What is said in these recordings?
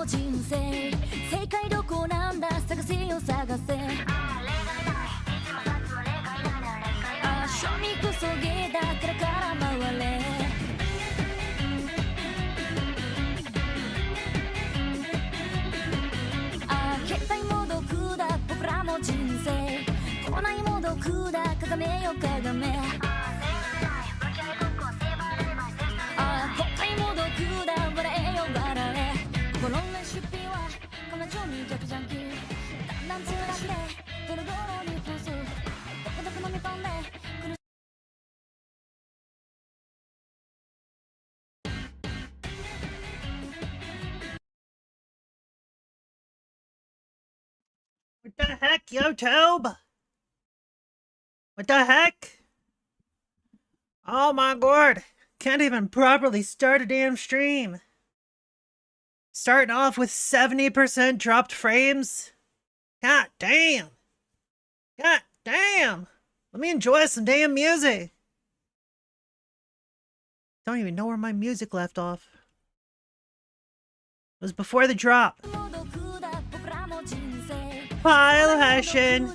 人生正解どこなんだ探せよ探せあ庶民クソゲーだから回れあ携帯も毒だ僕らの人生来ないも毒だかがめよかがめあ今回も毒だ笑えよ笑え心の出費はこの情に逆ジャンキーだんだんつらってドロドロに干すどこどこ飲み込んで苦し What the heck, YouTube? What the heck? Oh my god. Can't even properly start a damn stream. Starting off with 70% dropped frames? God damn. God damn. Let me enjoy some damn music. Don't even know where my music left off. It was before the drop. Pile Hessian.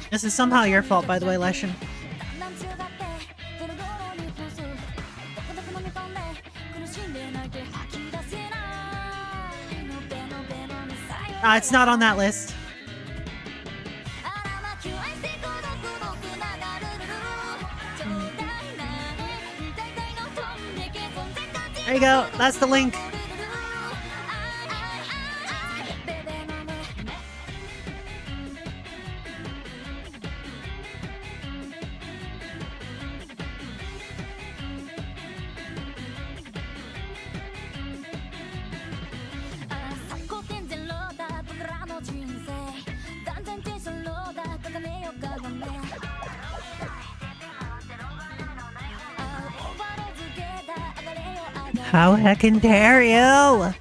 This is somehow your fault, by the way, Leshin. It's not on that list. There you go. That's the link. How heckin' dare you?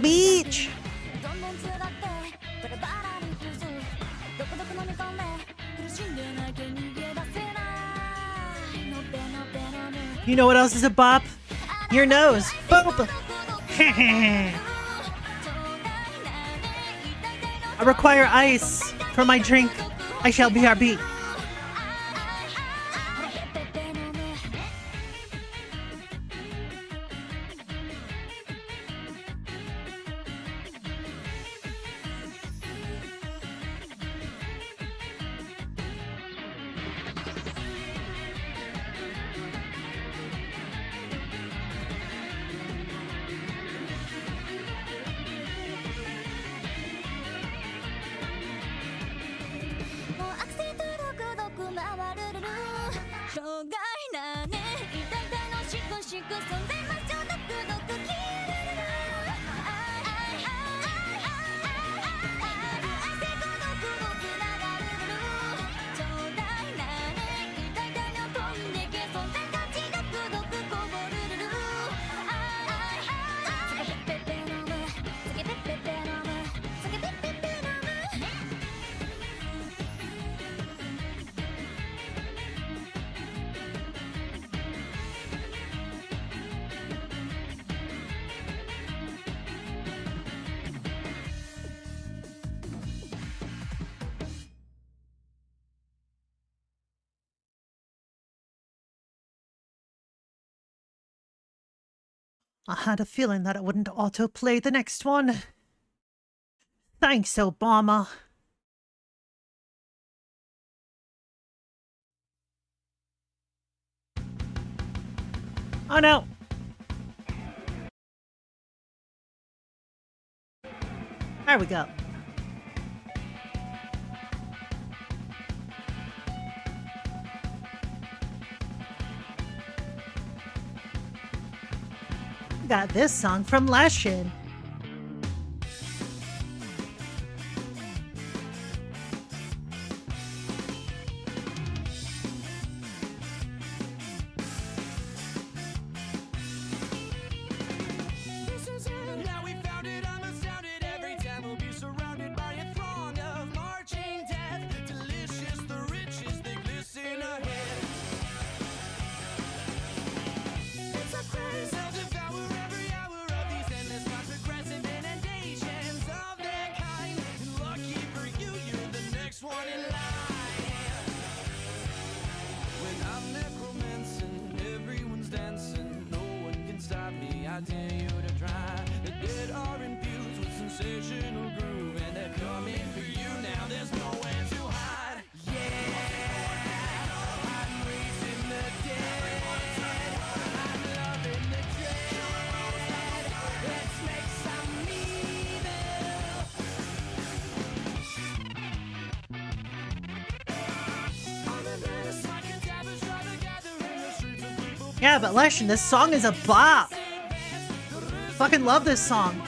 Beach! You know what else is a bop? Your nose. Boop! I require ice for my drink. I shall be our beat. I had a feeling that it wouldn't autoplay the next one. Thanks, Obama. Oh no! There we go. Got this song from Leshin. I dare you to try. The dead are infused with sensational groove, and they're coming for you now. There's nowhere to hide. Yeah, I'm raising the dead. I'm loving the dread. Let's make some Yeah, but Leshen, this song is a bop. Fucking love this song.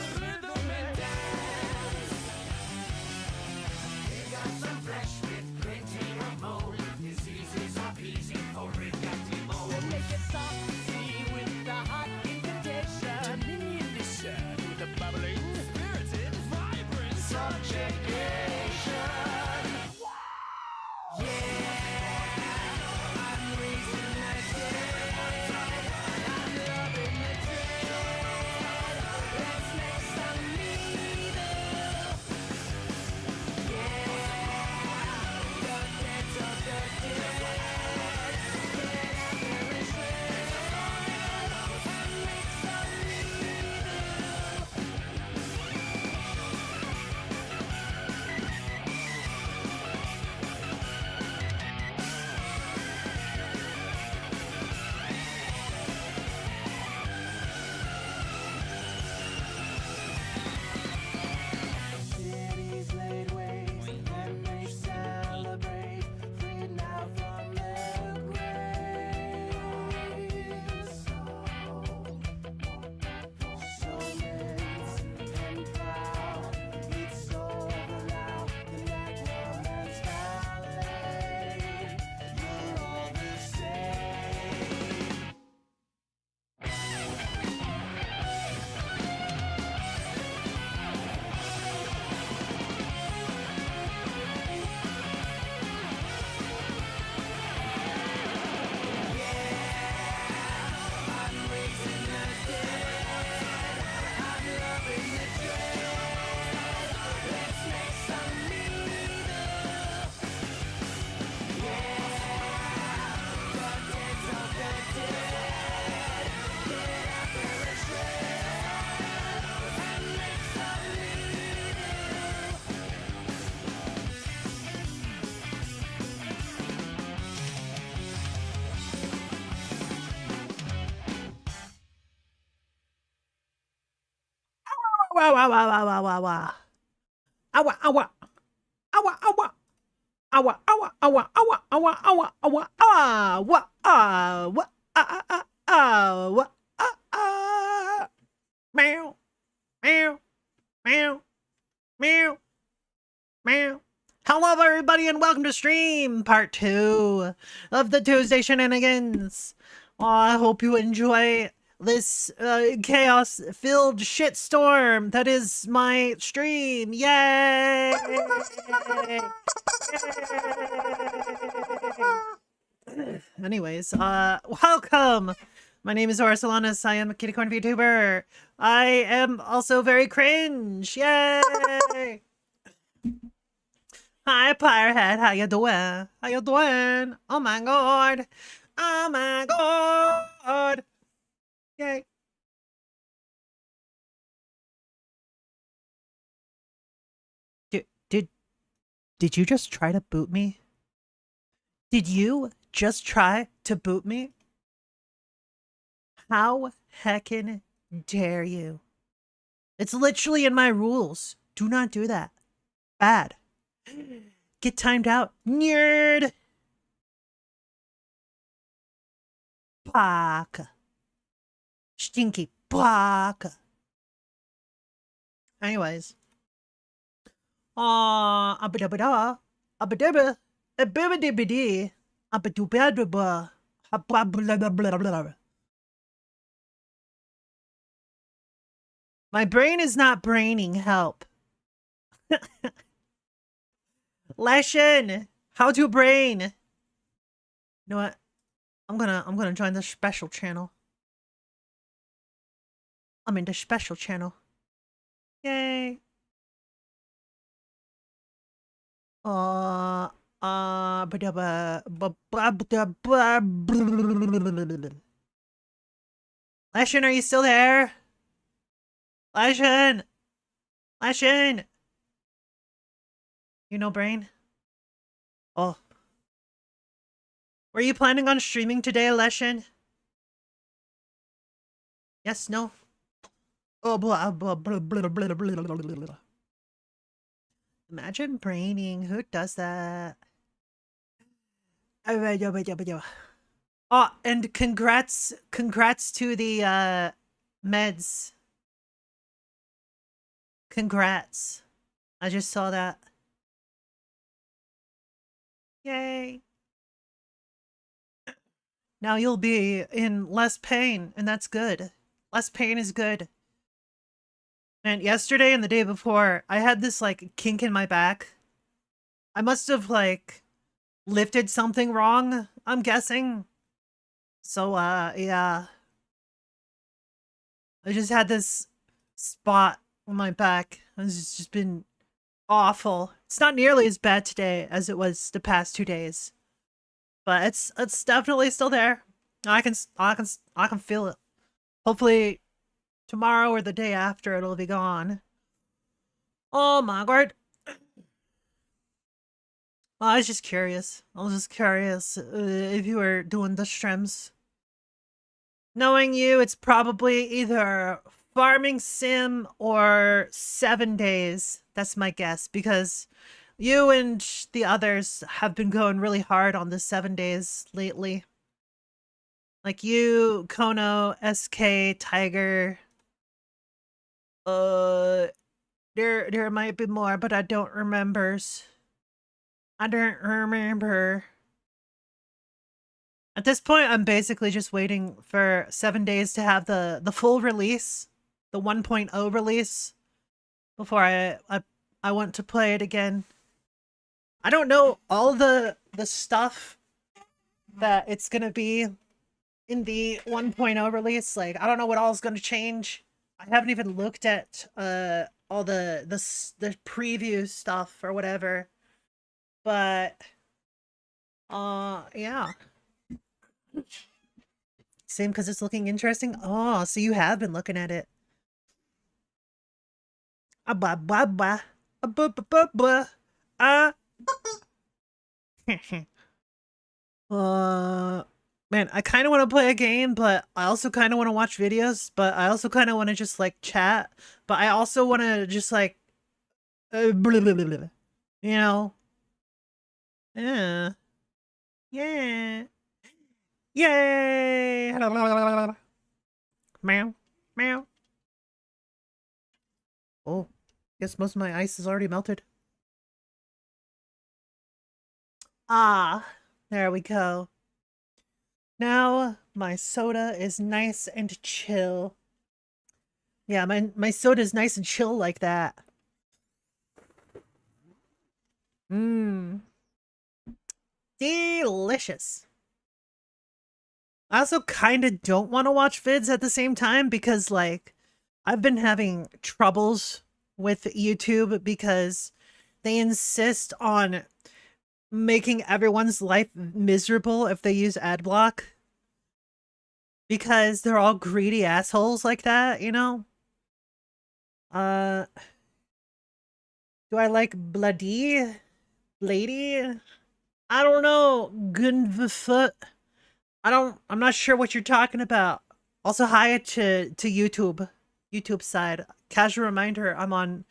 Wow, wow, wow, wow, wow, wow, wow. Awa, awa. Awa, awa. Awa, awa, awa, awa, awa, awa, awa, awa, awa, awa, awa, awa. Meow, meow, meow, meow, meow. Hello, everybody, and welcome to stream part 2 of the Tuesday Shenanigans. I hope you enjoy this chaos-filled shitstorm that is my stream. Yay! Yay! Anyways, welcome! My name is Horace Alanis. I am a kitty corn VTuber. I am also very cringe. Yay! Hi, Firehead. How you doing? How you doing? Oh my god. Oh my god. Yay. Did you just try to boot me? Did you just try to boot me? How heckin' dare you? It's literally in my rules. Do not do that. Bad. Get timed out. Nerd. Baka. Stinky baka. Anyways. Abadabada. Abadaba. Ababadibidi. Abadubadaba. My brain is not braining. Help. Leshen, how to brain? You know what? I'm gonna join the special channel. I'm in the special channel. Yay. Leshen, are you still there? Leshen! Leshen! You know brain? Oh. Were you planning on streaming today, Leshen? Yes, no? Oh, blah, blah, blah, blah, blah, blah, blah, blah, blah. Imagine braining. Who does that? Oh, and congrats to the meds. Congrats. I just saw that. Yay. Now you'll be in less pain, and that's good. Less pain is good. And yesterday and the day before, I had this, like, kink in my back. I must have, like, lifted something wrong, I'm guessing. So, yeah. I just had this spot on my back. It's just been awful. It's not nearly as bad today as it was the past 2 days. But it's definitely still there. I can feel it. Hopefully tomorrow or the day after it'll be gone. Oh my god. Well, I was just curious. If you were doing the streams. Knowing you, it's probably either farming sim or 7 days. That's my guess, because you and the others have been going really hard on the 7 days lately. Like you, Kono, SK, Tiger. There might be more, but I don't remember. I don't remember. At this point, I'm basically just waiting for 7 days to have the full release, the 1.0 release, before I want to play it again. I don't know all the stuff that it's gonna be in the 1.0 release. Like, I don't know what all is gonna change. I haven't even looked at all the preview stuff or whatever. But yeah. Same, because it's looking interesting. Oh, so you have been looking at it. Blah blah blah. Blah blah blah. Man, I kind of want to play a game, but I also kind of want to watch videos, but I also kind of want to just like chat, but I also want to just like blah, blah, blah, blah, you know? Yeah. Yeah. Yay! Meow. Meow. Oh, guess most of my ice is already melted. Ah, there we go. Now my soda is nice and chill. Yeah, my soda is nice and chill like that. Mmm. Delicious. I also kind of don't want to watch vids at the same time because, like, I've been having troubles with YouTube because they insist on making everyone's life miserable if they use ad block. Because they're all greedy assholes like that, you know? Do I like bloody? Lady? I don't know. Gunvafoot. I'm not sure what you're talking about. Also, hi to YouTube. YouTube side. Casual reminder, I'm on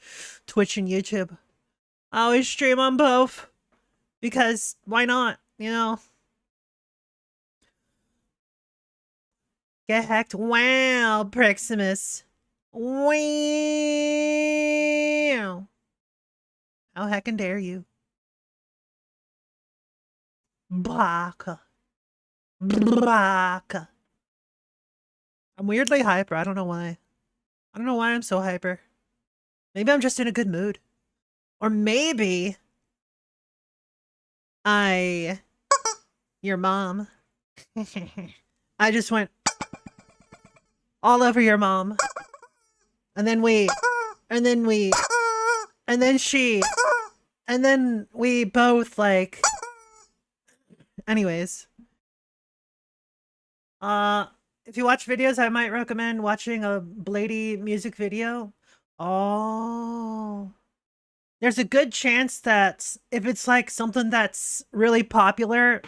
Twitch and YouTube. I always stream on both. Because, why not? You know? Get hacked. Wow, Proximus. Wow. How heckin' dare you? Baka. Baka. I'm weirdly hyper. I don't know why. I don't know why I'm so hyper. Maybe I'm just in a good mood. Or maybe your mom. I just went all over your mom. And then we both like, anyways. if you watch videos, I might recommend watching a Blady music video. Oh. There's a good chance that if it's like something that's really popular,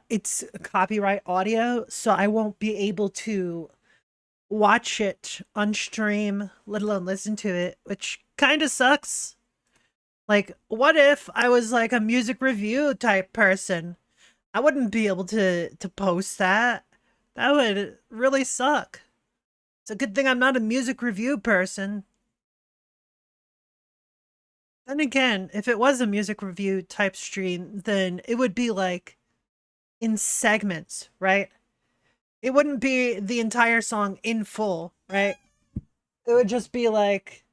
it's copyright audio, so I won't be able to watch it on stream, let alone listen to it, which kind of sucks. Like, what if I was like a music review type person? I wouldn't be able to post that. That would really suck. It's a good thing I'm not a music review person. Then again, if it was a music review type stream, then it would be like in segments, right? It wouldn't be the entire song in full, right? It would just be like,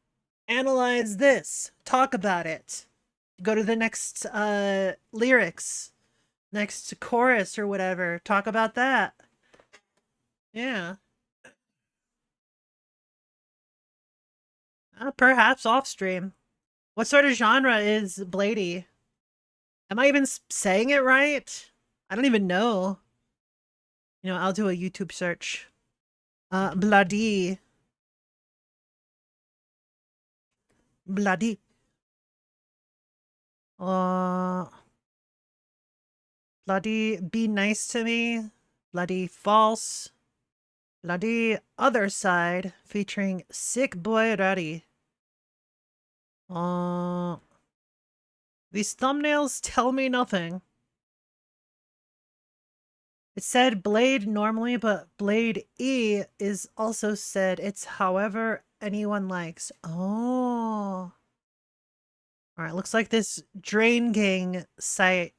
analyze this, talk about it, go to the next lyrics, next chorus or whatever, talk about that. Yeah. Perhaps off stream. What sort of genre is Blady? Am I even saying it right? I don't even know. You know, I'll do a YouTube search. Bloody. Bloody. Bloody Be Nice to Me. Bloody False. Bloody Other Side featuring Sick Boy Ruddy. These thumbnails tell me nothing. It said Blade normally, but Blade E is also said it's however anyone likes. Oh. Alright, looks like this Drain Gang site,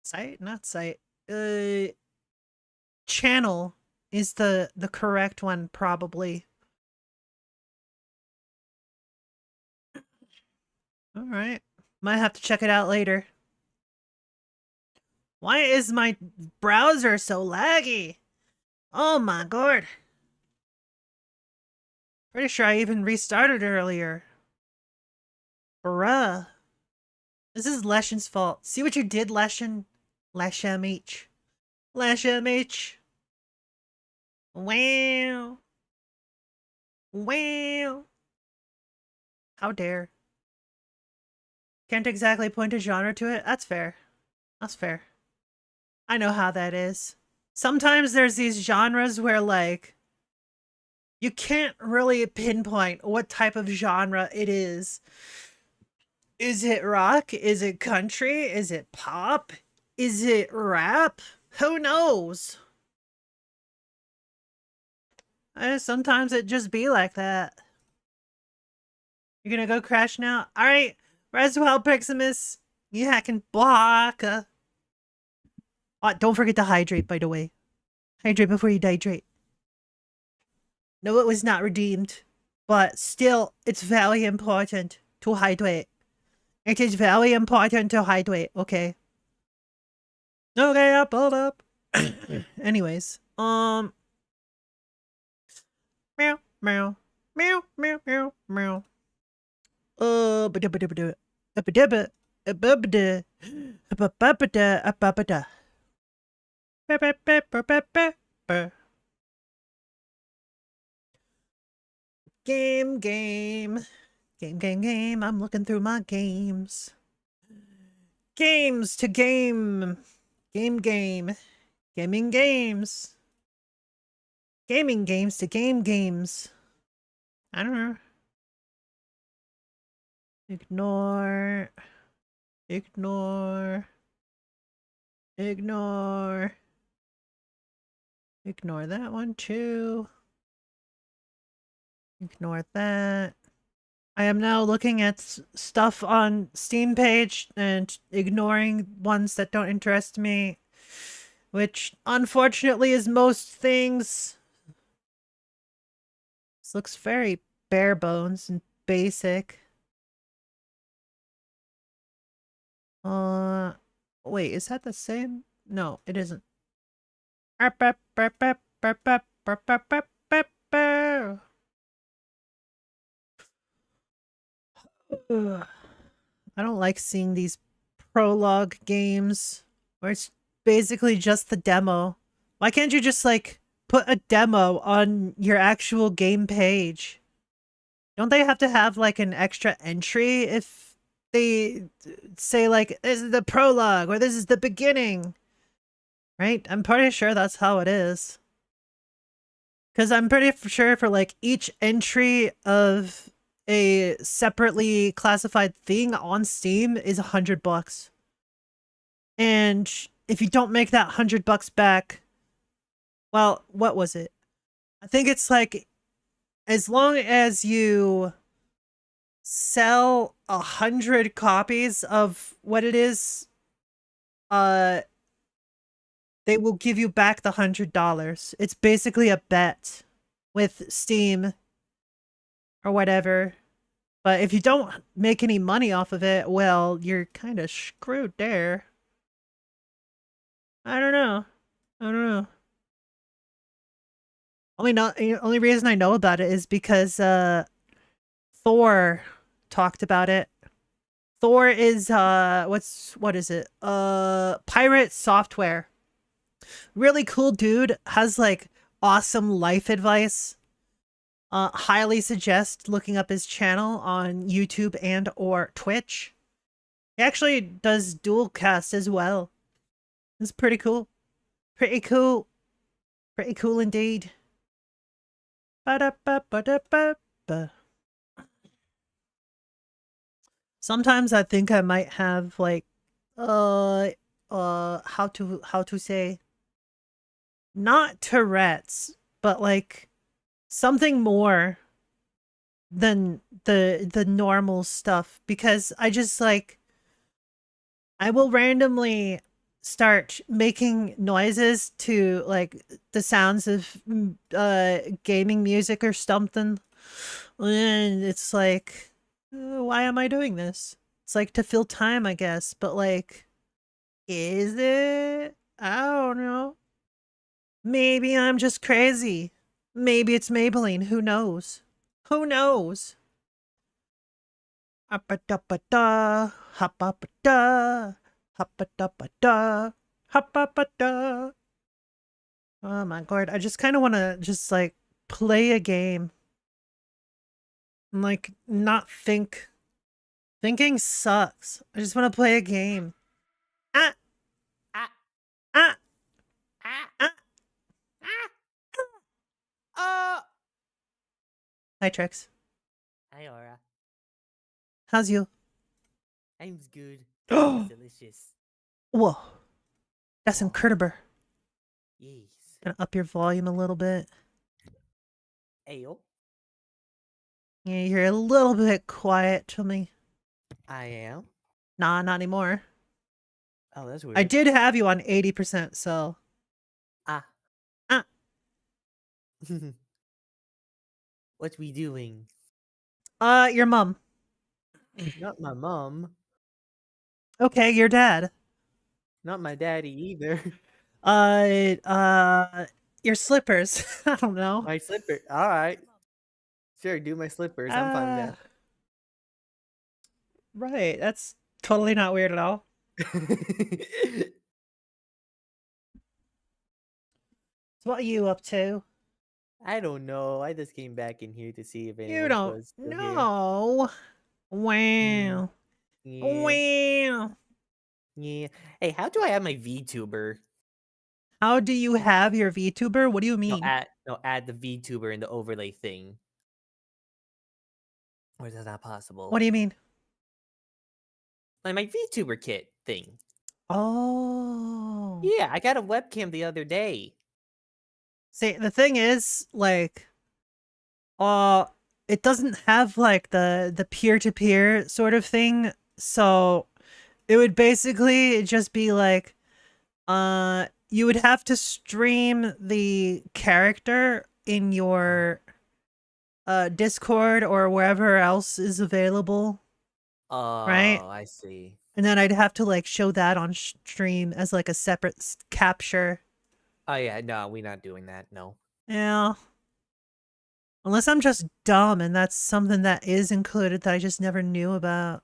site? Not site. Channel is the correct one, probably. Alright. Might have to check it out later. Why is my browser so laggy? Oh my god. Pretty sure I even restarted earlier. Bruh. This is Leshen's fault. See what you did, Leshen? Leshem H. Leshem H. Wow. Wow. How dare. Can't exactly point a genre to it. That's fair. That's fair. I know how that is. Sometimes there's these genres where, like, you can't really pinpoint what type of genre it is. Is it rock? Is it country? Is it pop? Is it rap? Who knows? Sometimes it just be like that. You're gonna go crash now? Alright, Roswell Piximus, you hacking block. Don't forget to hydrate, by the way. Hydrate before you dehydrate. No, it was not redeemed, but still, it's very important to hydrate. It is very important to hydrate, okay? Okay, I'll pulled up. Anyways, meow, meow, meow, meow, meow, meow. Game. I'm looking through my games. Games to game. Game. Gaming games. Gaming games to game games. I don't know. Ignore that one too. Ignore that. I am now looking at stuff on Steam page and ignoring ones that don't interest me, which unfortunately is most things. This looks very bare bones and basic. Wait, is that the same? No, it isn't. I don't like seeing these prologue games where it's basically just the demo Why can't you just like put a demo on your actual game page? Don't they have to have like an extra entry if they say like this is the prologue or this is the beginning? Right? I'm pretty sure that's how it is. Because I'm pretty sure for like each entry of a separately classified thing on Steam is $100. And if you don't make that $100 back, well, what was it? I think it's like as long as you sell 100 copies of what it is, they will give you back the $100. It's basically a bet with Steam or whatever. But if you don't make any money off of it, well, you're kind of screwed there. I don't know. Only reason I know about it is because Thor talked about it. Thor is what is it? Pirate Software. Really cool dude, has like awesome life advice. Highly suggest looking up his channel on YouTube and or Twitch. He actually does dual cast as well. It's pretty cool. Pretty cool indeed. Ba-da-ba-ba-da-ba-ba. Sometimes I think I might have like how to say, not Tourette's, but like something more than the normal stuff, because I just like I will randomly start making noises to like the sounds of gaming music or something, and it's like, why am I doing this? It's like to fill time, I guess, but like, is it? I don't know. Maybe I'm just crazy. Maybe it's Maybelline. Who knows? Who knows? Hoppa-doppa-da, hoppa-da, hoppa-doppa-da, hoppa-da. Oh my god, I just kind of want to just like play a game. And like not think. Thinking sucks. I just want to play a game. Ah! Ah. Ah! Ah. Ah! Oh. Hi, Trix. Hi, Aura. How's you? I'm good. Oh! It's delicious. Whoa. That's Whoa. incredible. Yes. Gonna up your volume a little bit. Ayo. Yeah, you're a little bit quiet to me. I am. Nah, not anymore. Oh, that's weird. I did have you on 80%, so. Ah. Ah. What we doing? Your mom. Not my mom. Okay, your dad. Not my daddy either. Your slippers. I don't know. My slipper. All right. Sure, do my slippers. I'm fine with Right, that's totally not weird at all. that. So what are you up to? I don't know. I just came back in here to see if anyone You don't was still here. know. Wow. Yeah. Wow. Yeah. Hey, how do I have my VTuber? How do you have your VTuber? What do you mean? Add the VTuber in the overlay thing. Or is that not possible? What do you mean? Like my VTuber kit thing. Oh. Yeah, I got a webcam the other day. See, the thing is, like, it doesn't have like the peer-to-peer sort of thing, so it would basically just be like, you would have to stream the character in your Discord or wherever else is available. Oh, Right? I see. And then I'd have to like show that on stream as like a separate capture. Oh yeah, no, we're not doing that. No. Yeah. Unless I'm just dumb and that's something that is included that I just never knew about.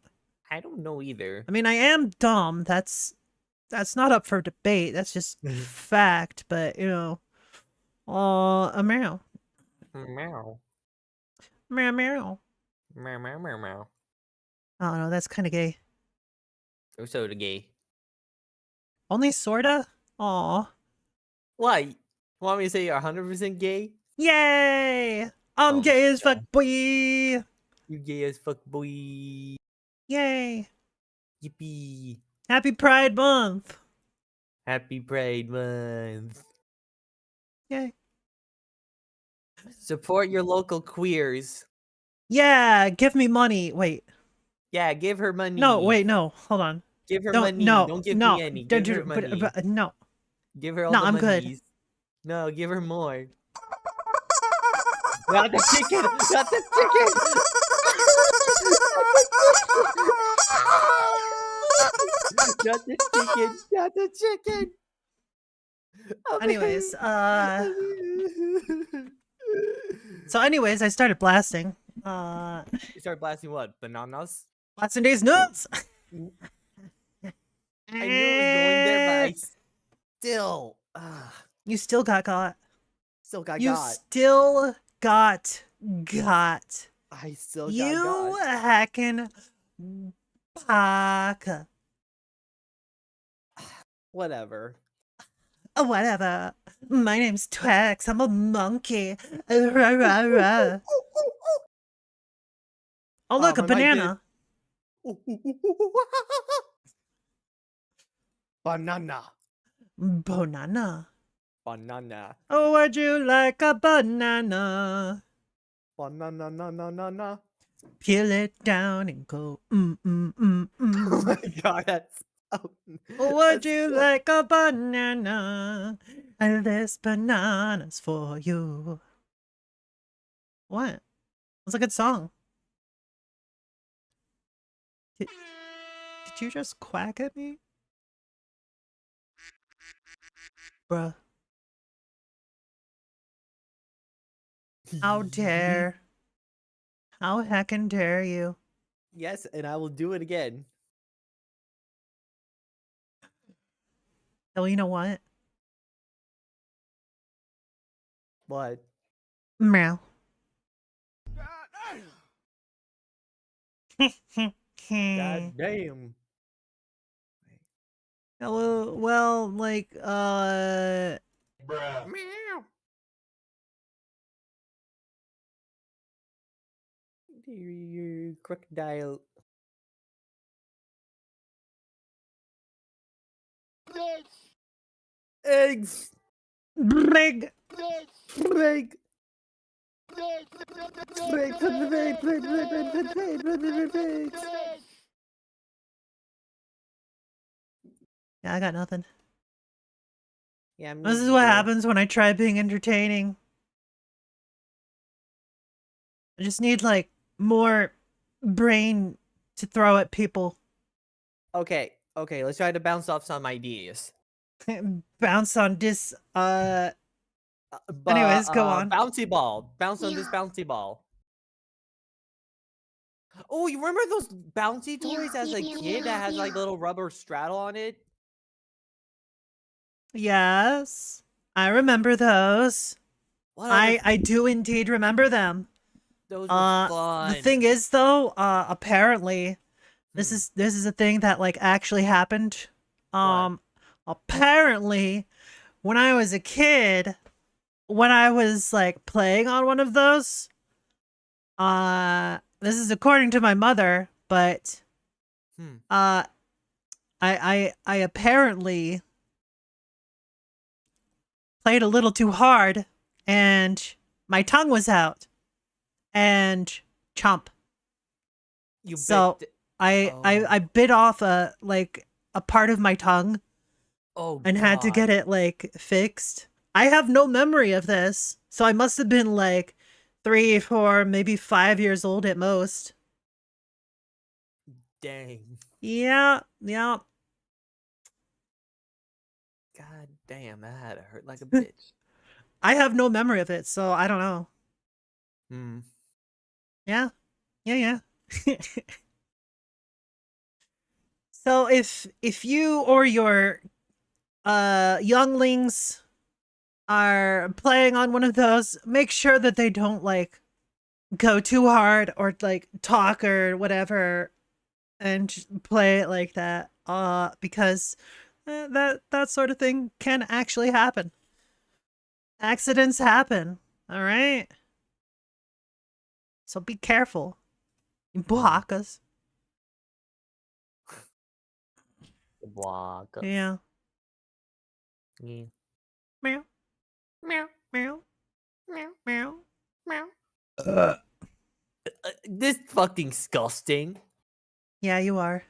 I don't know either. I mean, I am dumb. That's that's not up for debate. That's just fact. But you know, a meow, Meow. meow, meow. Meow, meow, meow, meow. I don't know. That's kind of gay. Oh, so the gay. Only sorta. Aw. Why? Want me to say you're 100% gay? Yay! I'm Oh, gay as no. fuck, boy. You gay as fuck, boy. Yay! Yippee. Happy Pride Month. Happy Pride Month. Yay! Support your local queers. Yeah, give me money. Wait. Yeah, give her money. No, wait, no. Hold on. Give her Don't, money. no, Don't give no. me any. Give her money. But no. Give her all No, the I'm good. monies. No, give her more. Not the chicken! Not the chicken! Not the chicken! Not the chicken! Anyways, so anyways, I started blasting. You start blasting what? Bananas? Blasting these nuts. I knew it was going there, but I still... You still got got. still got You got. still got got. I still got You got. hacking baka. Whatever. Whatever. My name's Twex. I'm a monkey. Rah, rah, rah. Oh, look, a my mic did- banana. Banana. Banana. Banana. Oh, would you like a banana? Banana, na, na, na, na. Peel it down and go, Oh my god, that's... Oh, would that's you so- like a banana? And this banana's for you. What? It's a good song. Did you just quack at me? Bruh. How dare. How heckin' dare you? Yes, and I will do it again. Oh, you know what? What? Meow. God damn. Well, like, Meow. Your crocodile. Eggs. Brig. Egg. Yeah, I got nothing. Yeah, This is what happens when I try being entertaining. I just need, like, more brain to throw at people. Okay, let's try to bounce off some ideas. Bounce on this, Anyways, go on. Bouncy ball. Bounce on this bouncy ball. Oh, you remember those bouncy toys as a kid that has like little rubber straddle on it? Yes. I remember those. What other I do indeed remember them. those were fun. The thing is though, apparently this is a thing that like actually happened. Apparently when I was a kid, when I was like playing on one of those, this is according to my mother, but I apparently played a little too hard and my tongue was out and chomp. You So bit I bit off a part of my tongue and had to get it like fixed. I have no memory of this, so I must have been like 3, 4, maybe 5 years old at most. Dang. Yeah. God damn, that had to hurt like a bitch. I have no memory of it, so I don't know. Yeah. So if you or your younglings are playing on one of those, make sure that they don't like go too hard or like talk or whatever and just play it like that. Because that sort of thing can actually happen. Accidents happen. All right. So be careful, you buhakas. The block. Yeah. Yeah. Meow. Meow. Meow. Meow. Meow. Meow. This fucking disgusting. Yeah, you are.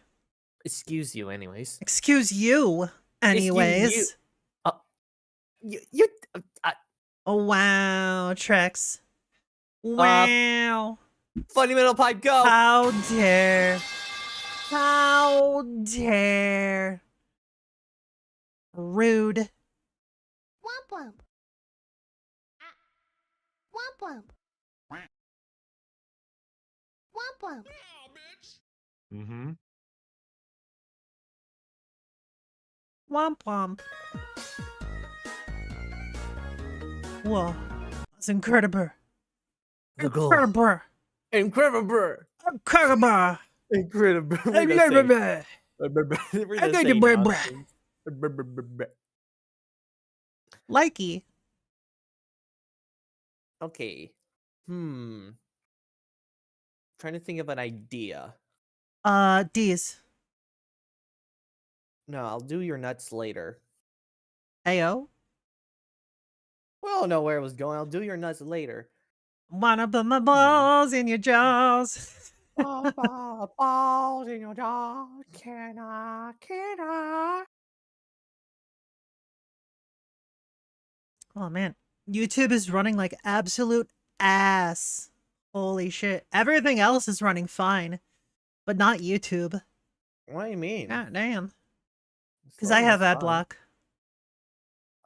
Excuse you, anyways. Excuse you, anyways. Excuse you. You. Oh wow, Trex. Wow. Funny middle pipe, go. How dare. How dare. Rude. Womp womp. Ah. Womp womp. Womp womp. Mm-hmm. Womp womp. Whoa. That's incredible. Incredible. Incredible. Incredible. Incredible. Incredible. Likey. Okay. Trying to think of an idea. D's. No, I'll do your nuts later. Ayo. We all know where it was going. I'll do your nuts later. Wanna put my balls in your jaws. Balls in your jaw. Can I? Oh man. YouTube is running like absolute ass. Holy shit. Everything else is running fine. But not YouTube. What do you mean? God damn. It's Because I running have ad fine. block.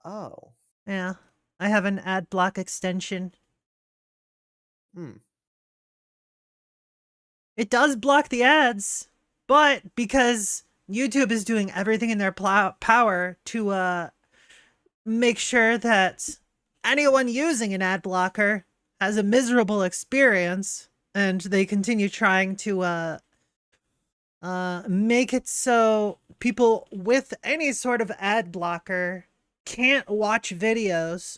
Oh. Yeah. I have an ad block extension. It does block the ads, but because YouTube is doing everything in their power to make sure that anyone using an ad blocker has a miserable experience, and they continue trying to make it so people with any sort of ad blocker can't watch videos.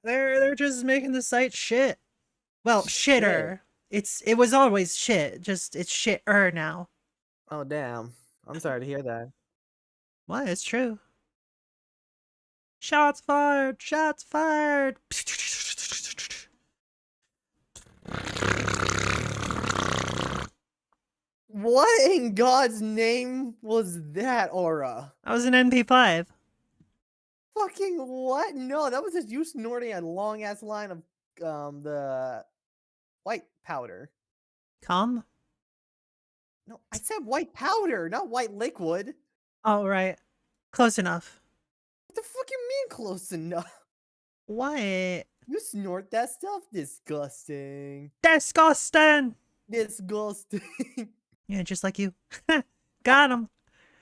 They're just making the site shit. Well, shitter. It was always shit. Just it's shitter now. Oh, damn. I'm sorry to hear that. What? It's true. Shots fired! Shots fired! What in God's name was that, Aura? That was an MP5. Fucking what? No, that was just you snorting a long ass line of the white powder. Cum? No, I said white powder, not white liquid. Oh, right. Close enough. What the fuck you mean close enough? What? You snort that stuff? Disgusting. Disgusting! Disgusting. Yeah, just like you. Got him.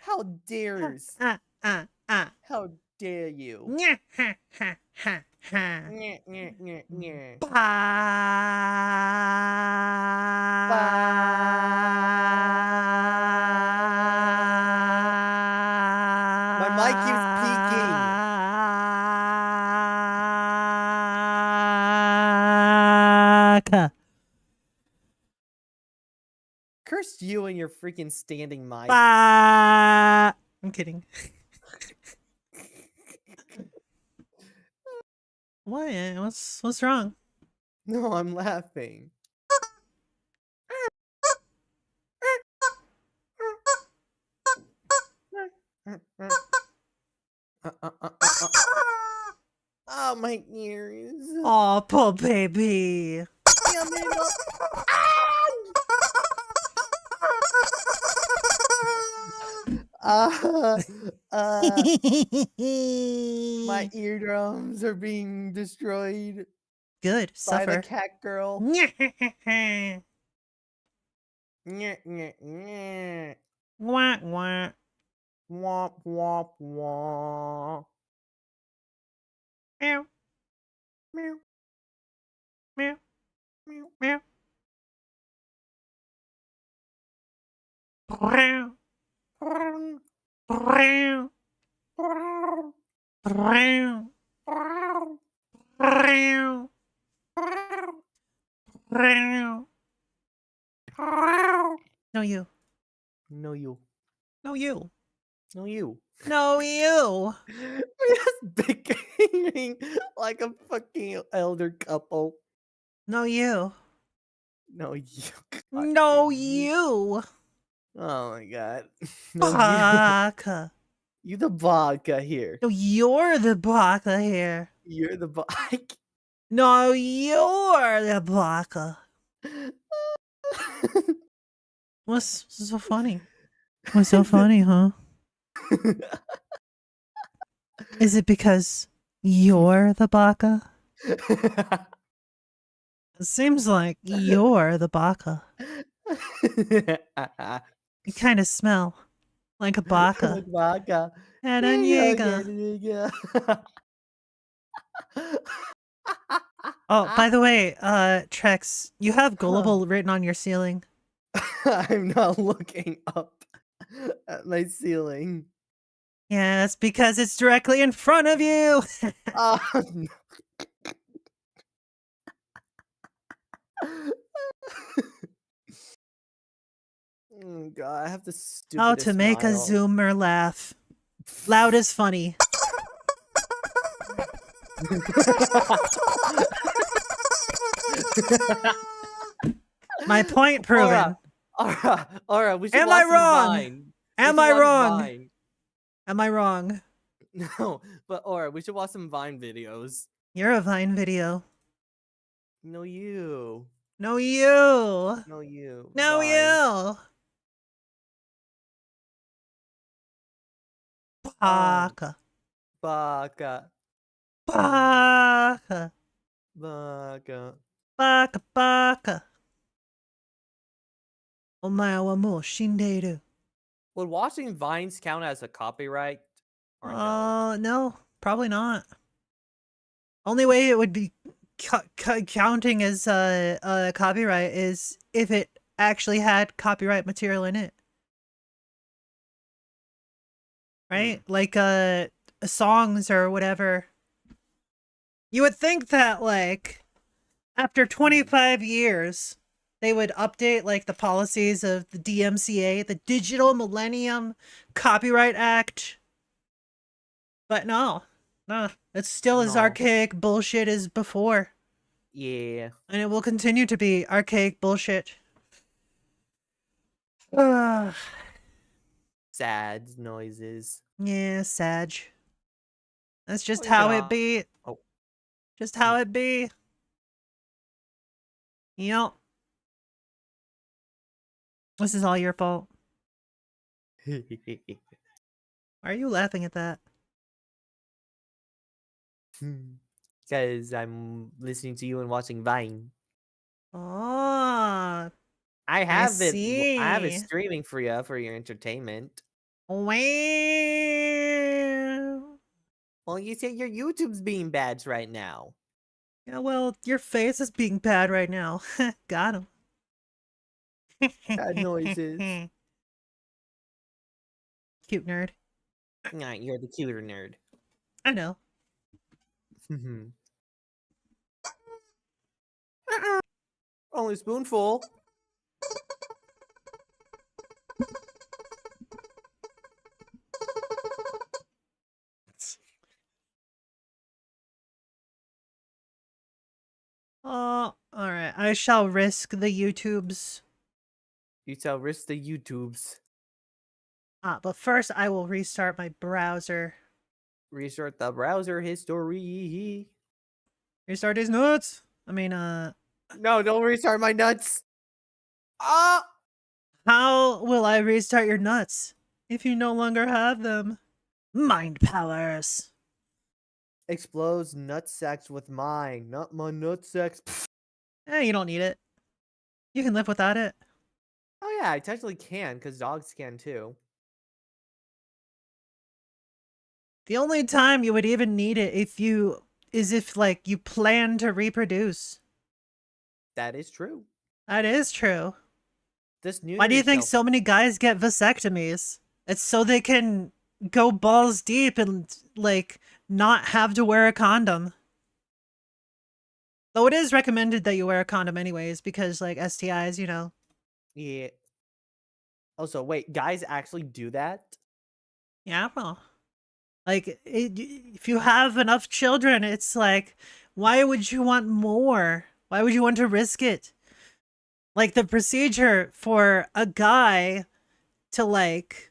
How dares? How dare you? Nyeh, ha, ha, ha, ha. Nyeh, nyeh, nyeh, nyeh. My mic keeps peeking. Curse you and your freaking standing mic. I'm kidding. What? What's wrong? No, I'm laughing. Oh, my ears. Oh, poor baby. My eardrums are being destroyed Good. by the Suffer. cat girl. Nyeh, nyeh, nyeh. Wah, wah. Womp, womp, womp. Meow, Meow, meow, meow. meow. Meow, Meow, meow, meow, meow, meow, meow, meow, meow. meow. No, you. No, you. No, you. No, you. No, you. We're just bickering like a fucking elder couple. No, you. No, you. God No, damn you. you. Oh my god. No, you. Baka. You the vodka here. No, you're the baka here. You're the vodka. No, you're the baka. What's so funny? What's so funny, huh? Is it because you're the baka? It seems like you're the baka. You kind of smell like a baka. Vodka. Head on Yeah, Jaeger. yeah, Oh, by the way, Trex, you have Huh. gullible written on your ceiling. I'm not looking up at my ceiling. Yes, because it's directly in front of you. Oh, no. Oh god, I have the How stupidest to make a smile. zoomer laugh. Loud is funny. My point proven. Aura, we should Am watch I some wrong? Vine. We Am should I watch wrong? Vine. Am I wrong? No, but Aura, we should watch some Vine videos. You're a Vine video. No, you. No, you. No, you. No, Vine. you. Baka. Baka. Baka. Baka. Baka baka. Omae wa mou shinderu. Would watching Vines count as a copyright? Or no? No, probably not. Only way it would be counting as copyright is if it actually had copyright material in it. Right? Like songs or whatever. You would think that like after 25 years they would update like the policies of the DMCA, the Digital Millennium Copyright Act. But no. No, it's still as No. archaic bullshit as before. Yeah. And it will continue to be archaic bullshit. Yeah, Sad noises. Sag. That's just Oh, how yeah. it be. Oh. Just how it be. Yep. This is all your fault. Why are you laughing at that? Because I'm listening to you and watching Vine. Oh, I have it. see. I have it streaming for you for your entertainment. Wow. Well, you say your YouTube's being bad right now. Yeah, well, your face is being bad right now. Got him. Bad noises. Cute nerd. Nah, you're the cuter nerd. I know. Only spoonful. Oh, alright. I shall risk the YouTubes. You shall risk the YouTubes. But first I will restart my browser. Restart the browser history. Restart these nuts. I mean, No, don't restart my nuts. Ah! how will I restart your nuts if you no longer have them? Mind powers. Explodes nutsacks with mine, not my nutsacks. You don't need it. You can live without it. Oh Yeah, I technically can, because dogs can too. The only time you would even need it is if like you plan to reproduce. That is true. That is true. This Why do neuter you think yourself. so many guys get vasectomies? It's so they can go balls deep and like not have to wear a condom. Though it is recommended that you wear a condom anyways because like STIs, you know. Yeah. Also, wait, guys actually do that? Yeah, well. Like if you have enough children, it's like why would you want more? Why would you want to risk it? Like the procedure for a guy to like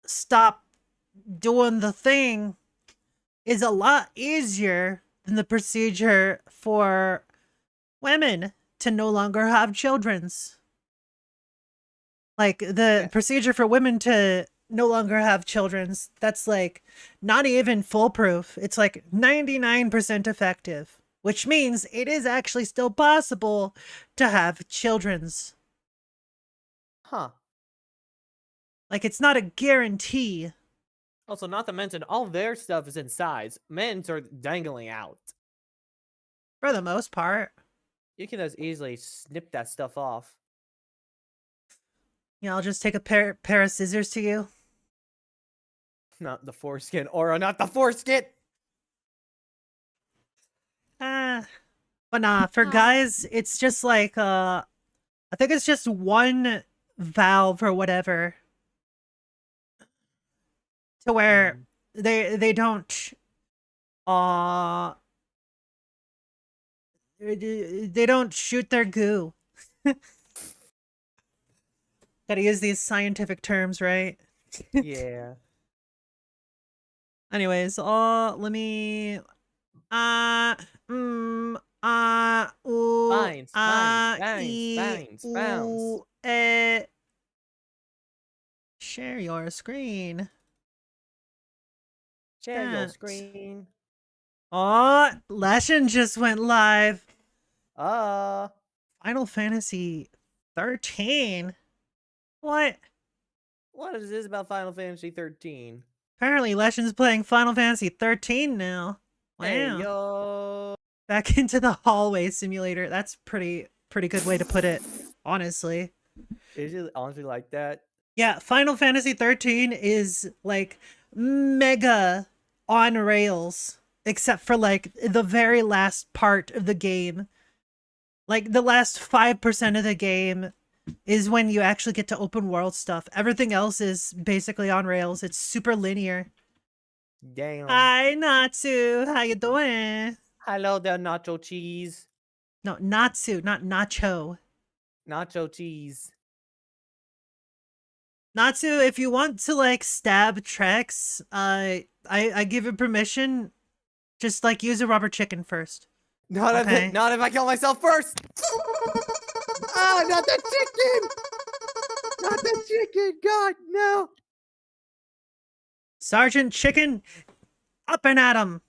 stop doing the thing is a lot easier than the procedure for women to no longer have children's. Like the Yeah. procedure for women to no longer have children's, that's like not even foolproof. It's like 99% effective, which means it is actually still possible to have children's. Huh. Like it's not a guarantee. Also, not to mention, all their stuff is inside. Men's are dangling out. For the most part. You can as easily snip that stuff off. Yeah, I'll just take a pair of scissors to you. Not the foreskin, Aura, not the foreskin! Ah. But nah, for guys, it's just like I think it's just one valve or whatever. To where they don't they don't shoot their goo. Gotta use these scientific terms, right? Yeah. Anyways, let me ooh, Bounce, bounce, bounce, bounce. ooh, share your screen. Share your That. screen. Oh, Leshen just went live. Final Fantasy 13. What? What is this about Final Fantasy 13? Apparently, Leshen's playing Final Fantasy 13 now. Wow. Hey, yo. Back into the hallway simulator. That's pretty good way to put it, honestly. Is it honestly like that? Yeah, Final Fantasy 13 is like mega on rails, except for like the very last part of the game. Like the last 5% of the game is when you actually get to open world stuff. Everything else is basically on rails. It's super linear. Damn. Hi, Natsu. How you doing? Hello there, nacho cheese. No, Natsu, not Nacho. Nacho cheese. Natsu, if you want to like stab Trex, I give you permission. Just like use a rubber chicken first. Not Okay. if I kill myself first. Ah, not the chicken. Not the chicken. God, no. Sergeant Chicken, up and at him.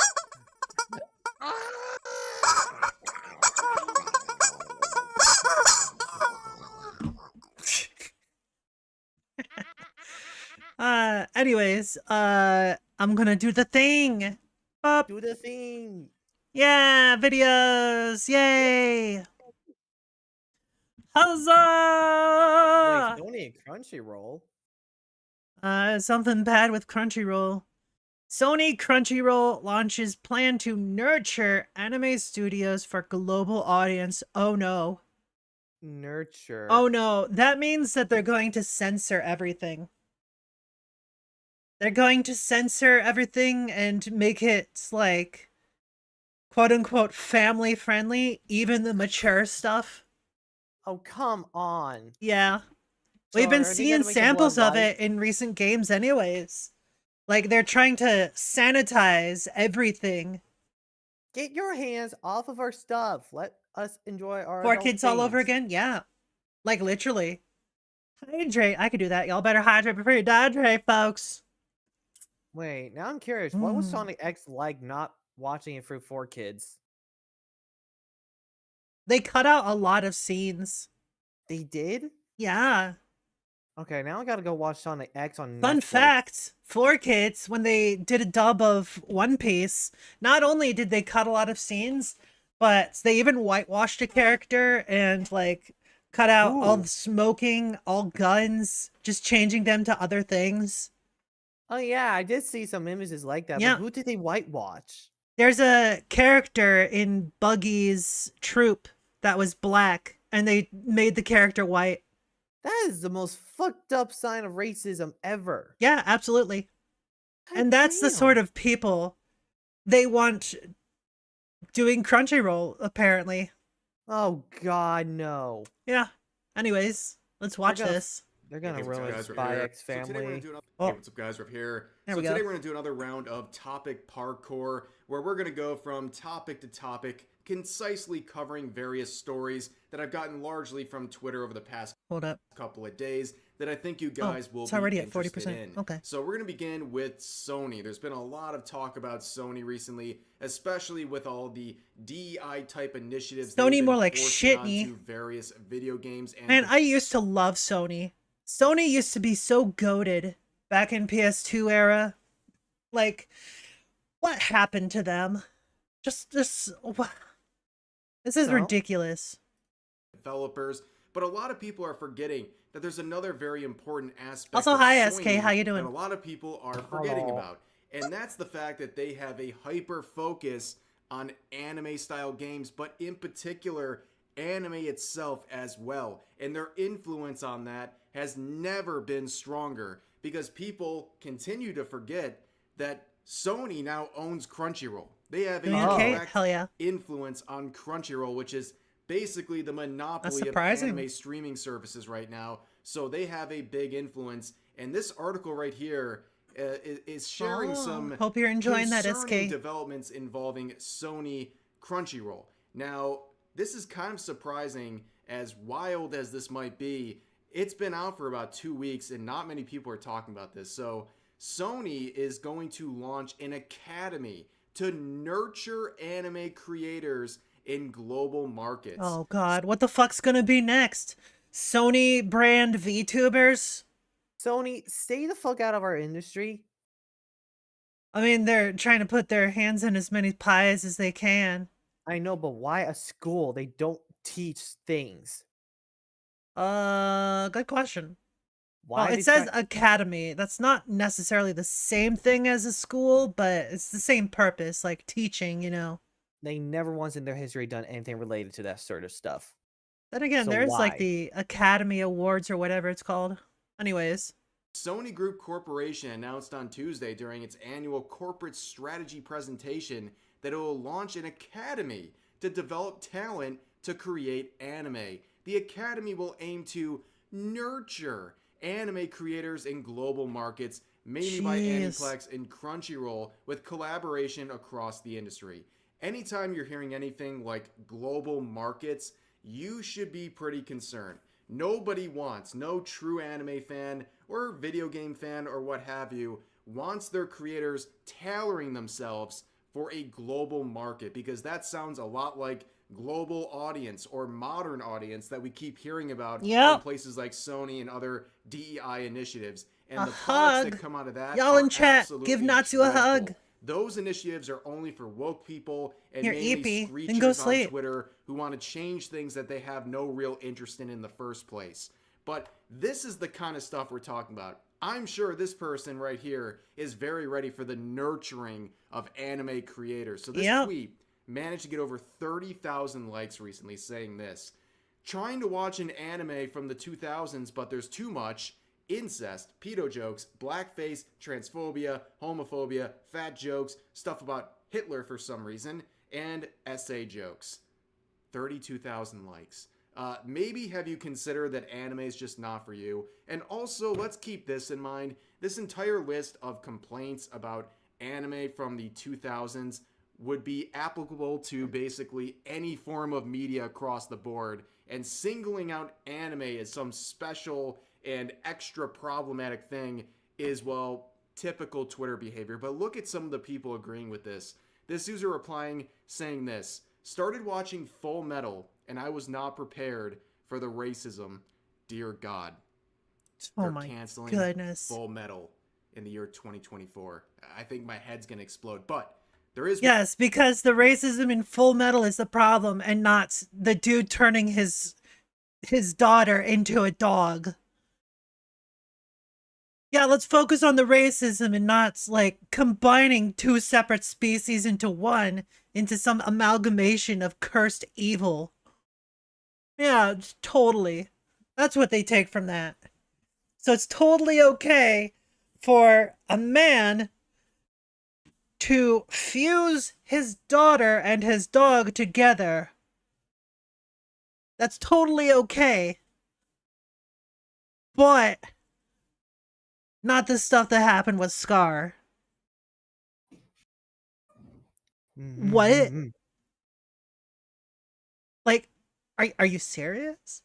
Anyways, I'm gonna do the thing. Up. Do the thing. Yeah, videos. Yay. Huzzah! Wait, Sony and Crunchyroll. Something bad with Crunchyroll. Sony Crunchyroll launches plan to nurture anime studios for global audience. Oh no. Nurture. Oh no. That means that they're going to censor everything. They're going to censor everything and make it like quote unquote family friendly, even the mature stuff. Oh, come on. Yeah. So We've been are they seeing gonna make the samples blood of white? it in recent games anyways. Like they're trying to sanitize everything. Get your hands off of our stuff. Let us enjoy our For adult kids all over things. again? Yeah. Like literally. Hydrate. I could do that. Y'all better hydrate before you dehydrate, folks. Wait, now I'm curious. What was Mm. Sonic X like not watching it through 4Kids? They cut out a lot of scenes. They did? Yeah. Okay, now I gotta go watch Sonic X on Fun Netflix. fact, 4Kids, when they did a dub of One Piece, not only did they cut a lot of scenes, but they even whitewashed a character and like cut out all Ooh. the smoking, all guns, just changing them to other things. Oh yeah, I did see some images like that, but Yeah. who did they whitewash? There's a character in Buggy's troop that was black, and they made the character white. That is the most fucked up sign of racism ever. Yeah, absolutely. God And that's the sort damn. of people they want doing Crunchyroll, apparently. Oh god, no. Yeah. Anyways, let's watch gonna this. They're Hey, gonna what's up, ruin guys? We're Spy here. X So today we're family. gonna do another. Oh. Hey, what's up, guys? We're here. There So we today go. we're gonna do another round of topic parkour, where we're gonna go from topic to topic, concisely covering various stories that I've gotten largely from Twitter over the past Hold up. couple of days that I think you guys will it's be already at interested 40%. in. Okay. So we're going to begin with Sony. There's been a lot of talk about Sony recently, especially with all the DEI type initiatives Sony they've been more like forcing Shitney. onto various video games and Man, I used to love Sony. Sony used to be so goated back in PS2 era. Like, what happened to them? What? This is No. ridiculous. developers, but a lot of people are forgetting that there's another very important aspect Also, of hi, Sony SK, how you doing? that a lot of people are forgetting Hello. about, and that's the fact that they have a hyper focus on anime style games, but in particular anime itself as well, and their influence on that has never been stronger because people continue to forget that Sony now owns Crunchyroll. They have a Doing okay? direct Hell yeah. influence on Crunchyroll, which is basically the monopoly of surprising. anime streaming services right now. So they have a big influence. And this article right here is sharing some hope you're enjoying that, concerning SK. developments involving Sony Crunchyroll. Now, this is kind of surprising, as wild as this might be. It's been out for about 2 weeks, and not many people are talking about this. So Sony is going to launch an academy to nurture anime creators in global markets. Oh god, what the fuck's gonna be next? Sony brand VTubers? Sony, stay the fuck out of our industry. I mean, they're trying to put their hands in as many pies as they can. I know, but why a school? They don't teach things. Good question. Why Well, they it says try- academy. That's not necessarily the same thing as a school, but it's the same purpose, like teaching, you know. they never once in their history done anything related to that sort of stuff. Then again, So there's like why? the Academy Awards or whatever it's called. Anyways, Sony Group Corporation announced on Tuesday during its annual corporate strategy presentation that it will launch an academy to develop talent to create anime. The academy will aim to nurture anime creators in global markets, mainly by Jeez. Aniplex and Crunchyroll, with collaboration across the industry. Anytime you're hearing anything like global markets, you should be pretty concerned. Nobody wants, no true anime fan or video game fan or what have you, wants their creators tailoring themselves for a global market, because that sounds a lot like global audience or modern audience that we keep hearing about Yep. from places like Sony and other DEI initiatives. And A the products hug. that come out of that Y'all are in chat, absolutely give Natsu a hug. dreadful. Those initiatives are only for woke people and Here, mainly Eepy, screechers then go on sleep. Twitter who want to change things that they have no real interest in the first place. But this is the kind of stuff we're talking about. I'm sure this person right here is very ready for the nurturing of anime creators. So this Yep. tweet managed to get over 30,000 likes recently saying this: trying to watch an anime from the 2000s, but there's too much incest, pedo jokes, blackface, transphobia, homophobia, fat jokes, stuff about Hitler for some reason, and essay jokes. 32,000 likes. Maybe have you considered that anime is just not for you? And also, let's keep this in mind. This entire list of complaints about anime from the 2000s would be applicable to basically any form of media across the board, and singling out anime as some special and extra problematic thing is, well, typical Twitter behavior. But look at some of the people agreeing with this. This user replying saying this: started watching Full Metal and I was not prepared for the racism, dear God, Oh they're my canceling goodness. Full Metal in the year 2024. I think my head's gonna explode. But there is Yes, because the racism in Full Metal is the problem, and not the dude turning his daughter into a dog. Yeah, let's focus on the racism and not like combining two separate species into one, into some amalgamation of cursed evil. Yeah, totally. That's what they take from that. So it's totally okay for a man to fuse his daughter and his dog together. That's totally okay. But not the stuff that happened with Scar. What? Like, are you serious?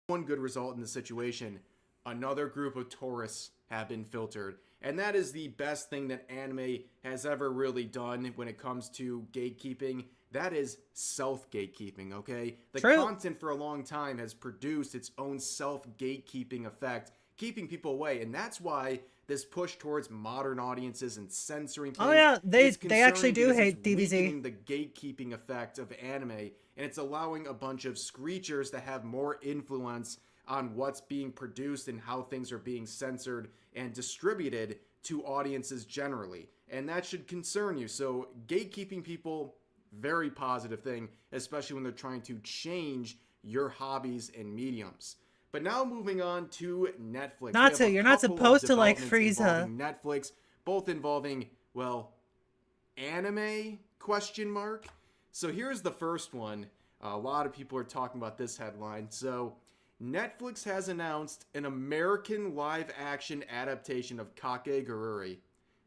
one good result in the situation. Another group of tourists have been filtered. And that is the best thing that anime has ever really done when it comes to gatekeeping. That is self-gatekeeping, okay? The True. content for a long time has produced its own self-gatekeeping effect, keeping people away. And that's why this push towards modern audiences and censoring things. Oh yeah, they is actually concerning do because hate it's DBZ. weakening the gatekeeping effect of anime, and it's allowing a bunch of screechers to have more influence on what's being produced and how things are being censored and distributed to audiences generally. And that should concern you. So gatekeeping people, very positive thing, especially when they're trying to change your hobbies and mediums. But now moving on to Netflix. Natsu, you're not supposed to like Frieza. Frieza. Netflix, both involving, well, anime, question mark. So here's the first one. A lot of people are talking about this headline. So Netflix has announced an American live-action adaptation of Kakegurui.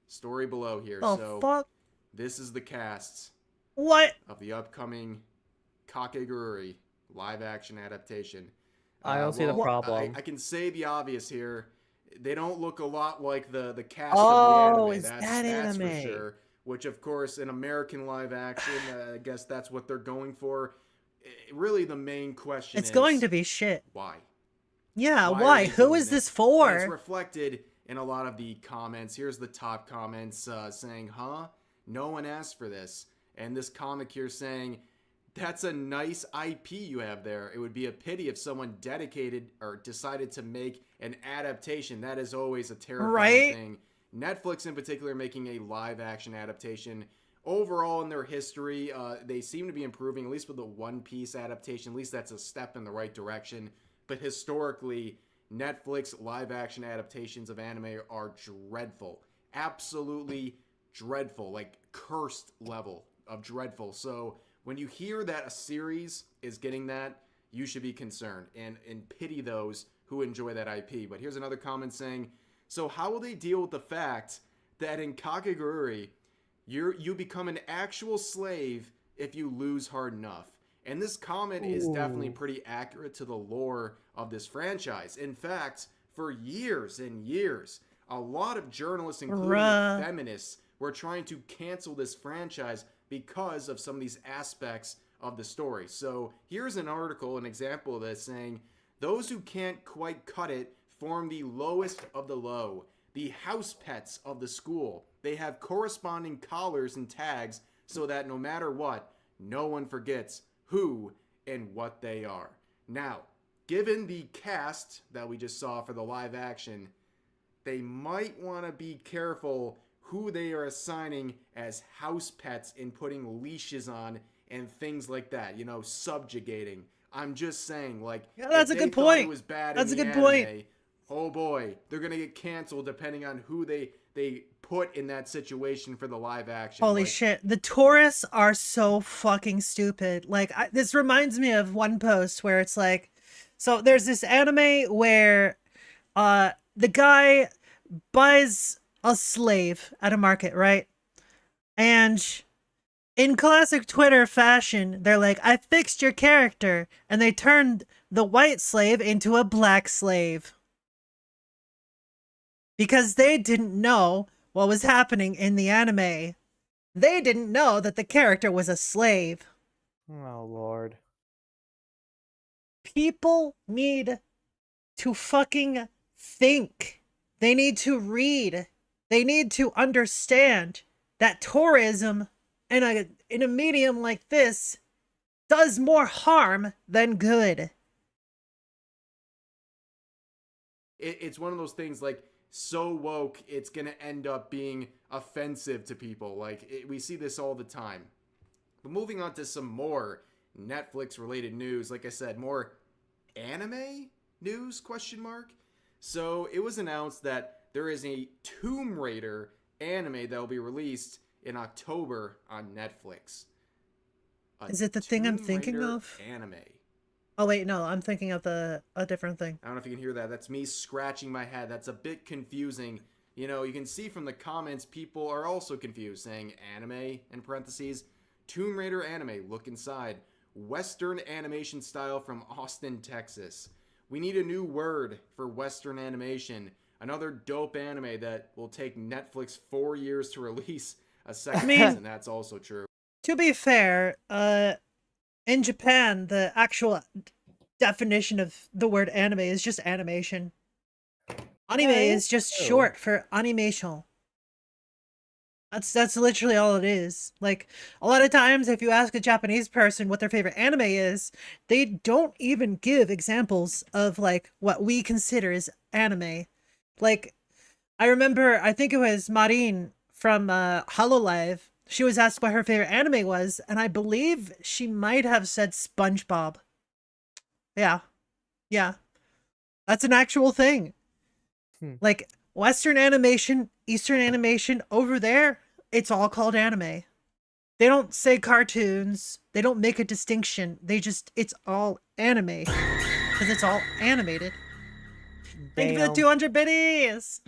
Story below here. Oh, so fuck? this is the cast What? of the upcoming Kakegurui live-action adaptation. I don't see the problem. I can say the obvious here. They don't look a lot like the cast Oh, of the anime. is That's that for anime? sure. Which, of course, in American live action, I guess that's what they're going for. Really, the main question It's is going to be shit. why? Yeah, Why are why? they Who doing is this And it's for? reflected in a lot of the comments. Here's the top comments saying, huh? No one asked for this. And this comic here saying, that's a nice IP you have there. It would be a pity if someone dedicated or decided to make an adaptation. That is always a terrifying Right? thing. Netflix in particular making a live action adaptation. Overall in their history, they seem to be improving, at least with the One Piece adaptation. At least that's a step in the right direction. But historically, Netflix live action adaptations of anime are dreadful. Absolutely dreadful. Like cursed level of dreadful. So when you hear that a series is getting that, you should be concerned and pity those who enjoy that IP. But here's another comment saying, so how will they deal with the fact that in Kakegurui, you become an actual slave if you lose hard enough? And this comment is definitely pretty accurate to the lore of this franchise. In fact, for years and years, a lot of journalists, including feminists, were trying to cancel this franchise because of some of these aspects of the story. So here's an article, an example of this, saying, those who can't quite cut it form the lowest of the low, the house pets of the school. They have corresponding collars and tags so that no matter what, no one forgets who and what they are. Now, given the cast that we just saw for the live action, they might want to be careful who they are assigning as house pets and putting leashes on and things like that, you know, subjugating. I'm just saying, like, Yeah, that's if a good they thought point. It was bad That's in a the good point. anime, oh boy, they're gonna get canceled depending on who they put in that situation for the live action. Holy Like, shit. The tourists are so fucking stupid. Like, this reminds me of one post where it's like, so there's this anime where the guy buys a slave at a market, right? And in classic Twitter fashion, they're like, I fixed your character. And they turned the white slave into a black slave. Because they didn't know what was happening in the anime. They didn't know that the character was a slave. Oh, Lord. People need to fucking think. They need to read. They need to understand that tourism in a medium like this does more harm than good. It's one of those things like so woke, it's gonna end up being offensive to people. Like we see this all the time. But moving on to some more Netflix related news, like I said, more anime news question mark. So it was announced that there is a Tomb Raider anime that will be released in October on Netflix. Is it the thing I'm Tomb thinking Raider of? Anime. Oh wait, no, I'm thinking of a different thing. I don't know if you can hear that. That's me scratching my head. That's a bit confusing. You know, you can see from the comments people are also confused, saying anime in parentheses. Tomb Raider anime, look inside. Western animation style from Austin, Texas. We need a new word for Western animation. Another dope anime that will take Netflix 4 years to release a second season. That's also true. To be fair, in Japan, the actual definition of the word anime is just animation. Anime is just short for animation. That's literally all it is. Like, a lot of times if you ask a Japanese person what their favorite anime is, they don't even give examples of like what we consider as anime. Like, I remember, I think it was Marin from Hololive. She was asked what her favorite anime was, and I believe she might have said SpongeBob. Yeah. Yeah. That's an actual thing. Like, Western animation, Eastern animation, over there, it's all called anime. They don't say cartoons. They don't make a distinction. It's all anime. Because it's all animated. Thank you for the 200 biddies!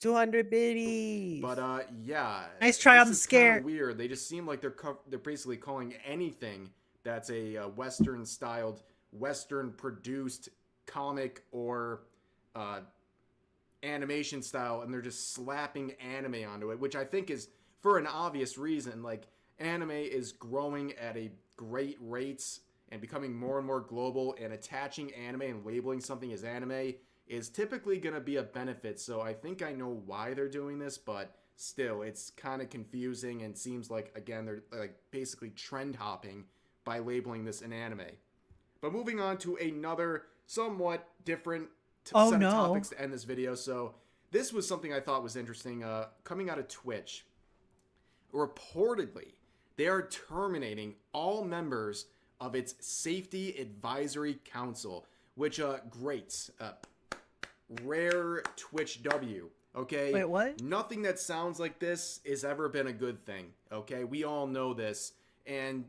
200 biddies. But yeah. Nice try on the this is scare. kinda weird. They just seem like they're basically calling anything that's a Western styled, Western produced comic or animation style, and they're just slapping anime onto it, which I think is for an obvious reason. Like, anime is growing at a great rates and becoming more and more global, and attaching anime and labeling something as anime is typically going to be a benefit. So I think I know why they're doing this, but still, it's kind of confusing and seems like, again, they're like basically trend hopping by labeling this an anime. But moving on to another somewhat different set of topics to end this video. So this was something I thought was interesting. Coming out of Twitch, reportedly, they are terminating all members of its Safety Advisory Council, which, great. Rare Twitch W. Okay? Wait, what? Nothing that sounds like this has ever been a good thing. Okay? We all know this. And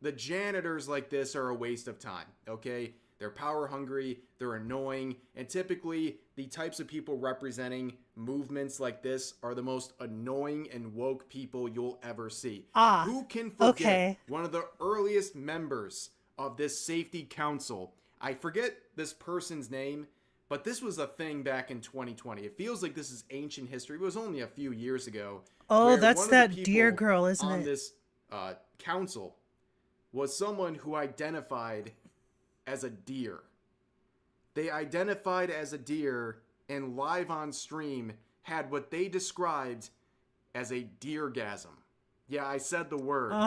the janitors like this are a waste of time. Okay? They're power hungry, they're annoying, and typically the types of people representing movements like this are the most annoying and woke people you'll ever see. Who can forget one of the earliest members of this safety council? I forget this person's name, but this was a thing back in 2020. It feels like this is ancient history. It was only a few years ago. Oh, that's that deer girl, isn't it? On this council was someone who identified as a deer. They identified as a deer and live on stream had what they described as a deergasm. Yeah, I said the word. I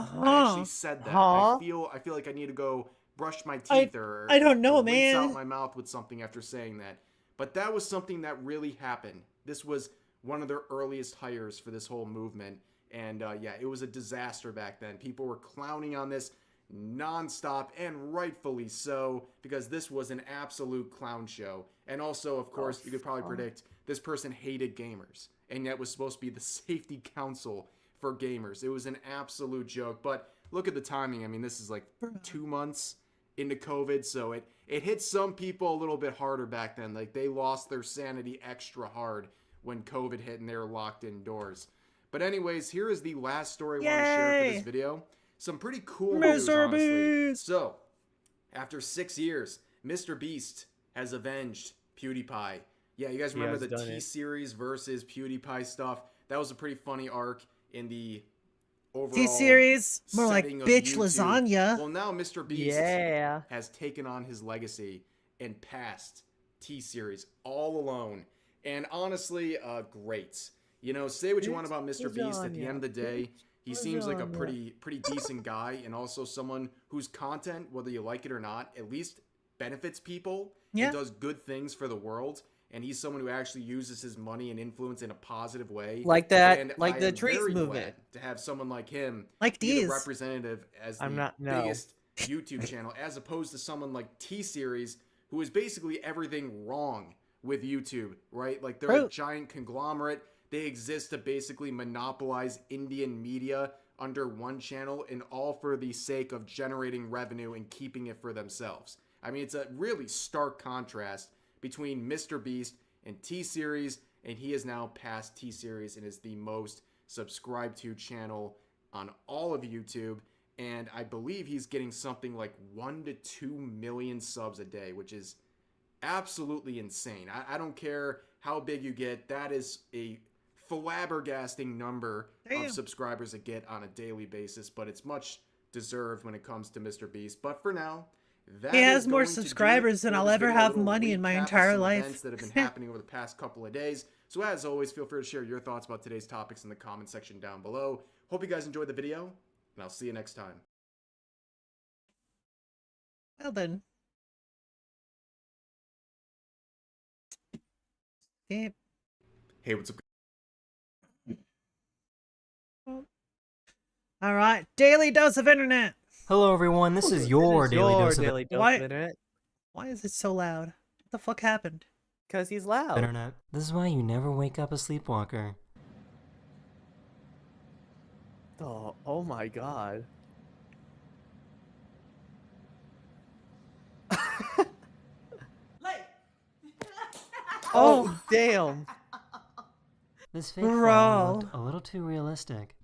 actually said that. I feel like I need to go brush my teeth or I don't know, rinse man. out my mouth with something after saying that. But that was something that really happened. This was one of their earliest hires for this whole movement. And yeah, it was a disaster back then. People were clowning on this nonstop, and rightfully so, because this was an absolute clown show. And also, of course, you could probably predict this person hated gamers, and yet was supposed to be the safety council for gamers. It was an absolute joke. But look at the timing. I mean, this is like 2 months into COVID, so it hit some people a little bit harder back then. Like, they lost their sanity extra hard when COVID hit and they were locked indoors. But anyways, here is the last story I want to share for this video. Some pretty cool news, honestly. So, after 6 years, Mr. Beast has avenged PewDiePie. Yeah, you guys remember the T-Series versus PewDiePie stuff? That was a pretty funny arc in the overall T-Series, more like setting of bitch YouTube. lasagna. Well, now Mr. Beast Yeah. has taken on his legacy and passed T-Series all alone. And honestly, great. You know, say what you want about Mr. Beast. At the end of the day, he seems like a pretty decent guy, and also someone whose content, whether you like it or not, at least benefits people Yeah. and does good things for the world. And he's someone who actually uses his money and influence in a positive way. Like that, And like I the am trees very movement. glad to have someone like him Like be the these. representative as the I'm not- no. biggest YouTube channel, as opposed to someone like T-Series, who is basically everything wrong with YouTube, right? Like they're a True. giant conglomerate. They exist to basically monopolize Indian media under one channel, and all for the sake of generating revenue and keeping it for themselves. I mean, it's a really stark contrast between Mr. Beast and T-Series, and he is now past T-Series and is the most subscribed to channel on all of YouTube. And I believe he's getting something like 1 to 2 million subs a day, which is absolutely insane. I don't care how big you get. That is a flabbergasting number Damn. of subscribers to get on a daily basis, but it's much deserved when it comes to Mr. Beast. But for now, that He has is more going to do it subscribers than for I'll this ever video. A have little money in my recap of entire some life. events that have been happening over the past couple of days. So as always, feel free to share your thoughts about today's topics in the comment section down below. Hope you guys enjoyed the video, and I'll see you next time. Well then. Okay. Hey, what's up? All right. Daily dose of internet. Hello everyone, this is your daily dose of daily dose Why- of internet. Why is it so loud? What the fuck happened? Because he's loud. internet. This is why you never wake up a sleepwalker. Oh my god. Oh damn. This fake Bro. fall looked a little too realistic.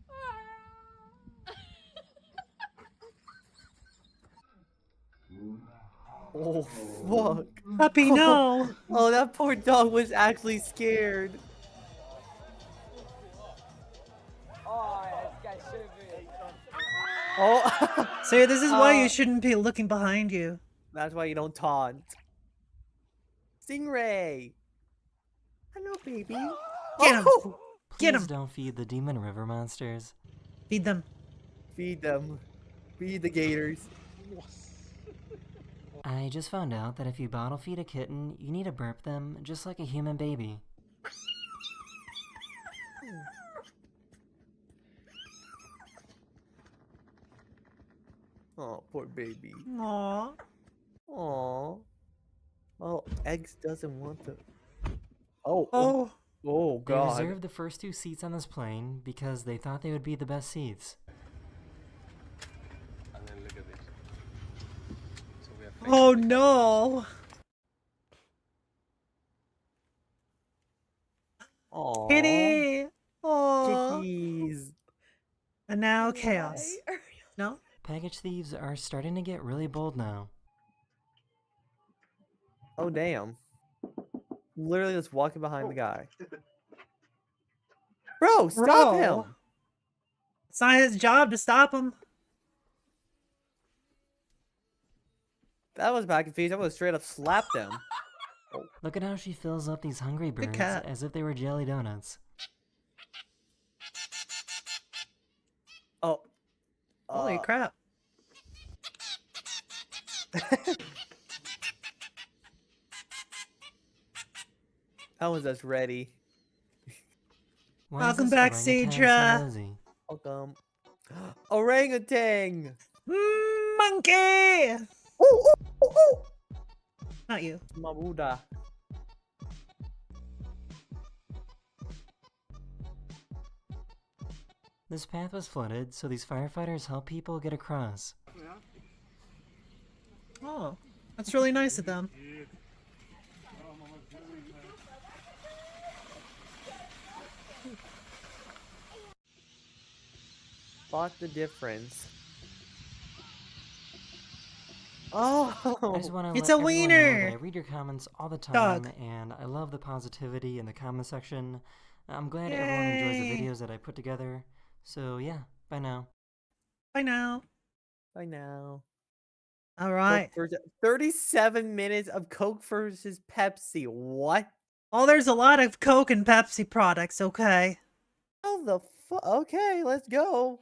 Oh fuck. Puppy, no. Oh, that poor dog was actually scared. Oh, See, this is why you shouldn't be looking behind you. that's why you don't taunt. Stingray. Hello, baby. Get him. Oh! Get Please 'em. don't feed the demon river monsters. Feed them. Feed them. Feed the gators. I just found out that if you bottle feed a kitten, you need to burp them just like a human baby. Oh, poor baby. Aww. Aw. Oh, Eggs doesn't want to. Oh. Oh. Oh, They God. reserved the first 2 seats on this plane because they thought they would be the best seats. And then look at this. So we have Oh no. Aw. Kitty. Oh. Chickies. And now chaos. No? Package thieves are starting to get really bold now. Oh, damn. Literally just walking behind the guy. Bro, stop Bro. him. It's not his job to stop him. That was back and feet. I would have straight up slapped him. Look at how she fills up these hungry birds cat. as if they were jelly donuts. Oh. Holy crap. That was just ready. Why is Welcome this back, orangutan Cedra. so nosy? Welcome. Orangutan. Monkey! Ooh, ooh, ooh, ooh. Not you. Mamuda. This path was flooded, so these firefighters help people get across. Oh. That's really nice of them. Spot the difference. I Oh. just want to It's let a everyone know wiener! that I read your comments all the time, Dog. and I love the positivity in the comment section. I'm glad everyone enjoys the Yay. videos that I put together. So yeah, Bye now. Bye now. Bye now. All Coke right. 37 minutes of Coke versus Pepsi. What? Oh, there's a lot of Coke and Pepsi products, okay. How the fuck? Okay, let's go.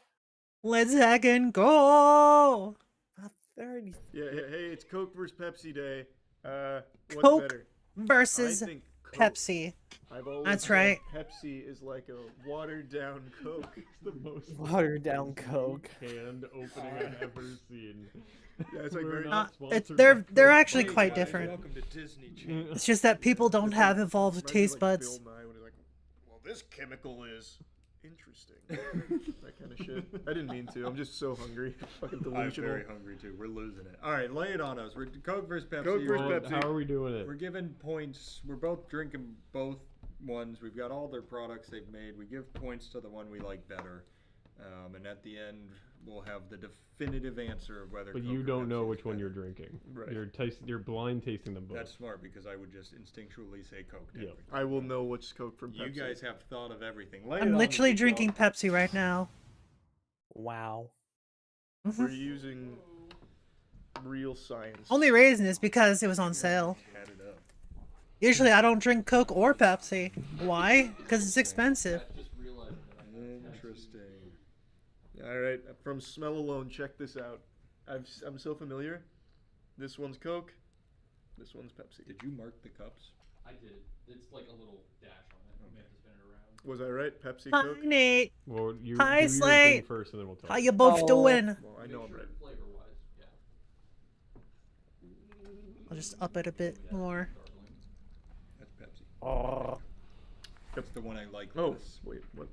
Let's heckin' go! 30. Yeah, hey, it's Coke versus Pepsi Day. What's Coke better? versus I think Coke. Pepsi. I've always That's said right. Pepsi is like a watered down Coke. It's the most Watered down Coke. canned opening I've ever seen. Yeah, it's like We're very. not It's sponsored they're by Coke. actually Hey quite guys, different. Welcome to Disney Channel. It's just that people don't have evolved Reminds me of, taste like, buds. Bill Nye when he's like, well, this chemical is interesting. That kind of shit. I didn't mean to. I'm just so hungry. Fucking I'm delusional. very hungry too. We're losing it. All right, lay it on us. We're Coke versus Pepsi. Coke versus Well, Pepsi. how are we doing it? We're giving points. We're both drinking both ones. We've got all their products they've made. We give points to the one we like better. And at the end, we'll have the definitive answer of whether. But Coke you or don't know Pepsi which is one better. you're drinking. Right. You're blind tasting them both. That's smart because I would just instinctually say Coke. To Yeah. everything. I will know which Coke from You Pepsi. guys have thought of everything. Lay it I'm on literally me, drinking y'all. Pepsi right now. Wow. We're using real science. Only reason is because it was on sale. Add it up. Usually I don't drink Coke or Pepsi. Why? Because it's expensive. Interesting. All right, from smell alone, check this out. I'm so familiar. This one's Coke. This one's Pepsi. Did you mark the cups? I did. It's like a little dash on it. You may have to spin it around. Was I right? Pepsi, Hi, Coke. Nate. Well, you Hi, do your Slate. thing first, and then we'll talk. How you both Oh. doing? Well, I know I'm right. Flavor wise, yeah. I'll just up it a bit more. That's Pepsi. Oh. That's the one I like. Oh, less. wait, what?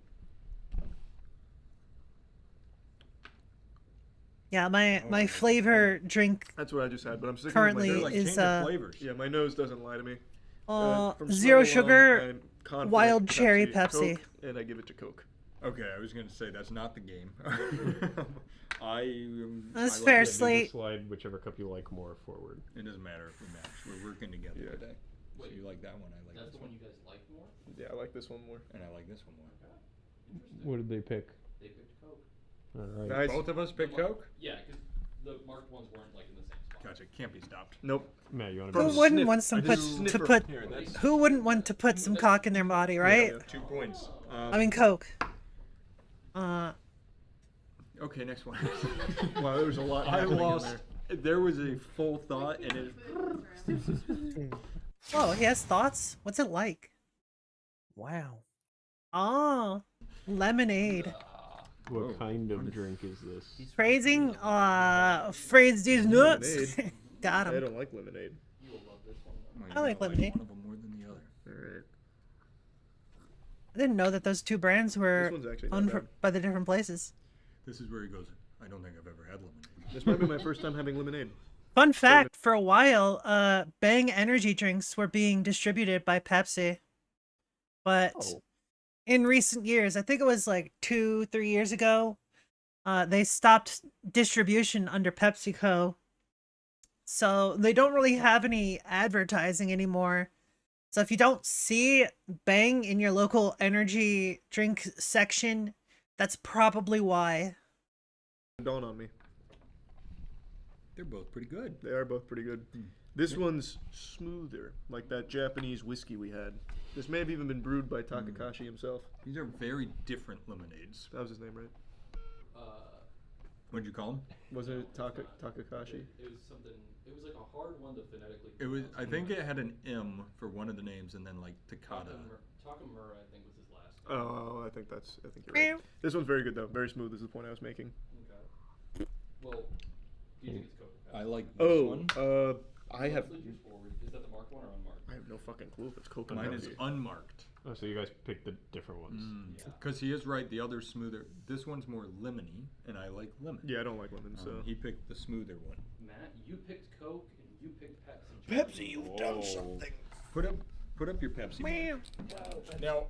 Yeah, my flavor drink That's what I just had, but I'm sticking currently with They're my like nose. is change of flavors. Yeah, my nose doesn't lie to me. From zero smell alone, sugar, I'm confident wild cherry Pepsi. Coke, and I give it to Coke. Okay, I was gonna say that's not the game. I. That's I like fair, it. Just Slate. slide whichever cup you like more forward. It doesn't matter if we match. We're working together Yeah. today. So you like that one? I like That's this the one one, you guys like more? Yeah, I like this one more. and I like this one more. Interesting. What did they pick? They picked Coke. All right. Nice. Both of us picked Coke. Yeah, because the marked ones weren't like in the same spot. Gotcha. Can't be stopped. Nope. Matt, you want From to? Who wouldn't sniff- want some I put just to sniffer. put? Here, that's- Who wouldn't want to put some cock in their body, right? Yeah. 2 points. I mean Coke. Okay, next one. Wow, there was a lot I happening in lost. there. There was a full thought, and it. Oh, he has thoughts. What's it like? Wow. Oh, lemonade. What kind of drink is this? Phrasing? Phrase these nuts. Lemonade. Got I him. don't like lemonade. You will love this one. I like lemonade. One of them more than the other. All right. I didn't know that those two brands were This one's actually not owned bad. by the different places. This is where he goes. I don't think I've ever had lemonade. This might be my first time having lemonade. Fun fact, for a while, Bang energy drinks were being distributed by Pepsi. But Oh. in recent years, I think it was like 2-3 years ago, they stopped distribution under PepsiCo. So they don't really have any advertising anymore. So if you don't see Bang in your local energy drink section, that's probably why. Dawn on me. They're both pretty good. They are both pretty good. This one's smoother, like that Japanese whiskey we had. This may have even been brewed by Takakashi himself. These are very different lemonades. That was his name, right? What'd you call them? Was it Takakashi? It was something. It was like a hard one to phonetically. It was. pronounce. I think it had an M for one of the names, and then like Takata. Takamura, I think, was his last name. Oh, I think you're right. This one's very good though. Very smooth is the point I was making. Okay. Well, do you think it's Coke? I like this Oh, one. I have Mostly juice forward. Is that the marked one or unmarked? I have no fucking clue if it's Coke or Mine is Pepsi. unmarked. Oh, so you guys picked the different ones. Yeah. Because he is right. The other's smoother. This one's more lemony, and I like lemon. Yeah, I don't like lemon, so. He picked the smoother one. Matt, you picked Coke and you picked Pepsi. Pepsi, you've done something. Put up your Pepsi. Now,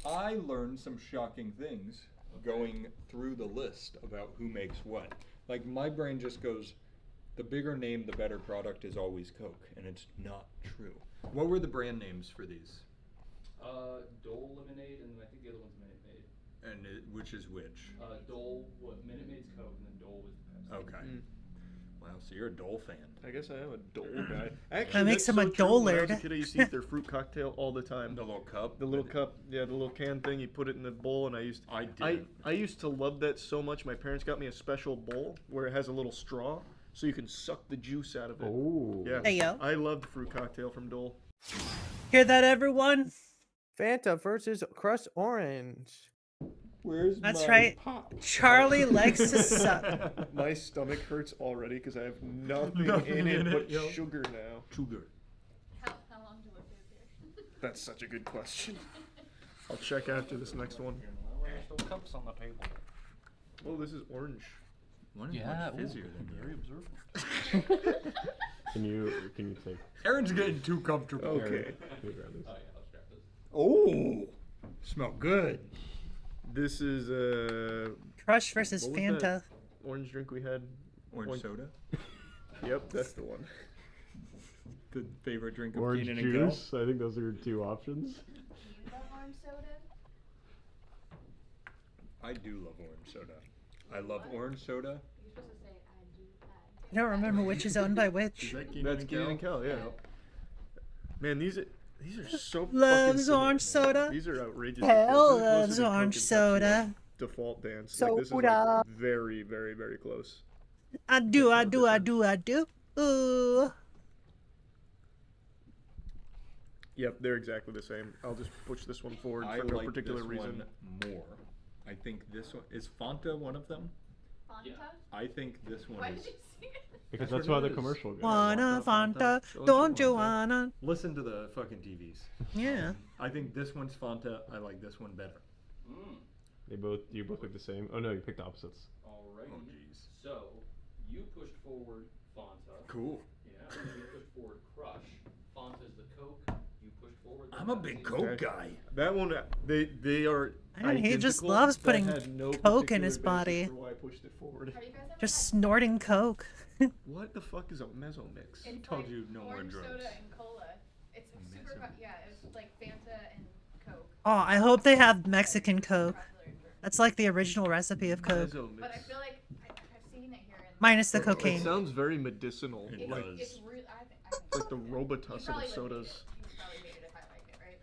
I learned some shocking things going through the list about who makes what. Like my brain just goes, the bigger name, the better product is always Coke, and it's not true. What were the brand names for these? Dole Lemonade, and I think the other one's Minute Maid. And which is which? Dole, Minute Maid's Coke, and then Dole was the Pepsi. Okay. Wow, so you're a Dole fan. I guess I am a Dole guy. Actually, That makes that's him so a true. When I was a Dolard. kid, I used to eat their fruit cocktail all the time. The little cup. The little cup, yeah, the little can thing. You put it in the bowl, and I used to love that so much. My parents got me a special bowl where it has a little straw, so you can suck the juice out of it. Oh. Yeah. Hey, yo. I love the fruit cocktail from Dole. Hear that, everyone? Fanta versus Crushed Orange. Where's That's my right. pop? Charlie likes to suck. My stomach hurts already because I have nothing in it but sugar now. Sugar. How long do it here? That's such a good question. I'll check after this next one. There's still cups on the table. Oh, this is orange. One is Yeah, much fizzier than very yours. observant. Can you take? Aaron's getting too comfortable. Okay. Can you grab this? Oh yeah, let's grab this. Oh, smell good. This is Crush versus what was Fanta. that orange drink we had. Orange soda. Yep, that's the one. The favorite drink of Orange Keenan and Kel. juice. I think those are your two options. Do you love orange soda? I do love orange soda. I love orange soda. You're supposed to say I do. I don't remember which is owned by Is which. that Keenan That's and Keenan Kel? and Kel, yeah. Man, these are so Loves fucking similar. orange soda. These are outrageous. Hell This is closer loves to Coke orange and Pepsi soda. Default dance. Like, this is Soda. like very, very, very close. I do. Ooh. Yep, they're exactly the same. I'll just push this one forward I for no like particular this reason. one more. I think this one is Fanta one of them. Fanta? Yeah. I think this one Why is. did you say it? Because That's that's what why it the is. commercial goes. Wanna Fanta, Fanta, don't don't you you want wanna? Listen to the fucking TVs. Yeah. I think this one's Fanta. I like this one better. Mm. You both look the same. Oh no, you picked opposites. Alrighty. Oh jeez. So, you pushed forward Fanta. Cool. Yeah. And you pushed forward Crush. Fanta's the Coke. You pushed forward. the I'm a Pepsi. big Coke Okay. guy. That one, they are. And he just identical, loves but putting had no Coke in particular his basis body. For why I pushed it forward. Have you guys ever Just had snorting Coke. What the fuck is a meso mix? It's told like you no more orange drugs. soda and cola. It's super yeah, it's like Fanta and Coke. Oh, I hope they have Mexican Coke. Popular in Germany. That's like the original recipe of Coke. Meso But I mix. feel like I've seen it here in Minus the It cocaine. sounds very medicinal. It it's, Like, does. it's really I think like the you Robitussin probably of would hate sodas. it. You probably hate it if I like it, right?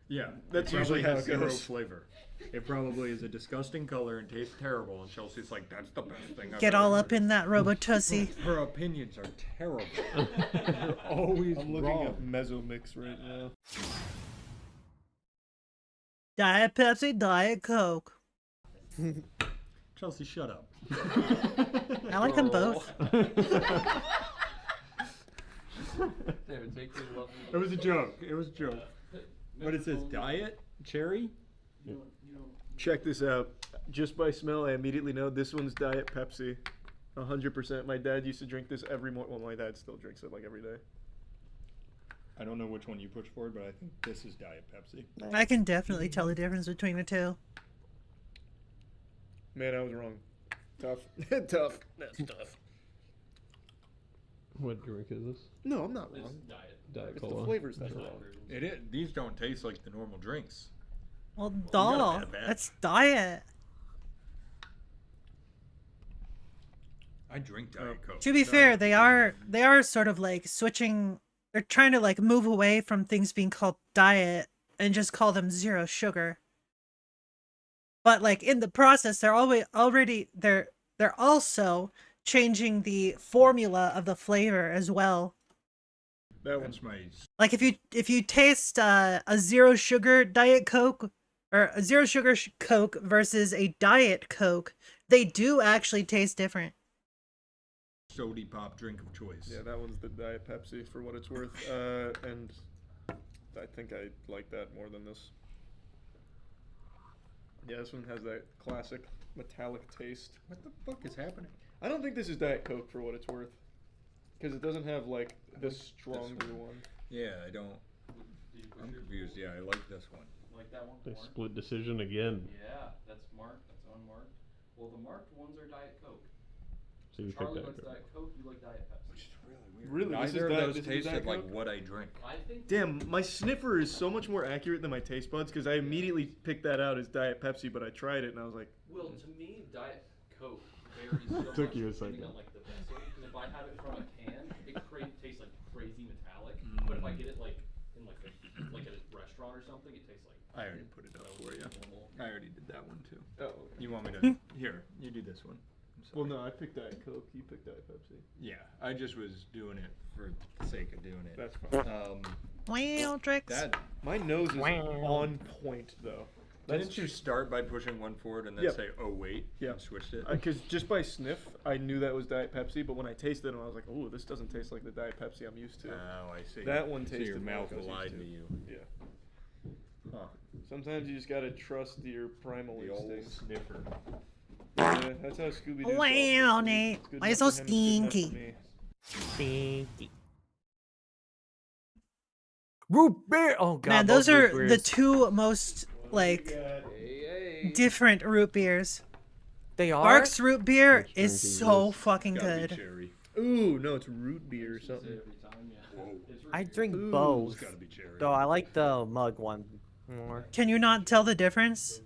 Yeah, That's it usually probably how has it zero goes. flavor. It probably is a disgusting color and tastes terrible. And Chelsea's like, "That's the best thing." I've Get ever all up heard." in that Robotussie. Her opinions are terrible. They're always I'm looking wrong. up meso mix right now. Diet Pepsi, Diet Coke. Chelsea, shut up. I like them both. There, take your lovely. It was a joke. It was a joke. What it says, diet cherry? Check this out. Just by smell, I immediately know this one's Diet Pepsi. 100%. My dad used to drink this every morning. Well, my dad still drinks it like every day. I don't know which one you pushed forward, but I think this is Diet Pepsi. I can definitely tell the difference between the two. Man, I was wrong. Tough. Tough. That's tough. What drink is this? No, I'm not It's wrong. diet. Diet It's Cola. the flavors that are Diet wrong. versions. It is. These don't taste like the normal drinks. Well, gotta doll. have that. That's diet. I drink Diet Coke. To be fair, they are sort of like switching. They're trying to like move away from things being called diet and just call them zero sugar. But like in the process, they're they're also changing the formula of the flavor as well. That one's That's my. Like if you taste a zero sugar Diet Coke or a zero sugar Coke versus a Diet Coke, they do actually taste different. Sody pop drink of choice. Yeah, that one's the Diet Pepsi for what it's worth. And I think I like that more than this. Yeah, this one has that classic metallic taste. What the fuck is happening? I don't think this is Diet Coke for what it's worth. Because it doesn't have like the like stronger this one. Yeah, I don't. Did you push I'm yours confused. Yeah, I like this one. forward? Like that one? They Mark? split decision again. Yeah, that's marked. That's unmarked. Well, the marked ones are Diet Coke. So you picked Charlie Diet likes Coke. Diet Coke, you like Diet Pepsi. Which is really weird. Really? This is Neither Diet- of those this is tasted Diet like Coke? what I drink. I think Damn, my sniffer is so much more accurate than my taste buds because I immediately picked that out as Diet Pepsi, but I tried it and I was like, Will, to me, Diet Coke varies so much Took you a depending second. on like the vessel. Because if I have it from a can, it tastes like crazy metallic. But if I get it like in like at a restaurant or something, it tastes like. I already put it up for you. Normal. I already did that one too. oh. You want me to? Here, you do this one. I'm Well, sorry. no, I picked Diet Coke. You picked Diet Pepsi. Yeah, I just was doing it for the sake of doing it. That's fine. Well, tricks. That My nose is on point though. didn't you start by pushing one forward and then Yep. say, "Oh wait," Yep. and switched it? Because just by sniff, I knew that was Diet Pepsi, but when I tasted it, I was like, "Oh, this doesn't taste like the Diet Pepsi I'm used to." Oh, I see. That one So tasted your more mouth like I was lied used to to. you. Yeah. Huh. Sometimes you just gotta trust your primal The old instincts. sniffer. Yeah, that's how Scooby Doo. Wow, Nate. Why you so stinky? Stinky. Root beer. Oh god. Man, those root are beers. the two most like different root beers. They are. Barks root beer Which is drinking so is- fucking Gotta be good. cherry. Ooh, no, it's root beer or Say something. every time, yeah. Whoa. It's I root beer. drink Ooh, both. It's gotta be cherry. Though I like the mug one more. Can you not tell the difference?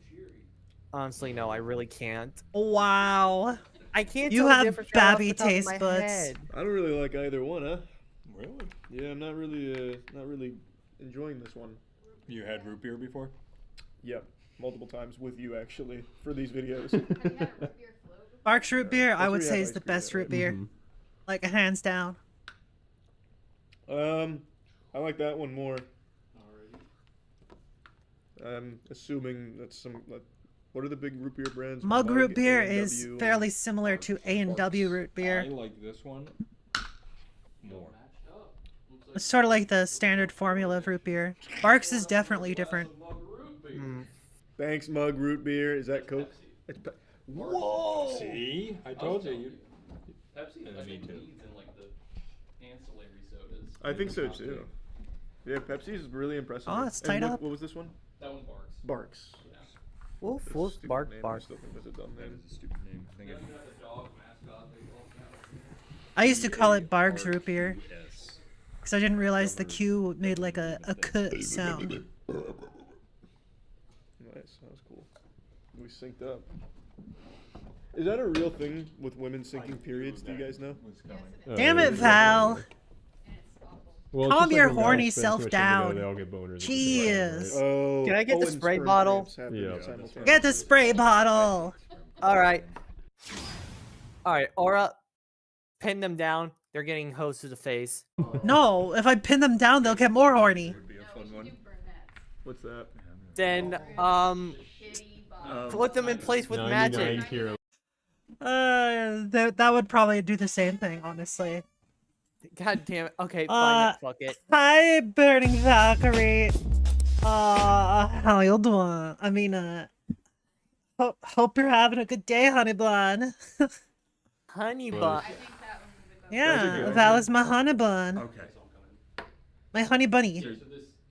Honestly, no, I really can't. Wow. I can't. You tell the have difference right off babby the top of taste my buds. head. I don't really like either one, huh? Really? Yeah, I'm not really enjoying this one. You had root beer before? Yep, multiple times with you actually for these videos. Barks root beer, I That's would where you say have is ice the cream best at, root right? beer. Mhm. Like hands down. I like that one more. Alrighty. I'm assuming that's some. What are the big root beer brands? Mug root beer is A&W, fairly similar to A&W Barks. root beer. I like this one more. Matched up. Looks like It's sort of like the standard formula of root beer. Barks is definitely glass different. of mug root beer. Thanks, Mug root beer. Is that That's Coke? Pepsi. It's Whoa! See? I I was told you. telling Pepsi, Yeah, I me think, too. leads in like the ancillary sodas. I think so Top too. two. Yeah, Pepsi is really impressive. Oh, it's And tied what, up. What was this one? That one barks. Barks. Yeah. Wolf, That's a wolf, stupid bark, name. I bark. still think that's a dumb That name. is a stupid name. I think They it's even have the dog mascot. They all have. I used to call it Bargs root beer B-A-R-Q-S. because I didn't realize the Q made like a k sound. Nice, that was cool. We synced up. Is that a real thing with women syncing periods? Do you guys know? What's coming? Damn it, Val. Well, Calm it's just your like when horny guys spend too self much time together, down. They all get boners. at the same time, Jeez. right? Oh. Can I get the and spray sperm bottle? cramps happen Yeah. simultaneously. Get the spray bottle. All right. All right, Aura, pin them down. They're getting hosed to the face. No, if I pin them down, they'll get more horny. Would be a fun one. What's that? Then, put them in place with 99 magic. tier. That would probably do the same thing, honestly. God damn it. Okay, fine. Fuck it. Hi, Burning Valkyrie. How you doing? I mean, hope you're having a good day, honey bun. Honey Well, bun. Yeah, Val is my honey bun. Okay. My honey bunny. So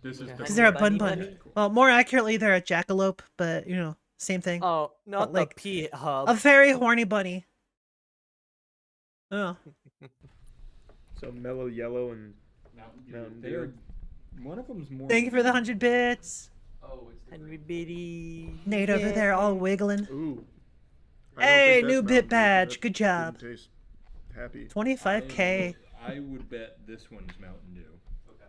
This is Yeah. the Because they're a Bunny bun bunny? bun. Well, more accurately, they're a jackalope, but, you know, same thing. Oh, not But, like, the pee hub. A very horny bunny. Oh. So mellow yellow and Mountain Dew. Mountain They are. Dew. One of them's more. Thank you for the 100 bits. Oh, it's the Henry green. Bitty. Nate over there all wiggling. Ooh. I don't Hey, think that's new Mountain bit Dew, badge. that Good job. didn't taste happy. 25k. I would bet this one's Mountain Dew. Okay.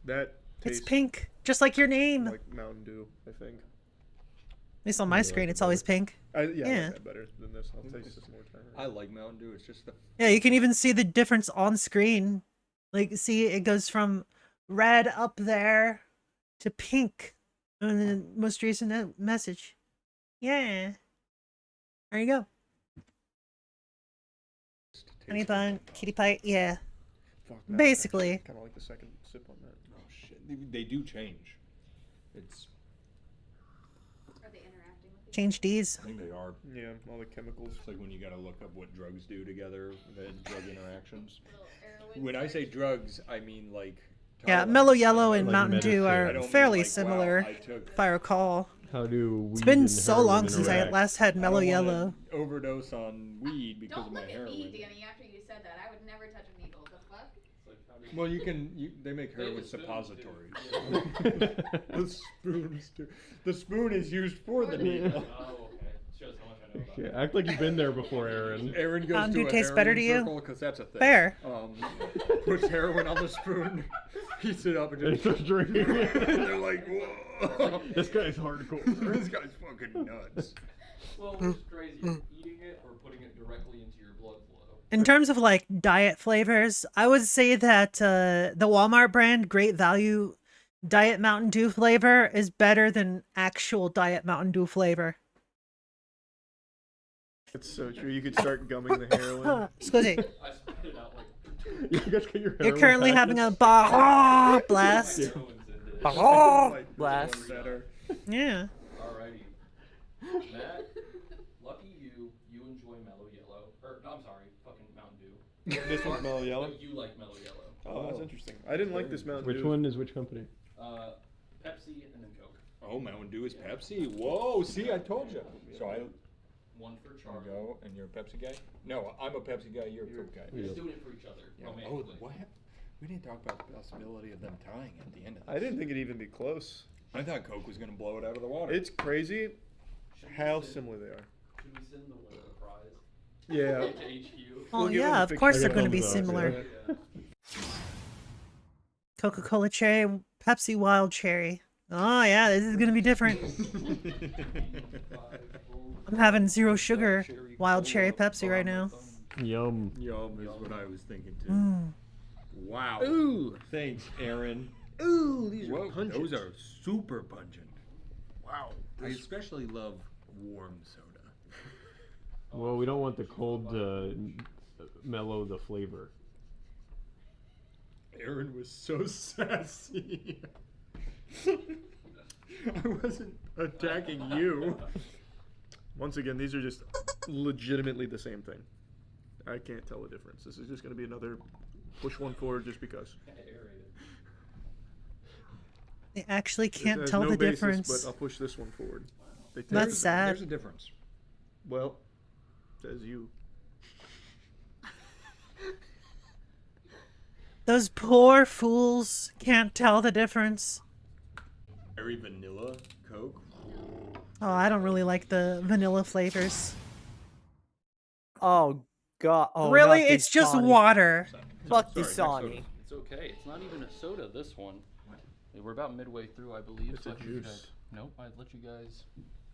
That It's tastes pink, just like your name. like Mountain Dew, I think. At least on my screen, it's always pink. I Yeah. like that better than this. I'll taste this more time. I like Mountain Dew. It's just the. Yeah, you can even see the difference on screen. Like, see, it goes from red up there to pink in the most recent message. Yeah. There you go. Honey bun, kitty pie, yeah. Fuck that. Basically. Kind of like the second sip on that. Oh shit! They do change. It's. Change D's. I think they are. Yeah, all the chemicals. It's like when you gotta look up what drugs do together, the drug interactions. When I say drugs, I mean like. Yeah, Tylenol. Mellow Yellow and Like Mountain Dew medicine. I are don't mean fairly like, wow, similar, I took if I recall. How do It's weed been and so heroin long since I interact? last had mellow I don't wanna yellow. Overdose on weed because Don't of my look at heroin. me, Danny, after you said that. I would never touch a needle. The fuck? Well, they make They have heroin a spoon, too. suppositories. The spoons too. The spoon is used for the needle. Oh, okay. Shows how much I know about Yeah, it. act like you've been there before, Aaron. Aaron goes Mountain to Dew a tastes heroin better to you? circle because that's a thing. Fair. Puts heroin on the spoon, heats it up, and And just starts drinking. they're like, whoa. This guy's hardcore. This guy's fucking nuts. Well, which is crazier, eating it or putting it directly into your blood flow? In terms of like diet flavors, I would say that the Walmart brand Great Value Diet Mountain Dew flavor is better than actual Diet Mountain Dew flavor. It's so true. You could start gumming the heroin. Scusi. I spat it out like You guys get your You're heroin currently having a packets? blast. heroin's into it. Like, blast. Better. Yeah. Alrighty. Matt, lucky you enjoy Mellow Yellow. Or, no, I'm sorry, fucking Mountain Dew. This one's mellow yellow. But you like Mellow Yellow. Oh, that's interesting. I didn't like this Mountain Which Dew. one is which company? Pepsi and then Coke. Oh, Mountain Dew is Pepsi. Whoa, see, I told you. So I One for I'll Charlie. go, and you're a Pepsi guy? No, I'm a Pepsi guy, you're a Coke guy. We're just doing it for each other. Yeah. Oh, Romantically. what? We didn't talk about the possibility of them tying at the end of this. I didn't think it'd even be close. I thought Coke was going to blow it out of the water. It's crazy Should we how send- similar they are. Should we send the winner a prize? Yeah. To HQ? Well, We'll give them yeah, a of picture. course I they're got going to be thumbs up, similar. Yeah. Coca-Cola cherry, Pepsi wild cherry. Oh yeah, this is going to be different. I'm having zero sugar wild cherry Pepsi right now. Yum. Yum is what I was thinking too. Mm. Wow. Ooh. Thanks, Aaron. Ooh, these Whoa, are pungent. those are super pungent. Wow. I especially love warm soda. Well, we don't want the cold mellow the flavor. Aaron was so sassy. I wasn't attacking you. Once again, these are just legitimately the same thing. I can't tell the difference. This is just going to be another push one forward just because. They actually This can't has tell no the basis, difference. But I'll push this one forward. They take That's it- sad. There's a difference. Well, says you. Those poor fools can't tell the difference. Very vanilla Coke. Oh, I don't really like the vanilla flavors. Oh god. Oh, Really? not It's just Dasani. water. Fuck Sorry, Dasani. It's okay. It's not even a soda, this one. We're about midway through, I believe. It's so a I can let you juice. guys- Nope, I'd let you guys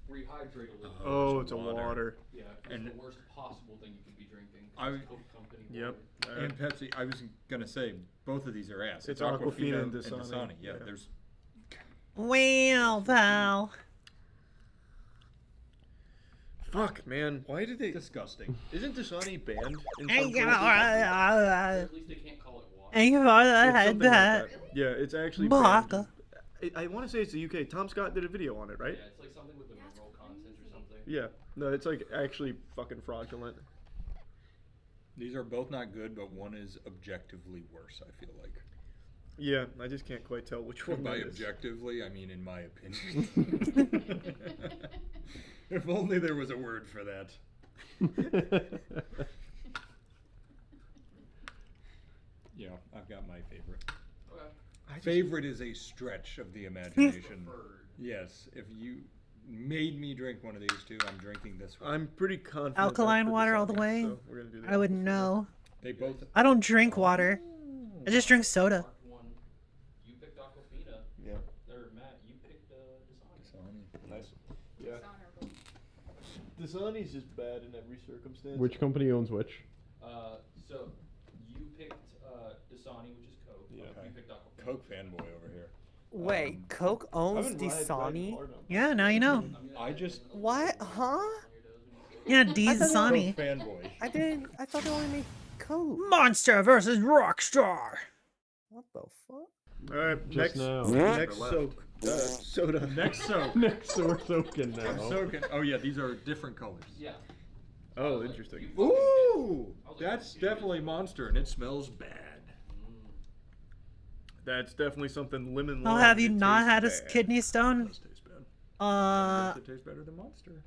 rehydrate a little. Oh, it's it's a water. Yeah, And- it's the worst possible thing you could be drinking. I- It's Coke Company Yep. water. And Pepsi, I was gonna say, both of these are ass. It's Aquafina and Dasani. Yeah, Yeah. there's Wow, pal. Fuck, man. Why did they... disgusting. Isn't Dasani banned in some Thank you places? At least they can't call it water. for It's the something like that. Yeah, it's actually banned. Baka. I want to say it's the UK. Tom Scott did a video on it, right? Yeah, it's like something with the mineral content or something. Yeah. No, it's like actually fucking fraudulent. These are both not good, but one is objectively worse, I feel like. Yeah, I just can't quite tell which one By that is. objectively, I mean in my opinion. If only there was a word for that. Yeah, I've got my favorite. Okay. Favorite is a stretch of the imagination. Yes, if you made me drink one of these two, I'm drinking this one. I'm pretty confident. that's Alkaline for water all the Dasani, way? so we're gonna do that. I wouldn't know. They both. I don't drink water. I just drink soda. Mark one. You picked Aquafina. Yeah. Or Matt, you picked Dasani. Nice. Yeah. Dasani's just bad in every circumstance. Which company owns which? So you picked Dasani, which is Coke. Yeah. You picked Aquafina. Coke fanboy over here. Wait, Coke owns Dasani? Yeah, now you know. I just. What? Huh? Yeah, I thought they Dasani. Coke fanboy. I didn't. I thought they only made Coke. Monster versus Rockstar. What the fuck? All right, Just next, now. next soak, soda. Next soak. Next, so we're soaking now. I'm soaking. Oh yeah, these are different colors. Yeah. Oh, interesting. Ooh, that's definitely Monster, and it smells bad. That's definitely something lemon. Oh, lime. have you It not tastes had a bad. kidney It stone? does taste bad. It tastes better than Monster.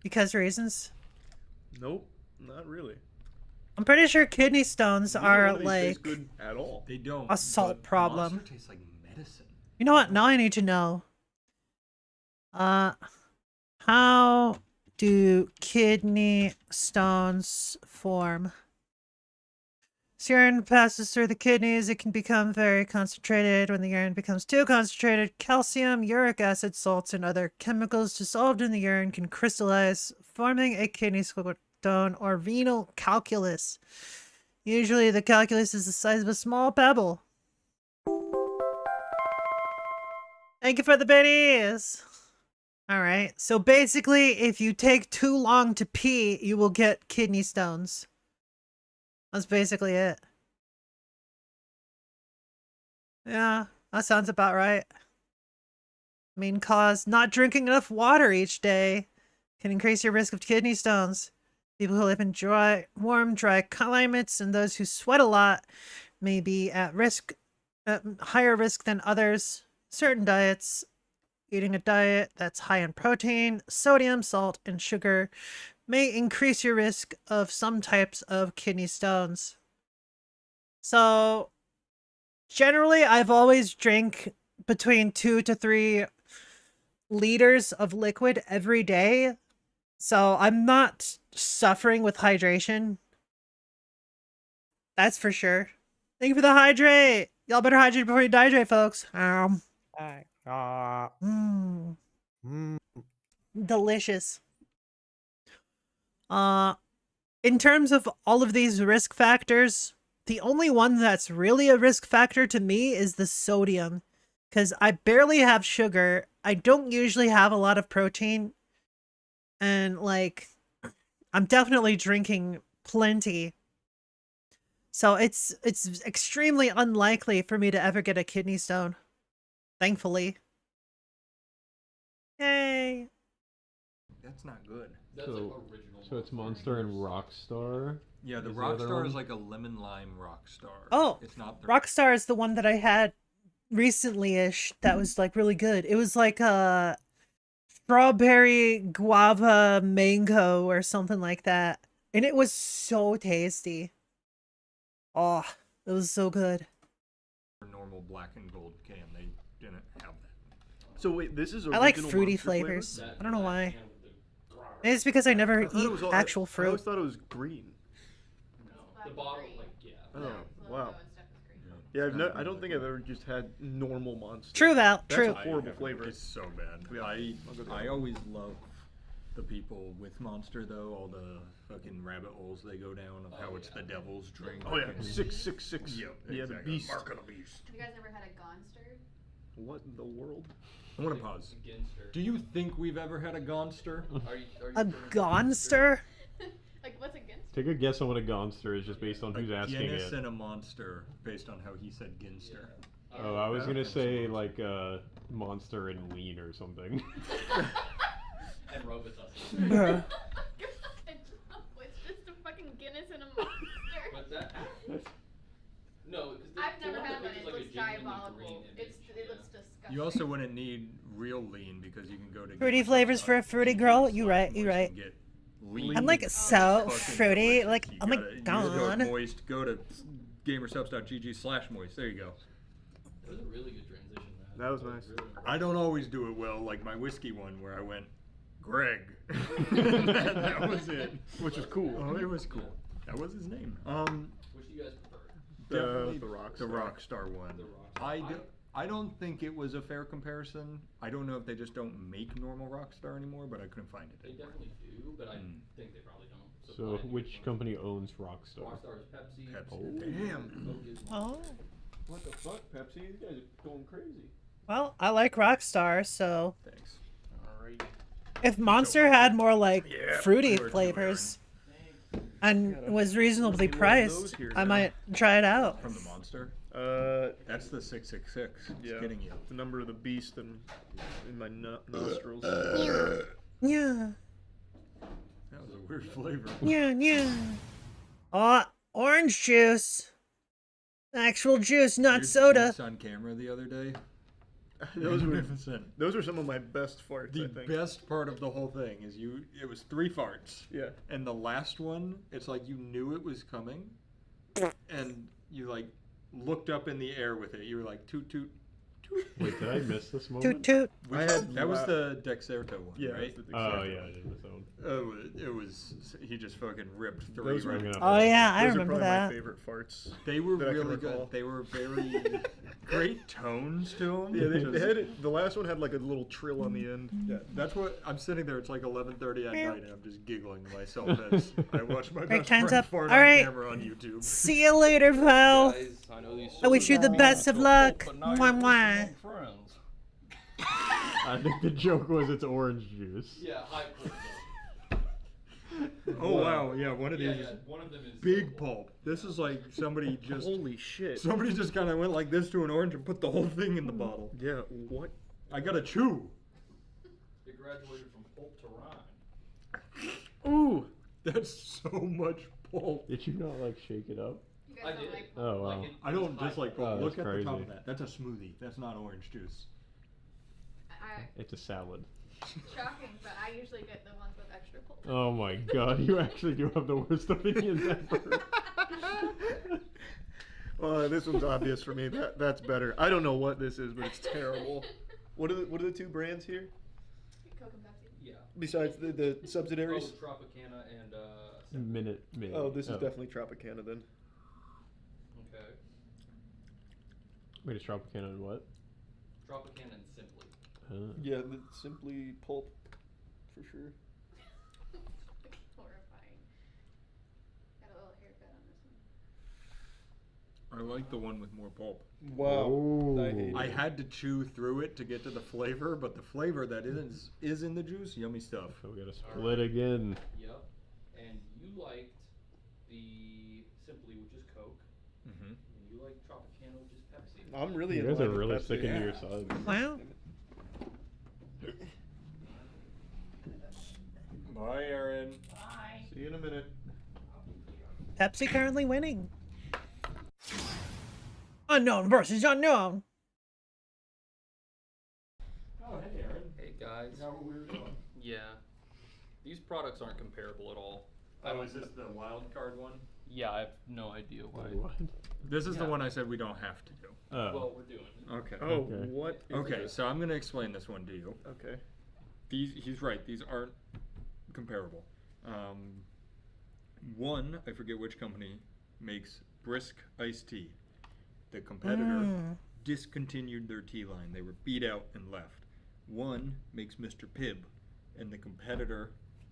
Because reasons. Nope, not really. I'm pretty sure kidney stones Neither are one of these taste like good at all. They don't. a salt but problem. Monster tastes like medicine. You know what? Now I need to know. How do kidney stones form? As urine passes through the kidneys, it can become very concentrated. When the urine becomes too concentrated, calcium, uric acid, salts, and other chemicals dissolved in the urine can crystallize, forming a kidney stone or renal calculus. Usually the calculus is the size of a small pebble. Thank you for the biddies! Alright, so basically, if you take too long to pee, you will get kidney stones. That's basically it. Yeah, that sounds about right. Main cause, not drinking enough water each day can increase your risk of kidney stones. People who live in warm, dry climates and those who sweat a lot may be at higher risk than others. Certain diets, eating a diet that's high in protein, sodium, salt, and sugar may increase your risk of some types of kidney stones. So, generally, I've always drank between 2 to 3 liters of liquid every day. So, I'm not suffering with hydration. That's for sure. Thank you for the hydrate! Y'all better hydrate before you dehydrate, folks. Delicious. In terms of all of these risk factors, the only one that's really a risk factor to me is the sodium. Because I barely have sugar. I don't usually have a lot of protein. And, like, I'm definitely drinking plenty. So it's extremely unlikely for me to ever get a kidney stone. Thankfully. Yay. That's not good. That's So- like original. So it's Monster and Rockstar. Yeah, the Is the other Rockstar is one? like a lemon lime Rockstar. Oh, It's not the Rockstar is the one that I had recently-ish that was, like, really good. It was like a strawberry guava mango or something like that. And it was so tasty. Oh, it was so good. normal black and gold can. They didn't have that. So wait, this is I like original fruity Monster flavor? flavors. I don't know why. Maybe it's because I never I thought it eat was all- actual I fruit. always thought it was green. The bottle, like, yeah. Oh, wow. Yeah, I don't think I've ever just had normal Monster. True, Val. That's True. a horrible flavor. It's so bad. Yeah, I'll go I always love the people with Monster though. All the fucking rabbit holes they go down of how it's the devil's drink. Oh yeah, and- 666. Yeah, Yeah, the exactly. beast. Mark of the beast. Have you guys ever had a Gonster? What in the world? I want to pause. Do you think we've ever had a Gonster? A Gonster? Like, what's a Gonster? Take a guess on what a Gonster is, just based on who's asking Guinness it. and a Monster, based on how he said Ginster. Oh, I was gonna say like Monster and Lean or something. And Robitussin. Bruh. It's just a fucking Guinness and a Monster. But that. No, because I've never had one. It looks diabolical. It looks disgusting. You also wouldn't need real lean because you can go to Fruity flavors for a fruity girl? You right, you right. Lean. I'm like so Fucking fruity. delicious. Like, You oh my gotta- you just go god. moist. Go to gamersubs.gg/moist. There you go. That was a really good transition, man. That was nice. I don't always do it well, like my whiskey one where I went, Greg. that was it. Which is cool. Oh, it was cool. That was his name. Which do you guys prefer? Definitely the Rockstar. The Rockstar one. The Rockstar. I don't think it was a fair comparison. I don't know if they just don't make normal Rockstar anymore, but I couldn't find it. They definitely do, but I think they probably don't. So which company owns Rockstar? Rockstar is Pepsi. Pepsi. Damn. Oh. What the fuck, Pepsi? These guys are going crazy. Well, I like Rockstar, so Thanks. Alright. if Monster had more like Yeah, fruity yours too, flavors and was reasonably Those priced, here I now. might try it out. From the Monster? That's the 666. It's yeah, getting you. the number of the beast in my nostrils. Yeah. That was a weird flavor. Yeah, yeah. Oh, orange juice. Actual juice, not Your soda. juice on camera the other day. Those were magnificent. those were some of my best farts. The I think. best part of the whole thing is it was 3 farts. Yeah. And the last one, it's like you knew it was coming, and you like looked up in the air with it. You were like toot toot. Wait, did I miss this Toot moment? toot. That was the Dexerto one, Yeah. right? that's the Oh exact yeah, one. I did miss that one. It was he just fucking ripped 3 Those were- right I'm in. gonna Oh put it- yeah, I Those remember are probably that. my favorite farts. They were that I can really recall. good. They were very great tones to them. Yeah, they had it, the last one had like a little trill on the end. Yeah, that's what I'm sitting there. It's like 11:30 at night, and I'm just giggling to myself as I watch my Right, best time's friend up. fart All on right. camera on YouTube. See you later, pal. Guys, I know these I wish you the soldiers best of are luck. but now Mwah, you're mwah. losing friends. I think the joke was it's orange juice. Yeah, high cortisol. Oh wow, yeah, one of Yeah, these yeah, one of them is big pulp. This is like somebody just Holy shit. somebody just kind of went like this to an orange and put the whole thing in the bottle. Yeah, what? I gotta chew. They graduated from pulp to rhyme. Ooh. That's so much pulp. Did you not like shake it up? You guys I don't did. like Oh wow. Like it- I don't dislike pulp. Oh, Look that's at the top crazy. of that. That's a smoothie. That's not orange juice. It's a salad. Shocking, but I usually get the ones with extra pulp. Oh my god, you actually do have the worst opinions ever. This one's obvious for me. That's better. I don't know what this is, but it's terrible. What are the 2 brands here? Coke and Pepsi. Yeah. Besides the subsidiaries? Oh, Tropicana and Minute. Oh, this is definitely Tropicana then. Okay. Wait, is Tropicana and what? Tropicana and Simply. Yeah, the Simply Pulp, for sure. Horrifying. Got a little haircut on this one. I like the one with more pulp. Wow. Oh. I hate I it. had to chew through it to get to the flavor, but the flavor that is in the juice, yummy stuff. So we gotta split again. Yep. And you liked the Simply, which is Coke. Mm-hmm. And you like Tropicana, which is Pepsi. I'm really You in guys line are with really Pepsi. sticking to Yeah. your sides. Wow. Bye, Aaron. See you in a minute. Pepsi currently winning. Unknown versus unknown. Oh, hey, Aaron. Hey guys. Is that what we were doing? Yeah. These products aren't comparable at all. Oh, is this the wild card one? Yeah, I have no idea why. What? This is the Yeah. one I said we don't have to do. Oh. Well, we're doing it. Okay. Oh, Okay. what? is Okay, this? so I'm gonna explain this one to you. Okay. He's right. These aren't comparable. One, I forget which company makes Brisk iced tea. The competitor discontinued their tea line. They were beat out and left. One makes Mr. Pibb, and the competitor,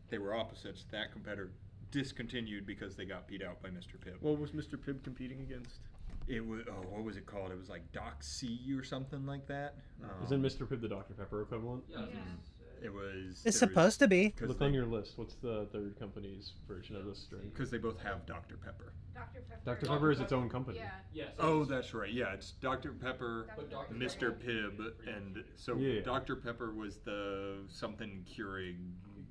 they were opposites. That competitor discontinued because they got beat out by Mr. Pibb. What was Mr. Pibb competing against? It was what was it called? It was like Doc C or something like that. Isn't Mr. Pibb the Dr. Pepper equivalent? Yeah. It was. It's supposed to be. Look on your list. What's the third company's version of this drink? Because they both have Dr. Pepper. Dr. Pepper. Dr. Pepper is its own company. Yeah. Yes. Oh, that's right. Yeah, it's Dr. Pepper, But Dr. Mr. Pepper Pibb, is pretty and much so Yeah. Dr. Pepper was the something Keurig.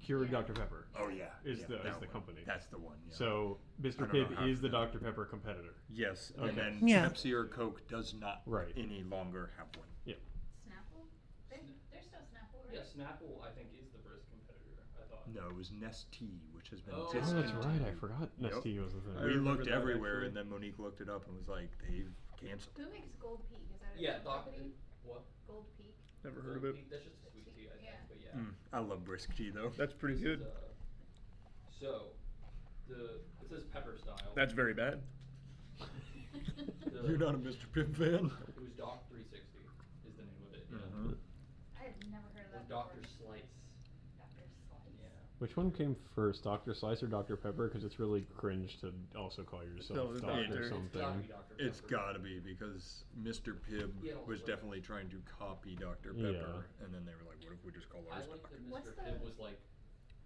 Keurig Dr. Pepper. Oh yeah, Is yeah, the that one. company. That's the one. Yeah. So Mr. I don't know Pibb how is the to- Dr. Pepper competitor. yes, Okay. and then Yeah. Pepsi or Coke does not Right. any longer have one. Snapple? They're still Snapple, right? Yeah, Snapple, I think, is the Brisk competitor, I thought. No, it was Nestea, which has been Oh, Oh, discontinued. that's right. I forgot Yep. Nestea was the thing. I We remember looked that, everywhere, actually. and then Monique looked it up and was like, "They've canceled." Who makes Gold Peak? Is that a Yeah, different Doctor. company? What? Gold Peak. Never heard of Gold it. Peak, that's just a sweet tea, I think. Yeah. But yeah. I love brisk tea though. That's pretty This is, good. So, it says pepper style. That's very bad. The- You're not a Mr. Pibb fan. It was Doc 360 is the name of it. Yeah. Mhm. I had never heard of Or that. Dr. before. Slice. Dr. Slice. Yeah. Which one came first, Dr. Slice or Dr. Pepper? Because it's really cringe to also call yourself No, it's Doctor Doctor. It's gotta something. be Dr. It's Pepper. gotta be because Mr. Pibb Yeah, was right. definitely trying to copy Dr. Yeah. Pepper, and then they were like, "What if we just call I ours like Dr. that What's Mr. the- Pibb was like,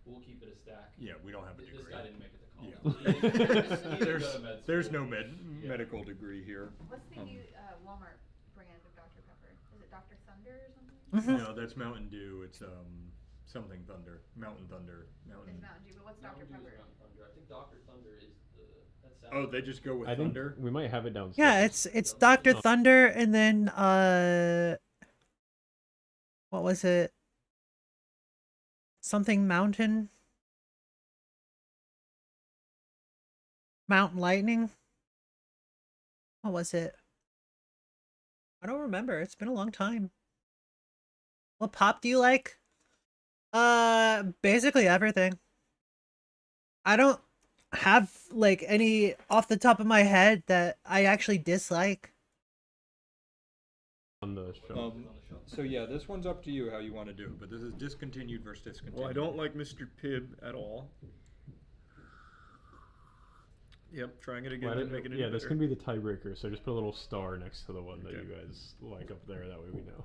we'll keep it a stack. Yeah, we don't have a This degree. guy didn't make it to Yeah. college. He didn't go there's to med there's school. no medical degree here. What's the Um, Walmart brand of Dr. Pepper? Is it Dr. Thunder or something? Mhm. No, that's Mountain Dew. It's something Thunder, Mountain Thunder, It's Mountain. Mountain Dew, but what's Mountain Dr. Dew is Pepper? Mountain Thunder. I think Dr. Thunder is the. That sounds Oh, they just go with I think Thunder. we might have it downstairs. Yeah, it's Dr. Thunder and then What was it? Something mountain? Mountain lightning? What was it? I don't remember. It's been a long time. What pop do you like? Basically everything. I don't have like any off the top of my head that I actually dislike. On the show. So yeah, this one's up to you how you want to do it, but this is discontinued versus discontinued. Well, I don't like Mr. Pibb at all. Yep, trying it again and making it Yeah, this better. can be the tiebreaker, so just put a little star next to the one that you guys like up there, that way we know.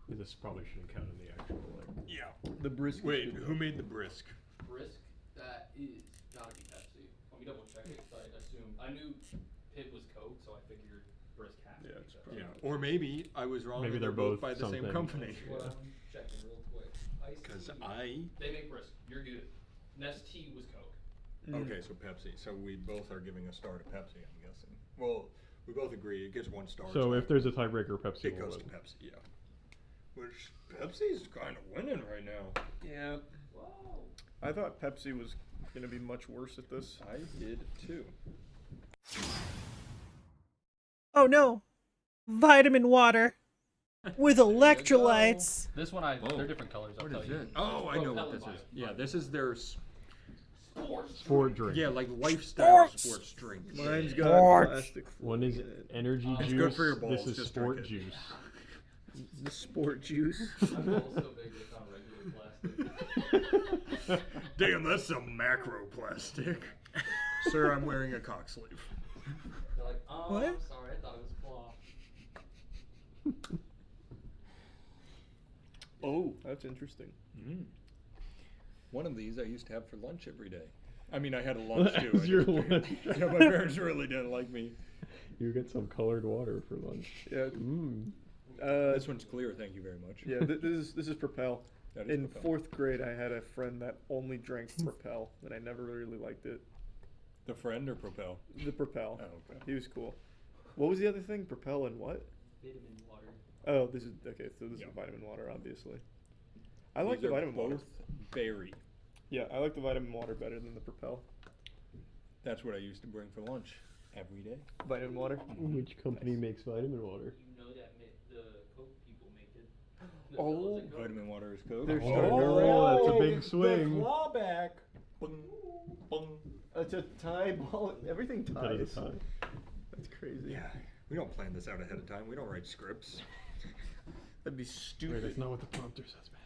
This probably shouldn't count in the actual, like... Yeah. The brisk. Wait, who made the brisk? Brisk? That is gotta be Pepsi. Let me double check it, 'cause I assumed, I knew Pibb was Coke, so I figured Brisk has to be Pepsi. Yeah, or maybe I was wrong. Maybe and they're both by the something. same company. Well, I'm checking real quick. Because They make Brisk. You're good. Nestea was Coke. Okay, so Pepsi. So we both are giving a star to Pepsi, I'm guessing. Well, we both agree it gets 1 star. So if there's a tiebreaker, Pepsi it will goes to win. Pepsi, yeah. Which Pepsi's kind of winning right now. Yeah. Whoa. I thought Pepsi was gonna be much worse at this. I did too. Oh no! Vitamin water with electrolytes. This one, they're different colors. I'll What tell is you. it? Oh, I know what Propellant this is. vitamin. Yeah, this is their Sport drink. yeah, like lifestyle sports drink. Mine's got Sports. plastic. One is in it. energy It's juice. good for your balls, This is just sport drink it. juice. The sport juice. I'm also big with on regular plastic. Damn, that's some macro plastic. Sir, I'm wearing a cock sleeve. They're like, oh, What? I'm sorry, I thought it was cloth. Oh, that's interesting. One of these I used to have for lunch every day. I mean, I had a lunch too. That was I your just- lunch. Yeah, my parents really didn't like me. You get some colored water for lunch. Yeah. Mmm. This one's clear, thank you very much. Yeah, this is Propel. That is In Propel. 4th grade, I had a friend that only drank Propel, and I never really liked it. The friend or Propel? The Propel. Oh, okay. He was cool. What was the other thing? Propel and what? Vitamin water. Oh, this is okay. So this Yeah. is vitamin water, obviously. I like These the are vitamin water. both berry. Yeah, I like the vitamin water better than the Propel. That's what I used to bring for lunch every day. Vitamin water. Which company makes vitamin water? You know that the Coke people make it. Oh, Vitamin water is Coke. They're Oh, starting to that's a roll. big swing. The clawback. Bung, bung. It's a tie ball. Everything That is ties. a tie. That's crazy. Yeah, we don't plan this out ahead of time. We don't write scripts. That'd be Wait, stupid. that's not what the prompter says, man.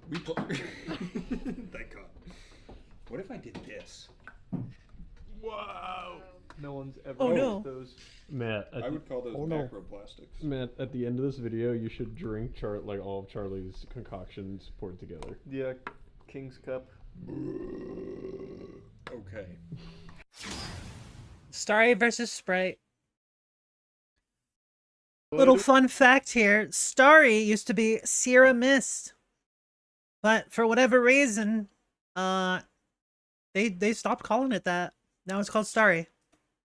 We thank God. What if I did this? Wow. No one's ever Oh, used no. those. Matt, I would call those Oh, no. macroplastics. Matt, at the end of this video, you should drink like all of Charlie's concoctions poured together. Yeah, King's Cup. Okay. Starry versus Sprite. Little fun fact here. Starry used to be Sierra Mist. But for whatever reason, they stopped calling it that. Now it's called Starry.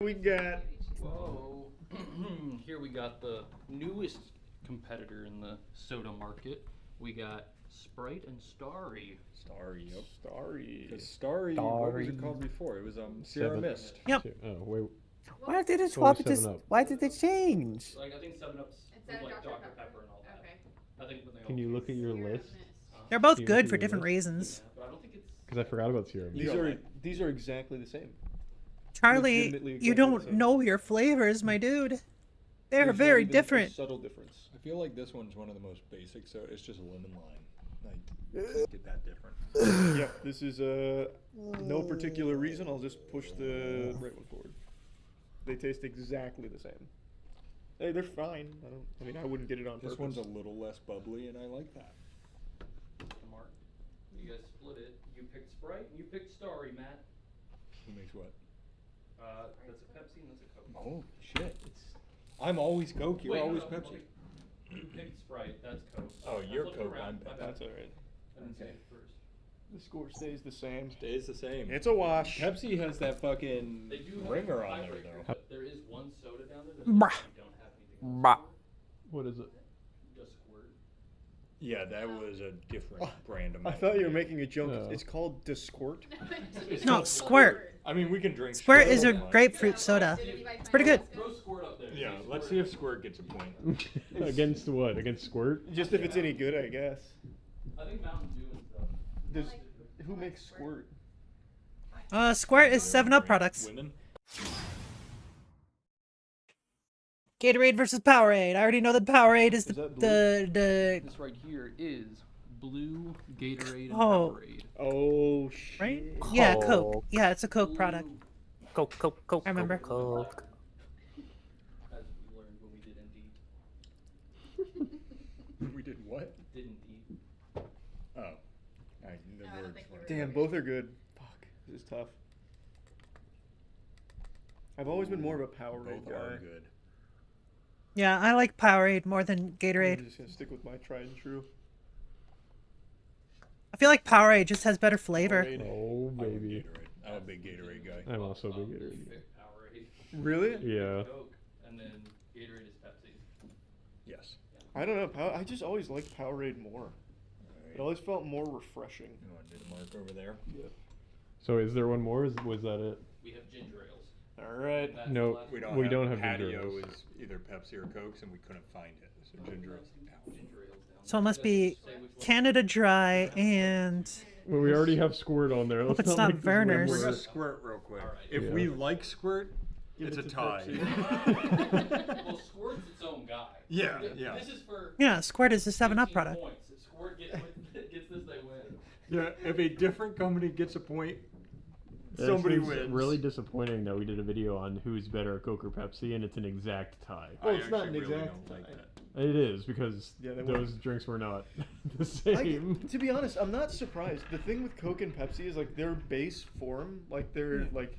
We got Whoa. Here we got the newest competitor in the soda market. We got Sprite and Starry. Starry, yep. Starry. Because Starry, what was it called before? It was Sierra Seven- Mist. Yep. Oh, wait. Why did they What swap was it to? 7 Up? Why did they change? Like, I think 7-Up's Instead with of like Dr. Dr. Pepper. Pepper and all that. Okay. I think when they Can all you look at your Sierra list? Mist. They're both You good see for the different list? reasons. Yeah, but I don't think it's. Because I forgot about Sierra Mist. These don't are like- these are exactly the same. Charlie, Legitimately you exactly the don't same. know your flavors, my dude. They're There's not very even a different. subtle difference. I feel like this one's one of the most basic, so it's just a lemon lime. Like, get that different. Yeah, this is no particular reason. I'll just push the right one forward. They taste exactly the same. Hey, they're fine. I mean, I wouldn't get it on This purpose. one's a little less bubbly, and I like that. Mark. You guys split it. You picked Sprite and you picked Starry, Matt. Who makes what? That's a Pepsi and that's a Coke. Oh, shit. I'm always Coke, you're Wait, always no, Pepsi. You picked Sprite, that's Coke. Oh, I was you're looking Coke, around, I'm my Pepsi. bad. That's alright. I didn't say it first. The score stays the same. Stays the same. It's a wash. Pepsi has that fucking They do have ringer a on there, tiebreaker, though. but there is one soda down there that Bah. you don't have anything else Bah. for. What is it? Just Squirt. Yeah, that was a different brand of I Mountain thought you were Dew. making a joke. Oh. It's called Disquirt. It's No, called Squirt. I mean, we can drink Squirt is a if you want. grapefruit soda. It's pretty good. Throw Squirt up there. Yeah, let's see if Squirt gets a point. Against what? Against Squirt? Just if it's any good, I guess. I think Mountain Dew and stuff. Does who makes Squirt? Squirt is 7-Up products. Women? Gatorade versus Powerade. I already know that Powerade is Is that blue? the This right here is blue Gatorade and Oh. Powerade. Oh shit! right? Yeah, Coke. Yeah, it's a Coke product. Coke, Coke, Coke. I remember. Coke. As we learned when we did Indeed. We did what? Did Indeed. Oh. The I don't words think were- we were- Damn, both are good. Fuck, this is tough. I've always been more of a Powerade Both guy. are good. Yeah, I like Powerade more than I'm Gatorade. just gonna stick with my tried and true. I feel like Powerade just has better flavor. Powerade. Oh, I'm a baby. Gatorade. I'm a big Gatorade guy. I'm also a big Gatorade. Powerade. Really? Yeah. Coke, and then Gatorade is Pepsi. Yes. I don't know. I just always liked Powerade more. It always felt more refreshing. You want to do the mark over there? So is there one more? Was that it? We have ginger ales. All right. That's No, the last We one. don't We have, don't have patio ginger ales. is either Pepsi or Cokes, and we couldn't find it. So ginger ales. Ginger ales down So it there. must be Say which one. Canada Dry and Well, we already have Squirt on there. Let's it's not make this Verner's. We're one gonna worse. squirt real quick. Alright. If Yeah. we like squirt, Give it's it a to tie. Well, Squirt's its own guy. Yeah, Th- yeah. This is for yeah, Squirt is a 7-Up 15 product. points. If Squirt gets this, they win. Yeah, if a different company gets a point, It somebody seems wins. really disappointing that we did a video on who's better, Coke or Pepsi, and it's an exact tie. Well, I it's not actually an really exact don't like tie. that. It is because Yeah, they those were. drinks were not the I, same. to be honest, I'm not surprised. The thing with Coke and Pepsi is like their base form, like their like.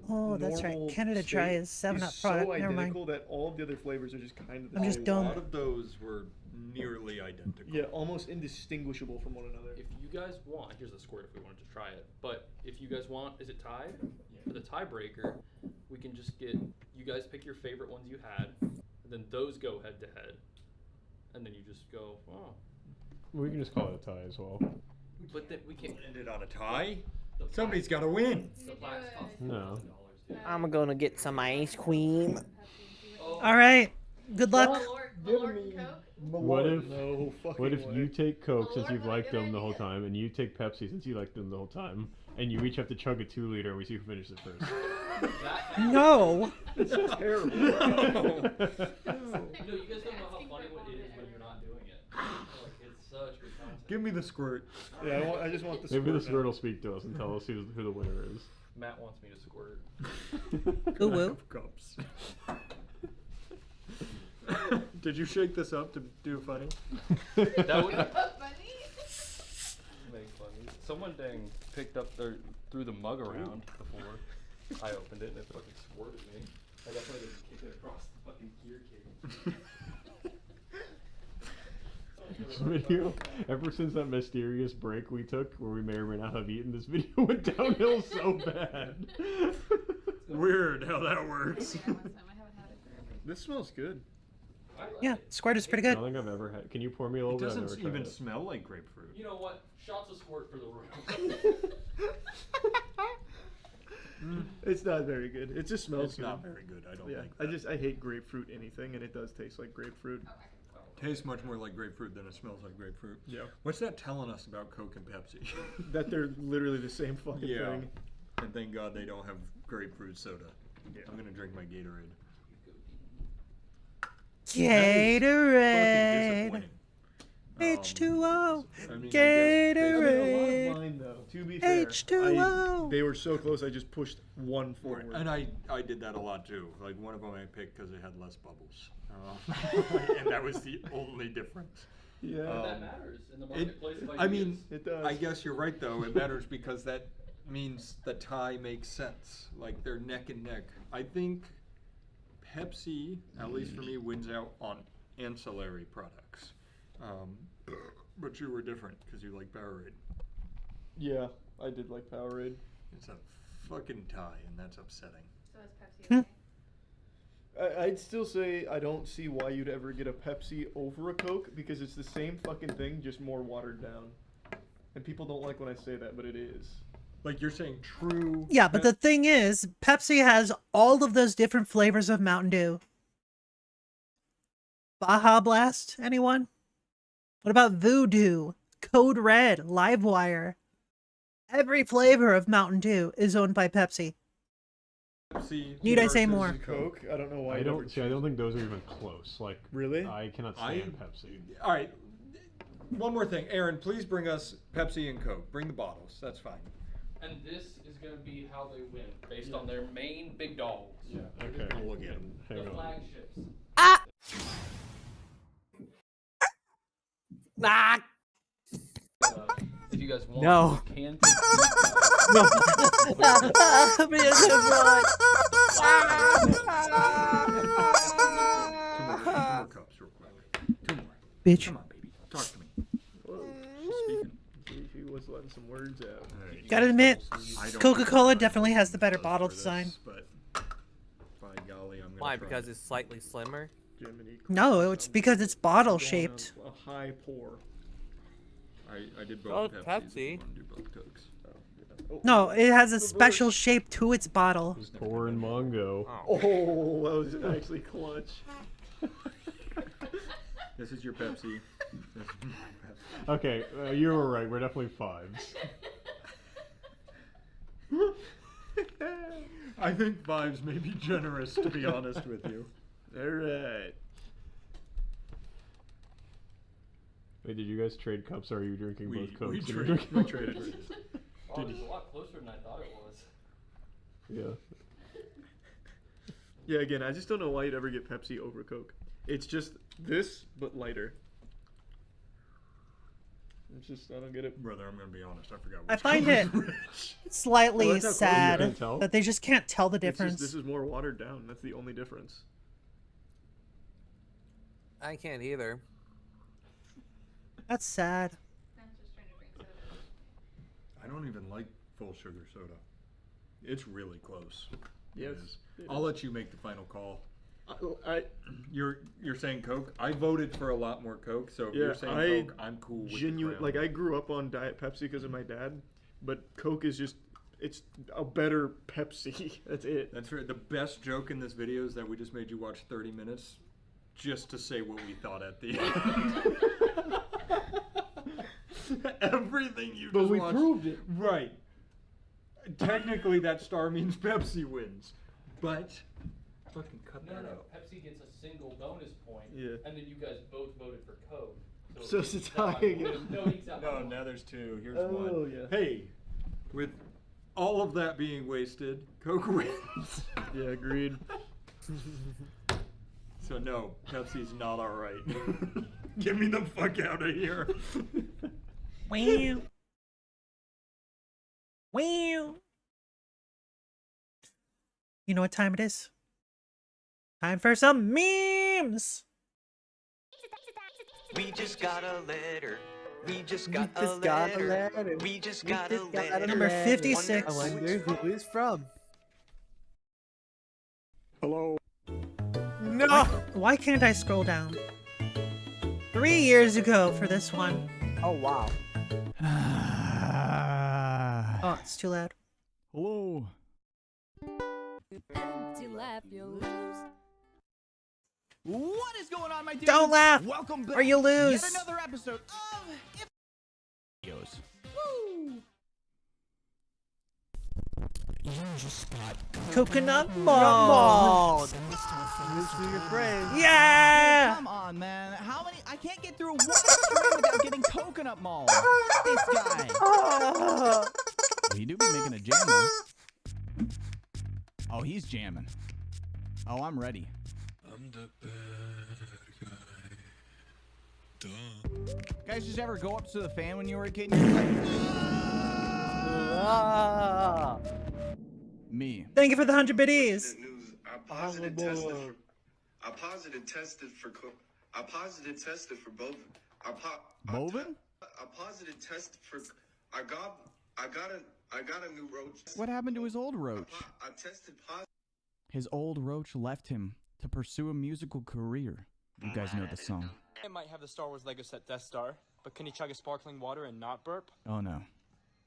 Oh, that's right. normal Canada Dry state is 7-Up so product. Never mind. identical that all of the other flavors are just kind of the I'm same. just A dumb. lot of those were nearly identical. Yeah, almost indistinguishable from one another. If you guys want, here's a Squirt if we wanted to try it. But if you guys want, is it tied? For the tiebreaker, we can just get you guys pick your favorite ones you had, and then those go head to head, and then you just go, oh. We can just call it a tie as well. But then we can't. End it on a tie? The Somebody's got to win. The plaques cost No. $4,000 too. I'm gonna get some ice cream. Oh, All right. Good luck. Malort and Coke? What if- No fucking What if way. you take Coke since Malort, you've what a liked good them the whole idea. time, and you take Pepsi since you liked them the whole time, and you each have to chug a 2-liter, and we see who finishes it first? No. It's terrible. No, you guys don't know how funny it is when you're not doing it. Like, it's such good content. Give me the squirt. Yeah, I just want the Maybe the squirt now. Squirt will speak to us and tell us who the winner is. Matt wants me to squirt. Gooooo. Cups. Did you shake this up to do funny? That would Funny? make funny. Someone dang picked up threw the mug around before I opened it and it fucking squirted me. I definitely didn't kick it across the fucking gear cable. This video, ever since that mysterious break we took, where we may or may not have eaten, this video went downhill so bad. Weird how that works. I haven't had it forever. This smells good. I like Yeah, it. Squirt is pretty I good. don't think I've ever had. Can you pour me a little It bit? I've doesn't never tried even it. smell like grapefruit. You know what? Shots of squirt for the room. It's not very good. It just smells It's good. not very good. I don't Yeah, like that. I hate grapefruit anything, and it does taste like grapefruit. Tastes much more like grapefruit than it smells like grapefruit. Yeah. What's that telling us about Coke and Pepsi? That they're literally the same fucking Yeah. thing. And thank God they don't have grapefruit soda. Yeah. I'm gonna drink my Gatorade. Gatorade. Fucking disappointing. H2O. I mean, I guess I mean, a lot Gatorade. of mine though. To be fair, H2O. they were so close. I just pushed one Right, forward. and I did that a lot too. Like one of them I picked because it had less bubbles, and that was the only difference. Yeah. That matters in the marketplace of I mean, It does. I guess you're right though. It matters because that means the tie makes sense. Like they're neck and neck. I think Pepsi, at least for me, wins out on ancillary products. But you were different because you like Powerade. Yeah, I did like Powerade. It's a fucking tie, and that's upsetting. So is Pepsi okay? I'd still say I don't see why you'd ever get a Pepsi over a Coke because it's the same fucking thing, just more watered down. And people don't like when I say that, but it is. Like you're saying true. Yeah, but the thing is, Pepsi has all of those different flavors of Mountain Dew. Baja Blast, anyone? What about Voodoo, Code Red, Livewire? Every flavor of Mountain Dew is owned by Pepsi. Pepsi Need I say versus more? Coke? I don't know why. I don't think those are even close. Like, really? I cannot stand Pepsi. All right. One more thing, Aaron. Please bring us Pepsi and Coke. Bring the bottles. That's fine. And this is going to be how they win, based on their main big dogs. Yeah. Okay. I'll look at them. The flagships. Ah! Ah! If you guys want, No. you can take No. Two more cups, real quick. Two more. Bitch. Come on, baby. Talk to me. Whoa. She's speaking. He was letting some words out. Right. Gotta admit, I don't Coca-Cola think definitely has the better does bottle for this, design. But by golly, I'm gonna Why? try Because it. it's slightly slimmer? Jiminy No, it's because it's bottle Going shaped. on a high pour. I did both Oh, Pepsis. Pepsi. I want to do both Cokes. Oh, No, it has a reverse. special shape to its bottle. Pour and Mongo. Oh, that was actually clutch. This is your Pepsi. This is my Pepsi. Okay, you were right. We're definitely fives. I think fives may be generous, to be honest with you. Alright. Wait, did you guys trade cups or are you drinking both Cokes? We and you're traded. drinking- We traded. Oh, it's a lot closer than I thought it was. Yeah. Yeah, again, I just don't know why you'd ever get Pepsi over Coke. It's just this, but lighter. It's just, I don't get it. Brother, I'm gonna be honest. I forgot. I which find Coke it was which. slightly Oh, that's how close you sad can tell? that they just can't tell the It's just- difference. this is more watered down. That's the only difference. I can't either. That's sad. I'm just trying to drink soda. I don't even like full sugar soda. It's really close. Yes. It is. it I'll is. let you make the final call. I You're saying Coke. I voted for a lot more Coke, so if Yeah, you're saying I Coke, I'm cool with genuine the like I grew up on Diet Pepsi because of my dad, but Coke is just it's a better Pepsi. That's it. That's right. The best joke in this video is that we just made you watch 30 minutes just to say what we thought at the end. Everything you But just we watched. proved it. Right. Technically, that star means Pepsi wins, but fucking cut No, that no, out. Pepsi gets a single bonus point, Yeah. and then you guys both voted for Coke. So it's a it's tie not- again. No, it's not No, one. now there's two. Here's Oh, one. yeah. Hey, with all of that being wasted, Coke wins. Yeah, agreed. So no, Pepsi's not all right. Get me the fuck out of here. Wow. Wow. You know what time it is? Time for some memes. We just got a letter. We just got a Just got a letter. letter. We just We got a just got a letter. Number letter. 56. I wonder who it's from. Hello. No. Why can't I scroll down? 3 years ago for this one. Oh wow. Oh, it's too loud. Hello. Empty laugh, you lose. What is going on, my dudes? Don't laugh, Welcome back. or you lose. Yet another episode of If Videos. Woo! Coconut Come malt. on. This is your friend. Yeah. Come on, man. How many? I can't get through one stream without getting coconut mall. This guy. Ah. He do be making a jam though. Oh, he's jamming. Oh, I'm ready. I'm the bad guy. Guys, just ever go up to the fan when you were a kid and you're like, Ah. me. Thank you for the 100 biddies. I positive tested for both. Bovin? I positive tested for. I got a new roach. What happened to his old roach? I tested positive. His old roach left him to pursue a musical career. You guys know the song. It might have the Star Wars Lego set Death Star, but can he chug a sparkling water and not burp? Oh no.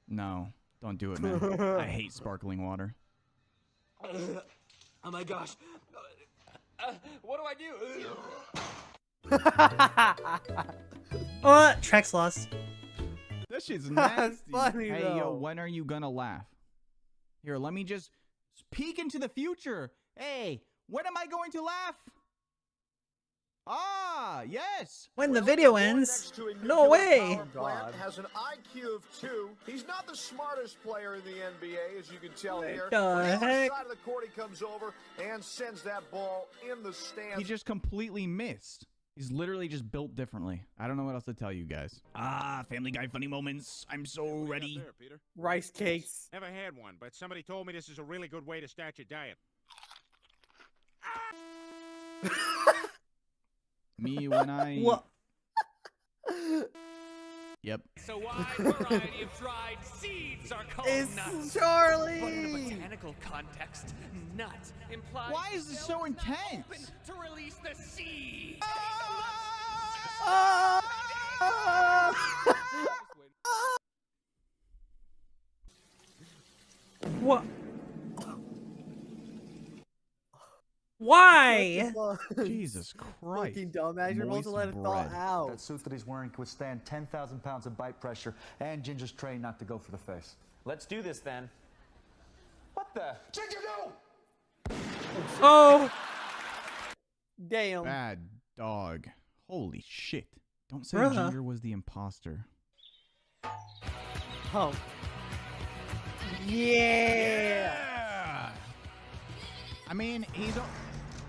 No, don't do it, man. I hate sparkling water. Oh my gosh. What do I do? Trex lost. That shit's That's nasty. funny, Hey, though. yo, when are you gonna laugh? Here, let me just peek into the future. Hey, when am I going to laugh? Ah, yes. When the video ends. No way. Plant has an IQ of 2. He's not the smartest player in the NBA, as you can tell here. the On the other heck? side of the court, he comes over and sends that ball in the stands. He just completely missed. He's literally just built differently. I don't know what else to tell you guys. Ah, Family Guy funny moments. I'm so ready. Rice cakes. Never had one, but somebody told me this is a really good way to start your diet. Me when I... What? Yep. So wide variety of dried seeds are called It's nuts. Charlie! But in a botanical context, nut implies Why is this so intense? open to release the seed. What? Why? Jesus Christ. Fucking dumbass, you're supposed to let it thaw bread. out. That suit that he's wearing can withstand 10,000 pounds of bite pressure, and Ginger's trained not to go for the face. Let's do this then. What the? Ginger, no! Oh. Damn. Bad dog. Holy shit. Don't say Bruh. Ginger was the imposter. Oh. Yeah. I mean, he's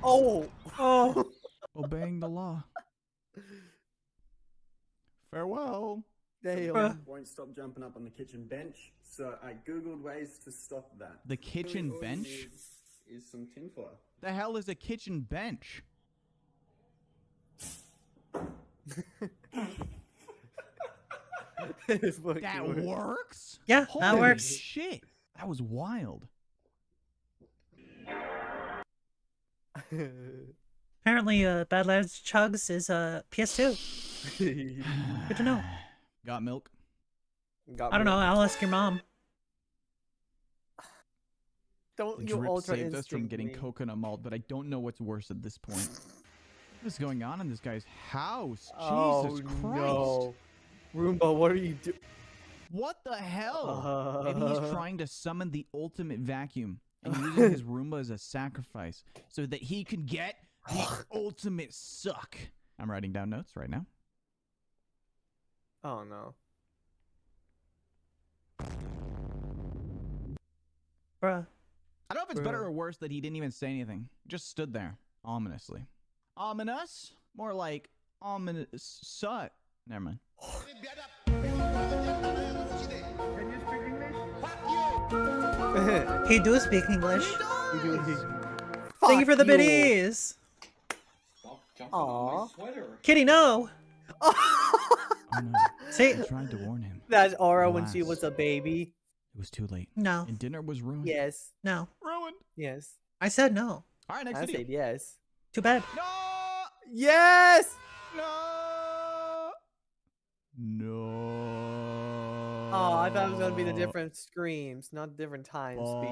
Oh. Oh. obeying the law. Farewell. Damn. Won't stop jumping up on the kitchen bench, so I googled ways to stop that. The kitchen All you bench? need is some tinfoil. The hell is a kitchen bench? That works? Yeah, Holy that works. shit. That was wild. Apparently, Bad Lads Chugs is PS2. Good to know. Got milk? I don't know. I'll ask your mom. Don't The you drip ultra saved us from instinct getting me. coconut malt, but I don't know what's worse at this point. What is going on in this guy's house? Oh, Jesus Christ. no. Roomba, what are you doing? What the hell? Maybe he's trying to summon the ultimate vacuum and using his Roomba as a sacrifice so that he can get the ultimate suck. I'm writing down notes right now. Oh, no. Bruh. I don't know if it's better or worse that he didn't even say anything. Just stood there, ominously. Ominous? More like ominous. Sut. Never mind. He do speak English. Thank you for the biddies. Aww. Kitty, no. See? I tried to warn him. That's Aura when she Alas. was a baby. It was too late. No. And dinner was ruined. Yes. No. Ruined. Yes. I said no. All right, next I video. said yes. Too bad. Yes! No. Oh, I thought it was going to be the different screams, not different time Balls.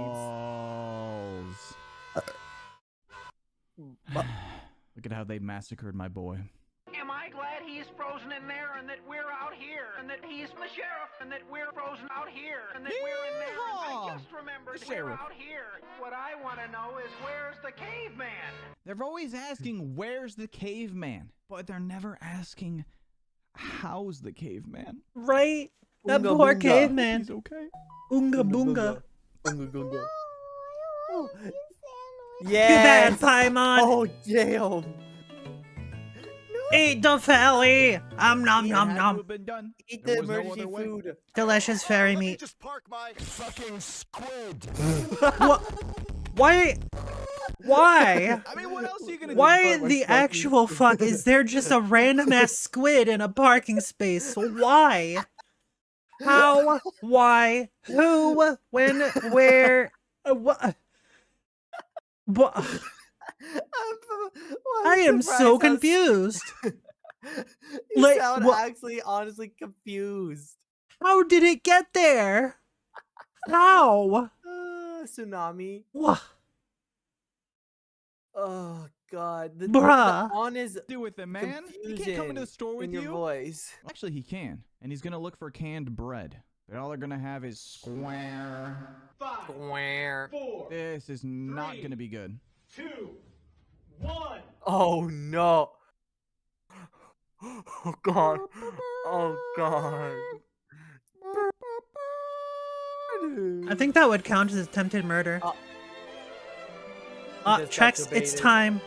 Look at how they massacred my boy. Am I glad he's frozen in there and that we're out here and that he's the sheriff and that we're frozen out here and that we're in there and I just remembered The we're sheriff. out here. What I want to know is where's the caveman? They're always asking, where's the caveman? But they're never asking, how's the caveman? Right? That Oonga poor boonga. caveman. He's okay. Oonga boonga. Boonga boonga. You Yes! bad Paimon. Oh, damn. Eat the felly. Nom It nom had to nom. have been done. Eat There the was no emergency other way. food. Delicious fairy meat. Just park my fucking squid. What? Why? Why? I mean, what else are you gonna Why do? the actual fuck is there just a random ass squid in a parking space? Why? How? Why? Who? When? Where? What? I am so confused. You Like, sound wha- actually honestly confused. How did it get there? How? Tsunami. Wha- Oh god. The Bruh. on is Do with it, man. He can't come into the store with in your you. voice. Actually, he can, and he's gonna look for canned bread. But all they're gonna have is square. Square. This is not gonna be good. 2, 1. Oh no. Oh god. Oh god. I think that would count as attempted murder. Just got Trex, it's debated. time.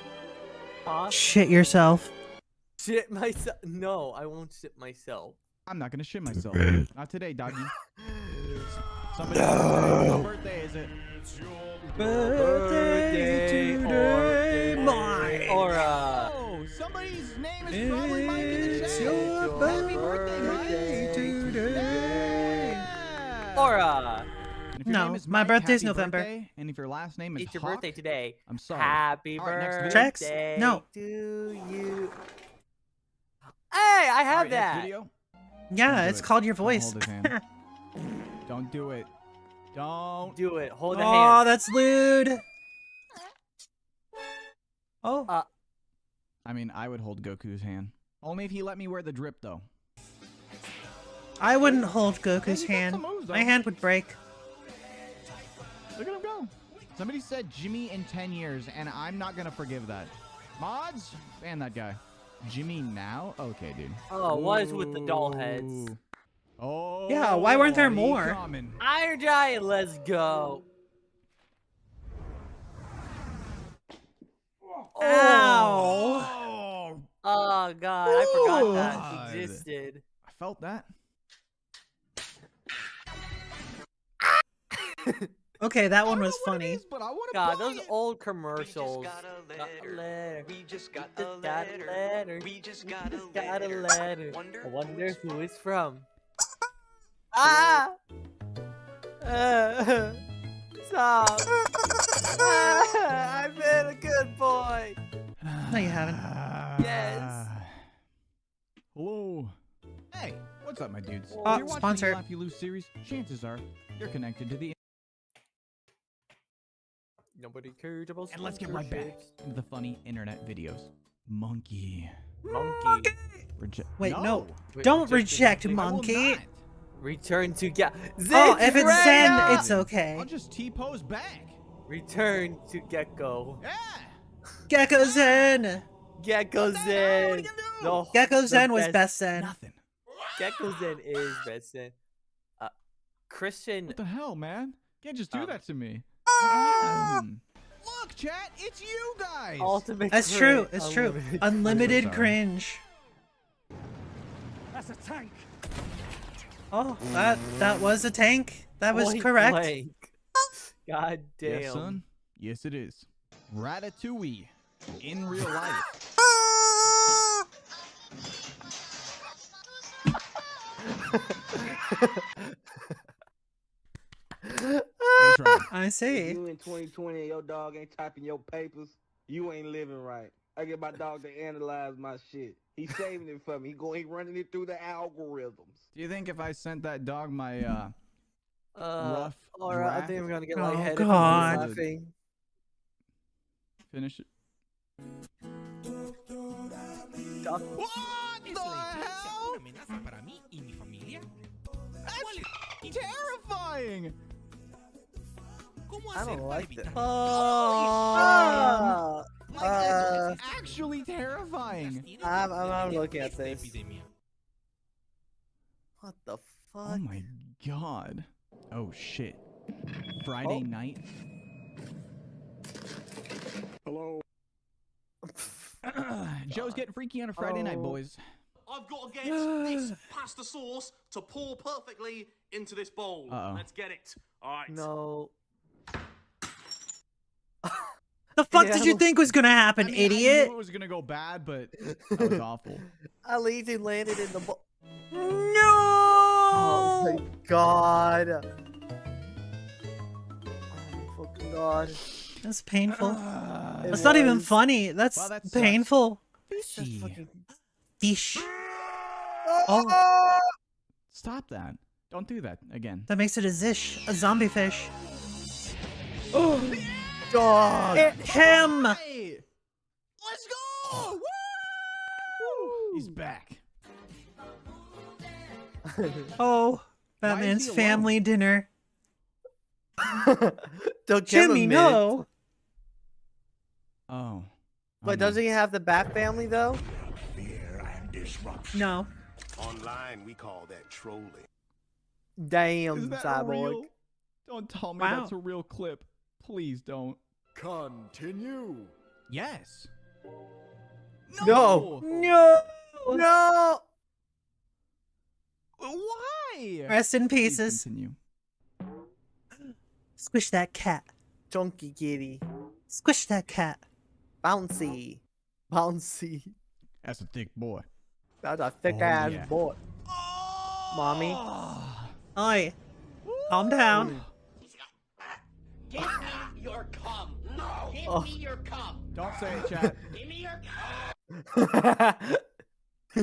Huh? Shit yourself. Shit myself. No, I won't shit myself. I'm not gonna shit myself. Not today, doggy. Somebody's birthday. Whose birthday is it? Birthday today, mine. Aura. Somebody's name is probably Mike in the chat. Happy birthday, today. Aura. And if your No, name is my Mike, birthday's happy November. birthday, and if your last name is It's your Hawk, birthday today. I'm sorry. Happy All right, next birthday video. Trex, no. to you. Hey, I have All right, next that. video. Yeah, Don't do it's it. called your Don't voice. hold his hand. Don't do it. Don't do it. Hold the Oh, hand. that's lewd. Oh. I mean, I would hold Goku's hand. Only if he let me wear the drip, though. I wouldn't hold Goku's Hey, he got hand. some moves, though. My hand would break. Look at him go. Somebody said Jimmy in 10 years, and I'm not going to forgive that. Mods? Ban that guy. Jimmy now? Okay, dude. Oh, what is with the doll heads? Ooh. Oh. Yeah, why weren't there he more? coming. Iron Giant, let's go. Ow. Oh god, I forgot God. that existed. I felt that. Okay, that one was funny. But I want to God, those old commercials. We just got a letter. We just got We a just got a letter. We just got a Got a letter. letter. Wonder I wonder who who it's from. Ah! Stop! I've been a good boy. No, you haven't. Yes. Hello. Hey, what's up, my dudes? If Oh, you're watching sponsor. the Laugh You Lose series, chances are you're connected to the. Nobody cared about. And let's get right back into the funny internet videos. Monkey. Monkey. Wait, no. Wait, Don't reject reject Monkey. Return to Zen. Oh, if it's Zen, it's okay. I'll just T-pose back. Return to Gecko. Yeah. Gecko Zen. Gecko Zen. No, Gecko the Zen was best Zen. Nothing. Gecko Zen is best Zen. Christian. What the hell, man? Can't just do that to me. Look, chat, it's you guys. Ultimate. That's true. It's true. Unlimited sorry. cringe. That's a tank. Oh, that was a tank. That was Point correct. blank. God damn. Yes, son. Yes, it is. Ratatouille in real life. I see. You in 2020 and your dog ain't typing your papers, you ain't living right. I get my dog to analyze my shit. He's saving it for me. He running it through the algorithms. Do you think if I sent that dog my rough Alright, I draft, think I'm gonna get Oh, lightheaded from God. laughing. finish it? Duck. What the hell? That's terrifying. I don't like that. Like, that's actually terrifying. I'm looking at this. What the fuck? Oh my god. Oh shit. Friday night. Hello. Joe's getting freaky on a Friday night, boys. I've got to get this pasta sauce to pour perfectly into this bowl. Uh-oh. Let's get it. All right. No. The fuck Yeah. did you think was gonna happen, I mean, idiot? I knew it was gonna go bad, but that was awful. At least he landed in the ball. No! Oh my god. Oh my fucking god. That's painful. That's not even was. funny. That's Well, that sucks. painful. Fishy. Fish. Oh! Oh, Stop that. Don't do that again. that makes it a zish, a zombie fish. Oh, dog. Hit him. Hey! Let's go! Woo! He's back. Oh, Why is Batman's he alone? family dinner. Don't give him Jimmy, a no. Oh. But doesn't he have the Bat family though? No. Online, we call that trolling. Damn, Is that Cyborg. real? Don't tell me Wow. that's a real clip. Please don't. Continue. Yes. No. No. No. Why? Rest in Please pieces. continue. Squish that cat. Chunky kitty. Squish that cat. Bouncy. Bouncy. That's a thick boy. That's a thick Oh, ass yeah. boy. Mommy. Oi. Calm down. Give me your cum. No. Give Oh. me your cum. Don't say it, chat. Give me your cum.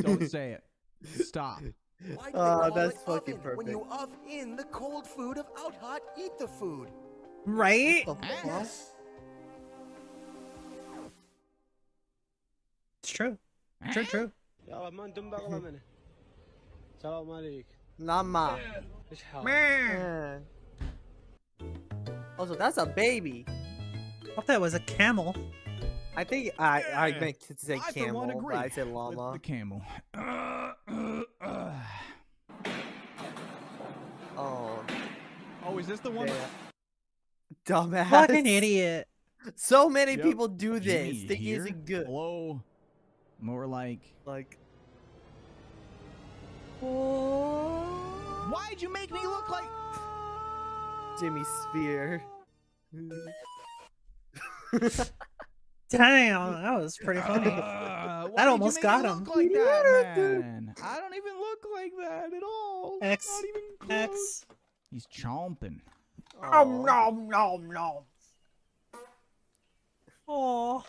Don't say it. Stop. Why do they call that's it fucking oven when perfect. you oven in the cold food of out hot eat the food? Right? What the fuck? Yes. It's true. True. Nama. Man. Also, that's a baby. I thought that was a camel. I think I meant to say I, for one, camel, agree but I said with llama. the camel. Oh, Oh, is this the one? damn. Dumbass. Fucking idiot. So many Yep. people do this. Jimmy Think here? isn't good. Hello. More like. Like. Why'd you make me look like? Jimmy Spear. Damn, that was pretty funny. Why That did almost you make got me him. Look like that, man. I don't even look like that at all. X. Not even close. X. He's chomping. Nom nom nom nom. Oh.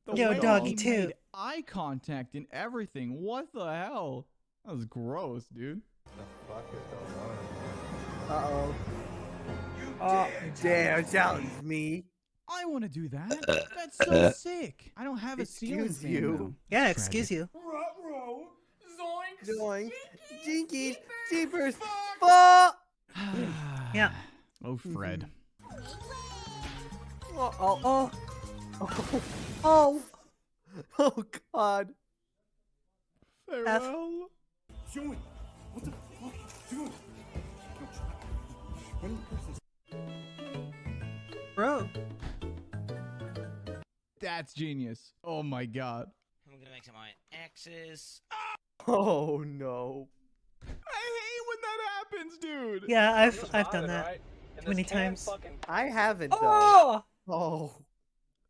The Yo, way doggy he too. made eye contact and everything. What the hell? That was gross, dude. Uh-oh. Oh, dare challenge me. I want to do that. That's so sick. I don't have a ceiling Excuse fan, you. though. Yeah, That's excuse tragic. you. Doing Jinkies, Jeepers, fuck! Yeah. Oh, Fred. Oh. Oh, God. Farewell. Joey, what the fuck you doing? Bro. That's genius. Oh my god. I'm gonna make some my X's. Oh, no. I hate when that happens, dude. Yeah, I've done that too many times. I haven't, though. Oh! Oh.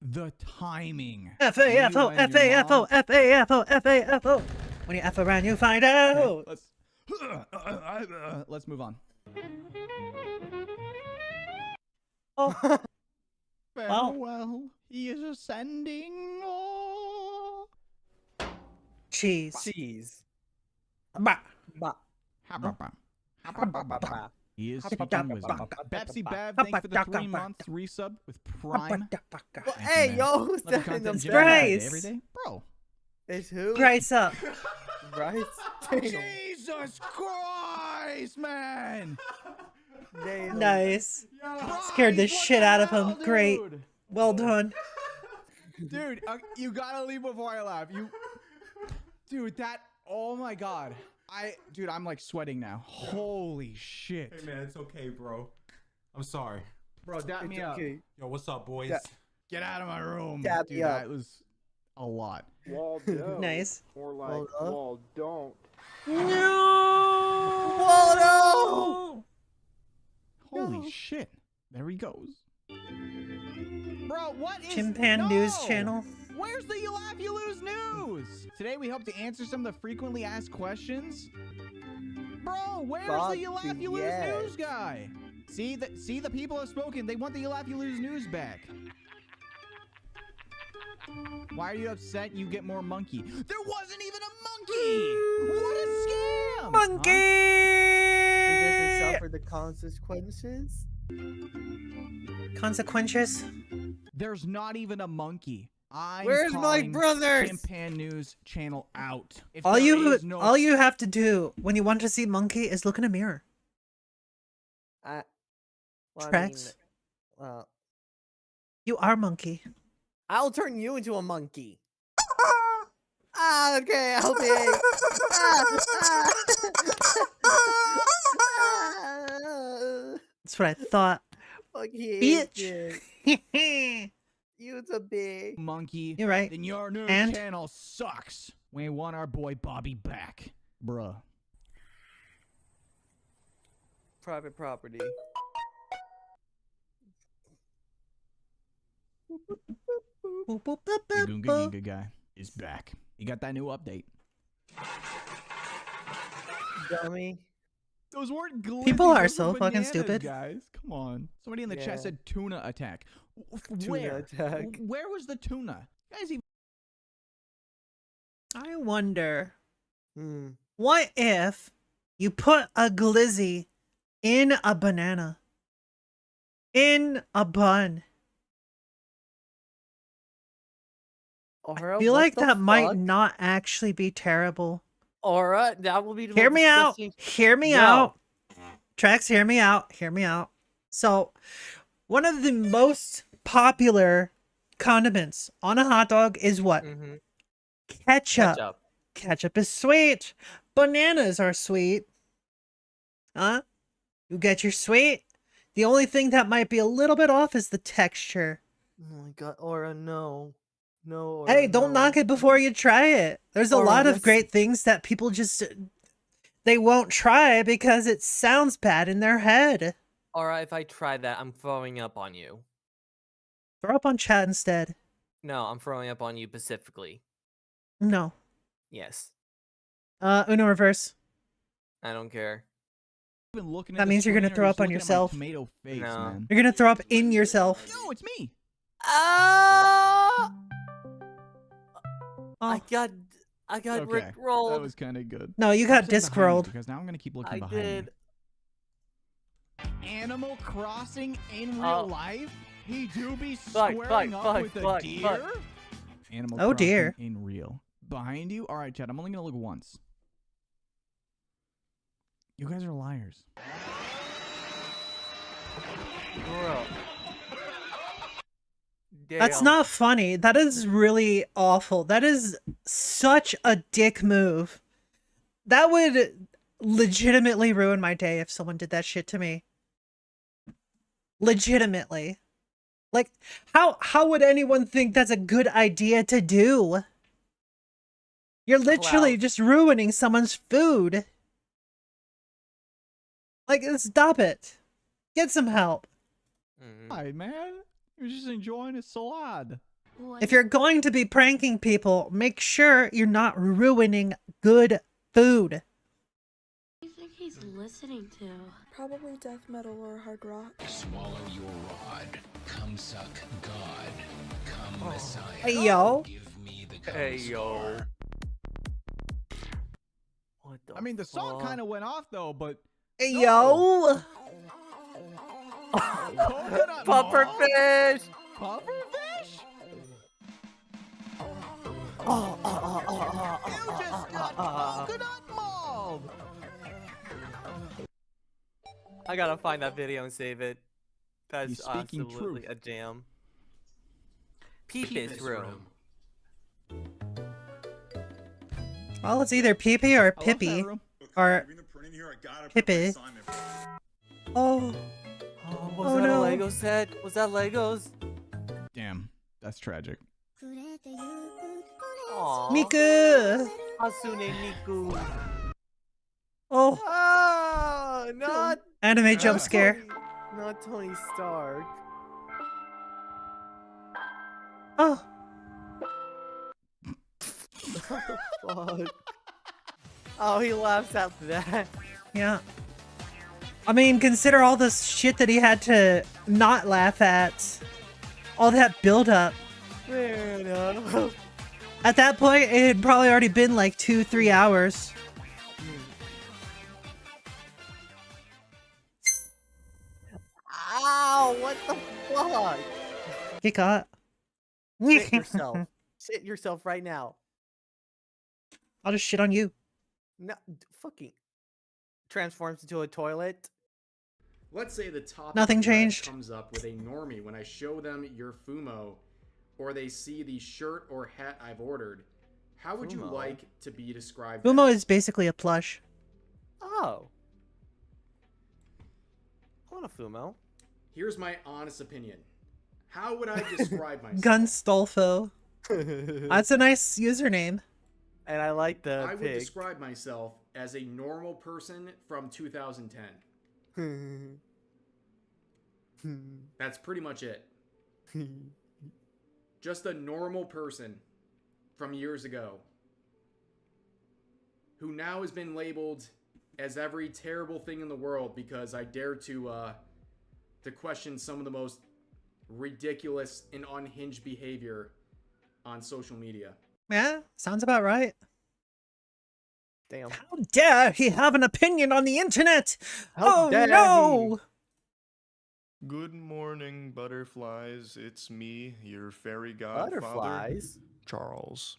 The timing. F-A-F-O, You and your F-A-F-O, mom- F-A-F-O, F-A-F-O. When you F around, you find out. Let's move on. Oh. Farewell. He is ascending. Oh. Cheese. Cheese. Bah. Bah. He is speaking wisdom. Bepsy Bev, thank you for the 3 months resub with Prime. Well, hey, yo, who's Love the that in the content Jimmy back? does Bryce. every day? Bro. It's who? Bryce up. Bryce? Damn. Jesus Christ, man. Damn. Nice. Scared the shit out of him. Great. Dude. Well done. Dude, you gotta leave before I laugh. Dude, that, oh my god. Dude, I'm like sweating now. Holy shit. Hey man, it's okay, bro. I'm sorry. Bro, dap me up. Okay. Yo, what's up, boys? Get out of my room. Dap Dude, me up. that was a lot. Wall don't. Nice. More like Well done. wall don't. No! Whoa, no! Holy shit. There he goes. Bro, what is Chimpan News No! Channel. Where's the You Laugh, You Lose news? Today we hope to answer some of the frequently asked questions. Bro, where's the You Laugh, You Lose yes. news guy? See the people have spoken. They want the You Laugh, You Lose news back. Why are you upset? You get more monkey. There wasn't even a monkey. What a scam! Monkey. He doesn't suffer the consequences. Consequences. There's not even a monkey. I'm Where's my calling brothers? Timpan News channel out. If All there you is no- all you have to do when you want to see monkey is look in a mirror. Well, Tracks. well, You are monkey. I'll turn you into a monkey. Okay, I'll be. That's what I thought. Fuck you, Bitch. You's a big monkey. You're right. Then your new And? channel sucks. We want our boy Bobby back, bruh. private property. The Goonga Ginga guy is back. He got that new update. Dummy. Those weren't glizzies, People are those so were fucking bananas, stupid. guys. Come on. Somebody in the Yeah. chat said tuna attack. Tuna Where? attack. Where was the tuna? Guys, even I wonder, Hmm. what if you put a glizzy in a banana? In a bun? Aura, I feel what like the that might fuck? not actually be terrible. Aura, that will be the Hear most me out. disgusting- Hear me No. out. Trax, hear me out. Hear me out. So, one of the most popular condiments on a hot dog is what? Mhm. Ketchup. Ketchup. Ketchup is sweet. Bananas are sweet. Huh? You get your sweet. The only thing that might be a little bit off is the texture. Oh my god, Aura, no. No, Aura, Hey, don't no. knock it before you try it. There's a Aura, lot of that's- great things that people just they won't try because it sounds bad in their head. Alright, if I try that, I'm throwing up on you. Throw up on chat instead. No, I'm throwing up on you specifically. No. Yes. Uno reverse. I don't care. been looking at That the means you're gonna screen or throw just up on looking at my yourself. Tomato face, No. man. You're gonna throw up in yourself. No, it's me. I Oh. got Okay, Rick rolled. that was kind of good. No, you Stop got sitting disc behind me rolled. because now I'm gonna keep looking I behind did. me. Animal Crossing in real Oh. life? He do be Fuck, squaring fuck, up fuck, with a fuck, deer? fuck. Animal Oh, Crossing dear. in real. Behind you? All right, Chad. I'm only gonna look once. You guys are liars. Bro. That's Damn. not funny. That is really awful. That is such a dick move. That would legitimately ruin my day if someone did that shit to me. Legitimately. Like, how would anyone think that's a good idea to do? You're literally Clout. just ruining someone's food. Like, stop it. Get some help. Hi, man. You're just enjoying a salad. If you're going to be pranking people, make sure you're not ruining good food. What do you think he's listening to? Probably death metal or hard rock. Swallow your rod. Come suck God. Come Messiah. Hey, yo. Give me the Hey, yo. What the I mean, the song kind of went off, though, but... Hey, yo. Coconut Puffer malt? fish! Pufferfish? You just got coconut mold! I gotta find that video and save it. That's He's speaking absolutely truth. a jam. Peepus room. Well, it's either Pee-Pee or I love that Pippi. room. Or Pippi. Oh. Was Oh, that no. a Lego set? Was that Legos? Damn, that's tragic. Aww. Miku. Hasune Miku. Oh. Oh, not Anime jump scare. Not Tony Stark. Oh. What the fuck? Oh, he laughs after that. Yeah. I mean, consider all this shit that he had to not laugh at. All that build-up. Fair enough. At that point, it had probably already been like 2-3 hours. Ow! What the fuck? Get caught. Sit yourself. Sit yourself right now. I'll just shit on you. No, fucking transforms into a toilet. Let's say the topic Nothing of bread changed. comes up with a normie when I show them your Fumo, or they see the shirt or hat I've ordered. How would you Fumo? like to be described? Fumo as? is basically a plush. Oh. I want a Fumo. Here's my honest opinion. How would I describe myself? Gunstolfo. That's a nice username. And I like the I would pig. describe myself as a normal person from 2010. That's pretty much it. Just a normal person from years ago who now has been labeled as every terrible thing in the world because I dare to question some of the most ridiculous and unhinged behavior on social media. Yeah, sounds about right. Damn. How dare he have an opinion on the internet? How Oh dare no! Good morning, butterflies. It's me, your fairy godfather, Butterflies? Charles.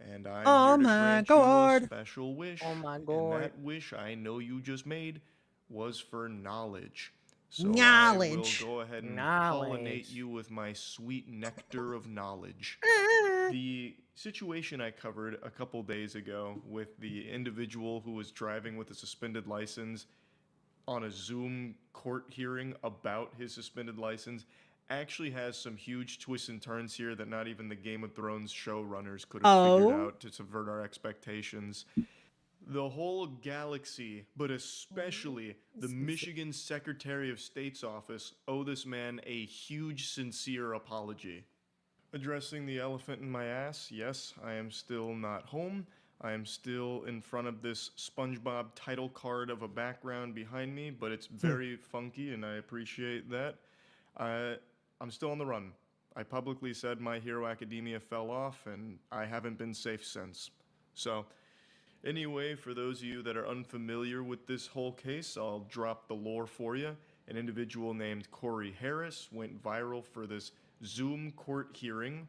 And I'm Oh here to my grant God. you a special wish. Oh my And God. that wish I know you just made was for knowledge. So Knowledge. I will go ahead and Knowledge. pollinate you with my sweet nectar of knowledge. The situation I covered a couple days ago with the individual who was driving with a suspended license on a Zoom court hearing about his suspended license actually has some huge twists and turns here that not even the Game of Thrones showrunners could have figured out to subvert our expectations. The whole galaxy, but especially the Michigan Secretary of State's office, owe this man a huge, sincere apology. Addressing the elephant in my ass, yes, I am still not home. I am still in front of this SpongeBob title card of a background behind me, but it's very funky and I appreciate that. I'm still on the run. I publicly said My Hero Academia fell off and I haven't been safe since. So, anyway, for those of you that are unfamiliar with this whole case, I'll drop the lore for you. An individual named Corey Harris went viral for this Zoom court hearing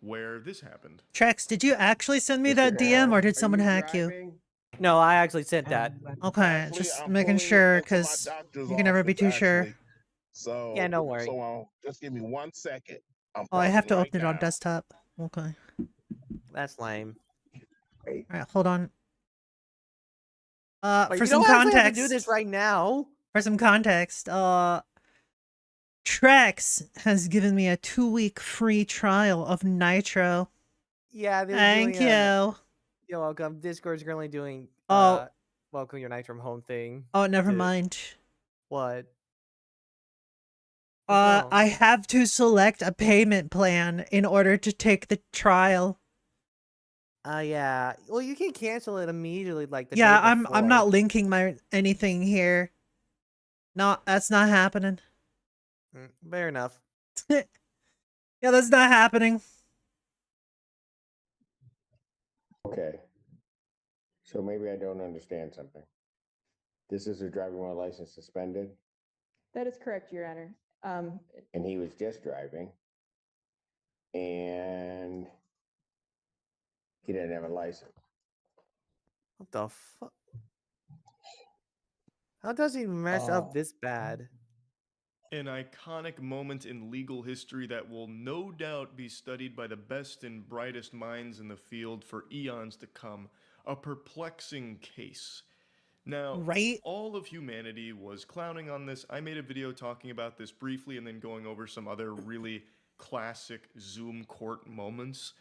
where this happened. Trex, did you actually send me that DM or did someone hack you? No, I actually sent that. Okay, just making sure because you can never be too sure. So Yeah, don't worry. So just give me 1 second. I'm Oh, I have to parking open it right on now. desktop. Okay. That's lame. Alright, hold on. But For you some don't actually have context. to do this right now. For some context, Trex has given me a 2-week free trial of Nitro. Yeah, they're Thank doing you. You're welcome. Discord's currently doing Oh. welcome your night from home thing. Oh, never to- mind. What? What's wrong? I have to select a payment plan in order to take the trial. Yeah. Well, you can cancel it immediately, like the Yeah, day I'm before. not linking my anything here. No, that's not happening. Fair enough. Yeah, that's not happening. Okay. So maybe I don't understand something. This is a driver while license suspended, That is correct, Your Honor. and he was just driving, and he didn't have a license. What the fuck? How does he mess up this bad? An iconic moment in legal history that will no doubt be studied by the best and brightest minds in the field for eons to come. A perplexing case. Now, right? All of humanity was clowning on this. I made a video talking about this briefly and then going over some other really classic Zoom court moments.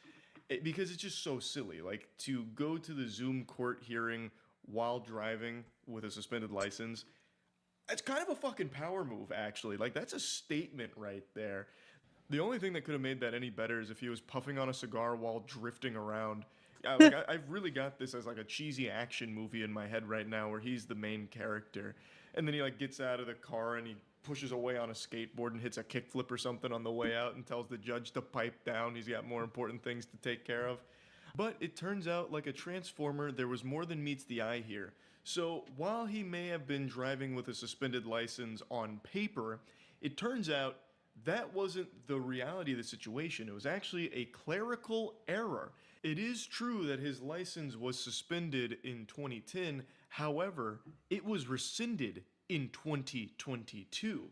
Because it's just so silly. Like, to go to the Zoom court hearing while driving with a suspended license, it's kind of a fucking power move, actually. Like, that's a statement right there. The only thing that could have made that any better is if he was puffing on a cigar while drifting around. I've really got this as like a cheesy action movie in my head right now where he's the main character. And then he like gets out of the car and he pushes away on a skateboard and hits a kickflip or something on the way out and tells the judge to pipe down. He's got more important things to take care of. But it turns out, like a transformer, there was more than meets the eye here. So while he may have been driving with a suspended license on paper, it turns out that wasn't the reality of the situation. It was actually a clerical error. It is true that his license was suspended in 2010. However, it was rescinded in 2022.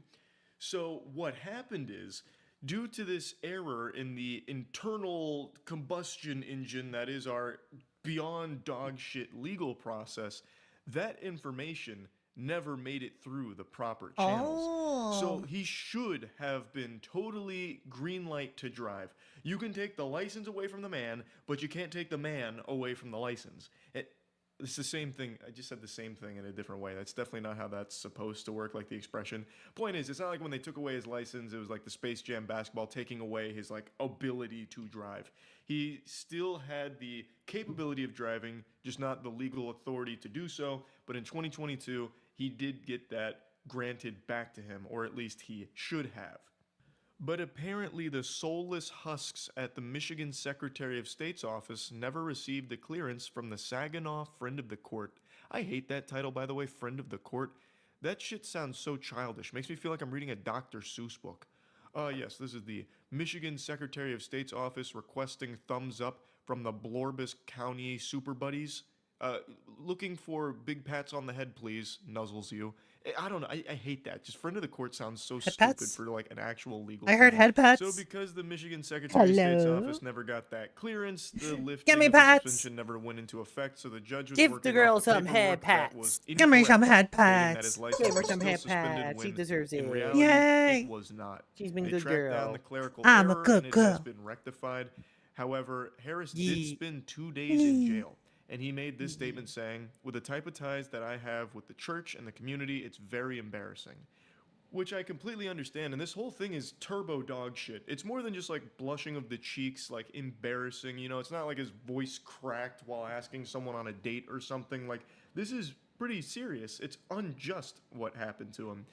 So what happened is, due to this error in the internal combustion engine that is our beyond dog shit legal process, that information never made it through the proper channels. So he should have been totally green light to drive. You can take the license away from the man, but you can't take the man away from the license. It's the same thing. I just said the same thing in a different way. That's definitely not how that's supposed to work, like the expression. Point is, it's not like when they took away his license, it was like the Space Jam basketball taking away his like ability to drive. He still had the capability of driving, just not the legal authority to do so. But in 2022, he did get that granted back to him, or at least he should have. But apparently the soulless husks at the Michigan Secretary of State's office never received the clearance from the Saginaw Friend of the Court. I hate that title, by the way, Friend of the Court. That shit sounds so childish. Makes me feel like I'm reading a Dr. Seuss book. Yes, this is the Michigan Secretary of State's office requesting thumbs up from the Blorbus County Super Buddies. Looking for big pats on the head, please, nuzzles you. I don't know. I hate that. Just friend of the court sounds so Head stupid pats? for like an actual legal I heard thing. head pats. So because the Michigan Secretary of State's Hello? office never got that clearance, the lifting Give me of the pats. suspension never went into effect. So the judge was Give working the girl off the some head paperwork that was pats. Give me some incorrect, head stating that his pats. license Give her was some still head suspended pats. She when deserves in it. reality Yay. it was not. She's been They good tracked girl. down the clerical I'm a error good and it has girl. been rectified. However, Harris did Yee. spend 2 days in jail. And he made this statement saying, with the type of ties that I have with the church and the community, it's very embarrassing. Which I completely understand, and this whole thing is turbo dog shit. It's more than just like blushing of the cheeks, like embarrassing, you know, it's not like his voice cracked while asking someone on a date or something. Like, this is pretty serious. It's unjust what happened to him.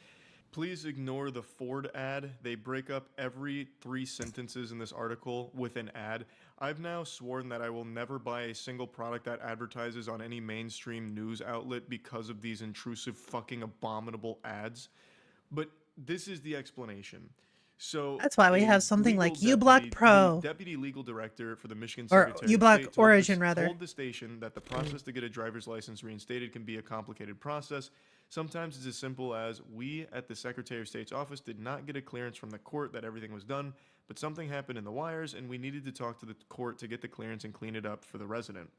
Please ignore the Ford ad. They break up every 3 sentences in this article with an ad. I've now sworn that I will never buy a single product that advertises on any mainstream news outlet because of these intrusive fucking abominable ads. But this is the explanation. So That's why we a have something legal like deputy- uBlock Pro. The deputy legal director for the Michigan Or Secretary of uBlock State told Origin, rather. told the station that the process to get a driver's license reinstated can be a complicated process. Sometimes it's as simple as, we at the Secretary of State's office did not get a clearance from the court that everything was done, but something happened in the wires and we needed to talk to the court to get the clearance and clean it up for the resident.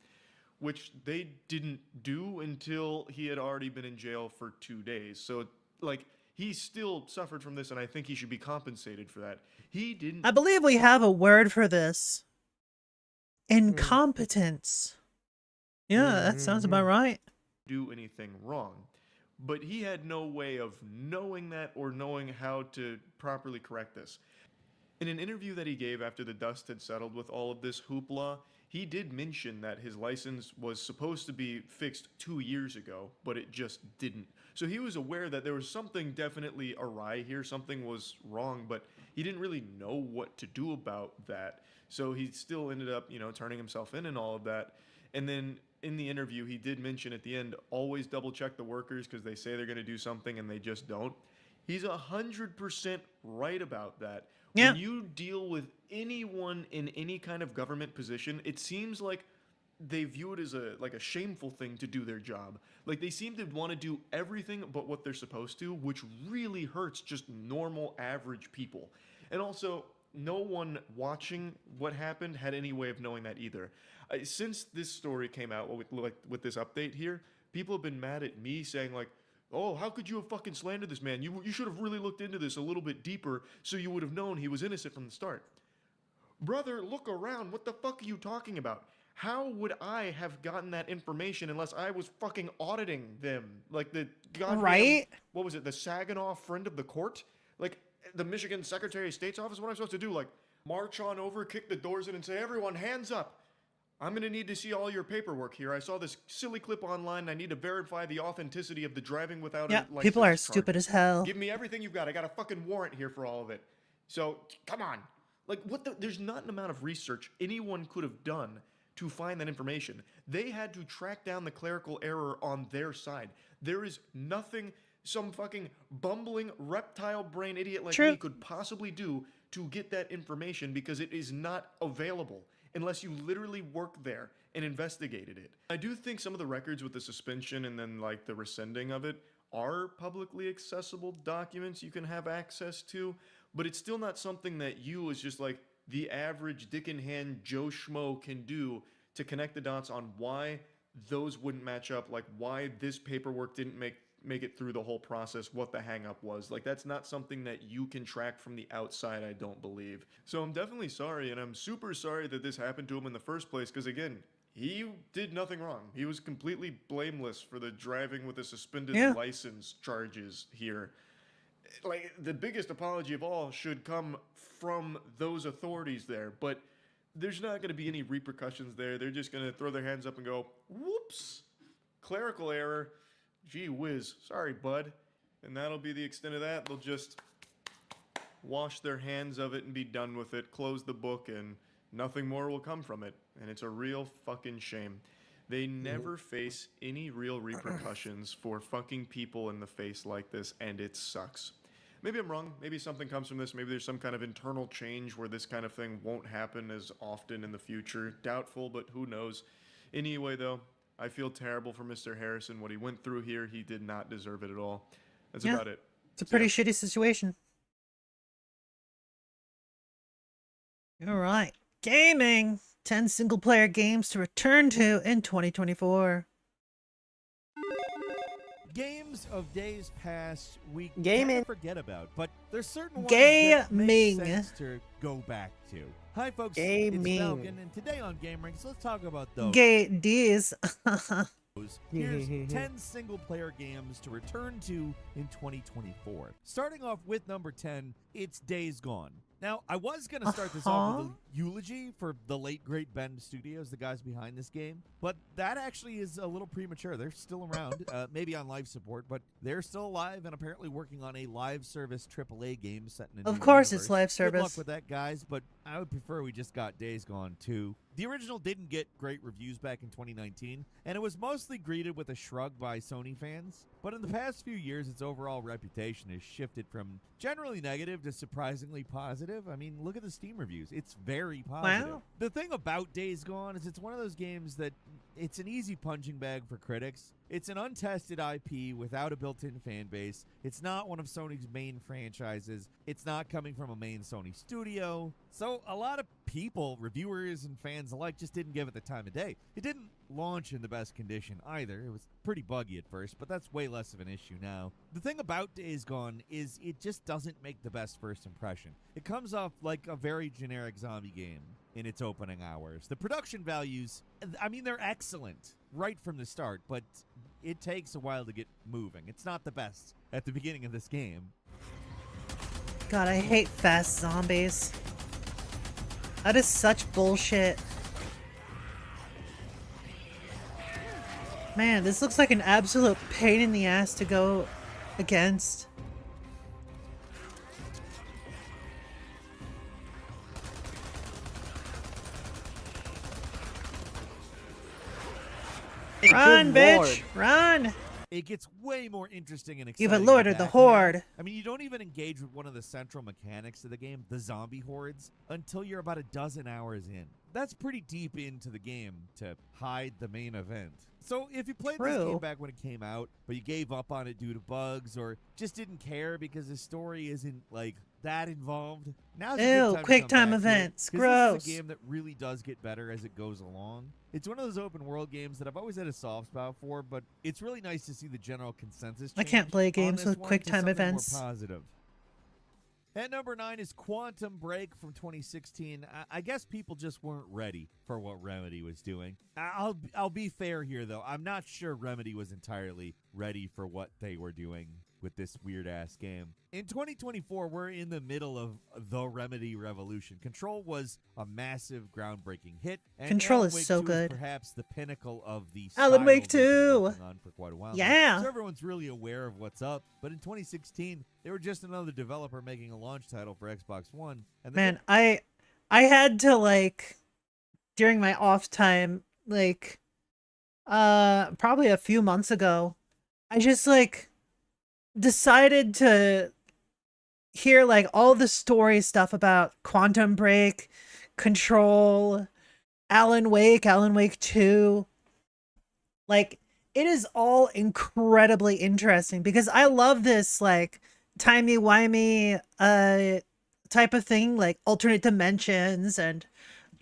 Which they didn't do until he had already been in jail for 2 days. So, like, he still suffered from this and I think he should be compensated for that. He didn't I believe we have a word for this. Incompetence. Yeah, that sounds about right. do anything wrong. But he had no way of knowing that or knowing how to properly correct this. In an interview that he gave after the dust had settled with all of this hoopla, he did mention that his license was supposed to be fixed 2 years ago, but it just didn't. So he was aware that there was something definitely awry here, something was wrong, but he didn't really know what to do about that. So he still ended up, turning himself in and all of that. And then in the interview, he did mention at the end, always double check the workers because they say they're going to do something and they just don't. He's 100% right about that. Yeah. When you deal with anyone in any kind of government position, it seems like they view it as a shameful thing to do their job. Like, they seem to want to do everything but what they're supposed to, which really hurts just normal, average people. And also, no one watching what happened had any way of knowing that either. Since this story came out with this update here, people have been mad at me saying like, oh, how could you have fucking slandered this man? You should have really looked into this a little bit deeper so you would have known he was innocent from the start. Brother, look around. What the fuck are you talking about? How would I have gotten that information unless I was fucking auditing them? Like the goddamn, Right? What was it? The Saginaw Friend of the Court? Like the Michigan Secretary of State's office? What am I supposed to do? Like march on over, kick the doors in and say, everyone hands up. I'm going to need to see all your paperwork here. I saw this silly clip online. I need to verify the authenticity of the driving without a license people are card. stupid as hell. Give me everything you've got. I got a fucking warrant here for all of it. So, come on. Like, there's not an amount of research anyone could have done to find that information. They had to track down the clerical error on their side. There is nothing some fucking bumbling reptile brain idiot like me could possibly do to get that information, because it is not available unless you literally worked there and investigated it. I do think some of the records with the suspension and then like the rescinding of it are publicly accessible documents you can have access to, but it's still not something that you as just like the average dick in hand Joe Schmo can do to connect the dots on why those wouldn't match up, like why this paperwork didn't make it through the whole process, what the hang up was. Like, that's not something that you can track from the outside, I don't believe. So I'm definitely sorry, and I'm super sorry that this happened to him in the first place, because again, he did nothing wrong. He was completely blameless for the driving with a suspended license charges here. Like, the biggest apology of all should come from those authorities there, but there's not going to be any repercussions there. They're just going to throw their hands up and go, whoops, clerical error. Gee whiz, sorry, bud. And that'll be the extent of that. They'll just wash their hands of it and be done with it, close the book, and nothing more will come from it. And it's a real fucking shame. They never face any real repercussions for fucking people in the face like this, and it sucks. Maybe I'm wrong. Maybe something comes from this. Maybe there's some kind of internal change where this kind of thing won't happen as often in the future. Doubtful, but who knows. Anyway, though, I feel terrible for Mr. Harrison. What he went through here, he did not deserve it at all. That's about it. It's a pretty shitty situation. All right. Gaming. 10 single-player games to return to in 2024. Games of days past we Gaming. can't forget about, but there's certain ones Gaming. that make sense to go back to. Hi folks, Gaming. it's Falcon, and today on Game Ranks, let's talk about those. Gay D's. Here's 10 single-player games to return to in 2024. Starting off with number 10, it's Days Gone. Now, I was going to start this off with a eulogy for the late, great Bend Studios, the guys behind this game, but that actually is a little premature. They're still around, maybe on life support, but they're still alive and apparently working on a live service AAA game set in a new Of course universe. it's live Good luck service. with that, guys, but I would prefer we just got Days Gone 2. The original didn't get great reviews back in 2019, and it was mostly greeted with a shrug by Sony fans. But in the past few years, its overall reputation has shifted from generally negative to surprisingly positive. I mean, look at the Steam reviews. It's very positive. Wow. The thing about Days Gone is it's one of those games that it's an easy punching bag for critics. It's an untested IP without a built-in fan base. It's not one of Sony's main franchises. It's not coming from a main Sony studio. So a lot of people, reviewers and fans alike, just didn't give it the time of day. It didn't launch in the best condition either. It was pretty buggy at first, but that's way less of an issue now. The thing about Days Gone is it just doesn't make the best first impression. It comes off like a very generic zombie game in its opening hours. The production values, I mean, they're excellent right from the start, but it takes a while to get moving. It's not the best at the beginning of this game. God, I hate fast zombies. That is such bullshit. Man, this looks like an absolute pain in the ass to go against. Run, bitch! Run! It gets way more interesting and exciting. You've eluded the horde. I mean, you don't even engage with one of the central mechanics of the game, the zombie hordes, until you're about a dozen hours in. That's pretty deep into the game to hide the main event. So if you played this game back when it came out, but you gave up on it due to bugs or just didn't care because the story isn't like that involved, now's a good time quick to come time back to it, events. 'cause Gross. This is a game that really does get better as it goes along. It's one of those open world games that I've always had a soft spot for, but it's really nice to see the general consensus I can't change play on games this with one quick to time something events. More positive. At number 9 is Quantum Break from 2016. I guess people just weren't ready for what Remedy was doing. I'll be fair here, though. I'm not sure Remedy was entirely ready for what they were doing. with this weird ass game. In 2024, we're in the middle of the Remedy revolution. Control was a massive, groundbreaking hit. And Control Alan is Wake so 2 good. Is perhaps the pinnacle of the Alan Wake style they've been 2. working on for quite a while now. Yeah. So everyone's really aware of what's up. But in 2016, they were just another developer making a launch title for Xbox One. And Man, I had to, like, during my off time, like, probably a few months ago, I just, like, decided to hear, like, all the story stuff about Quantum Break, Control, Alan Wake 2. Like, it is all incredibly interesting because I love this, like, timey-wimey type of thing, like alternate dimensions and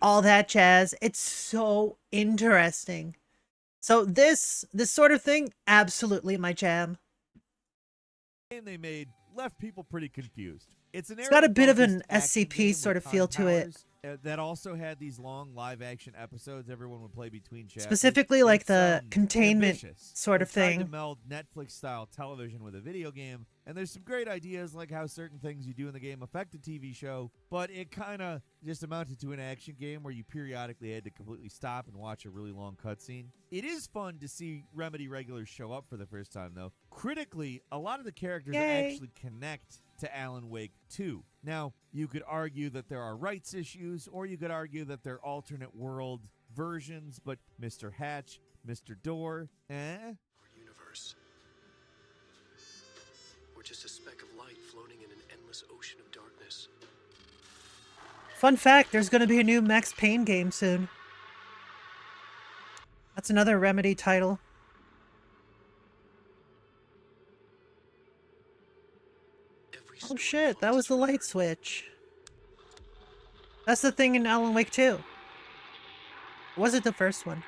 all that jazz. It's so interesting. So this sort of thing, absolutely my jam. game they made left people pretty confused. It's got a bit of an narrative-focused action game SCP with sort of time feel to it. powers, that also had these long live-action episodes everyone would play between chapters. Specifically, like the It's, containment ambitious. sort of They tried thing. to meld Netflix-style television with a video game, and there's some great ideas like how certain things you do in the game affect a TV show, but it kind of just amounted to an action game where you periodically had to completely stop and watch a really long cutscene. It is fun to see Remedy regulars show up for the first time, though. Critically, a lot of the characters Yay. actually connect to Alan Wake 2. Now, you could argue that there are rights issues, or you could argue that they're alternate world versions, but Mr. Hatch, Mr. Door, Universe. We're just a speck of light floating in an endless ocean of darkness. Fun fact, there's going to be a new Max Payne game soon. That's another Remedy title. Oh shit, that was the light switch. That's the thing in Alan Wake 2. Was it the first one?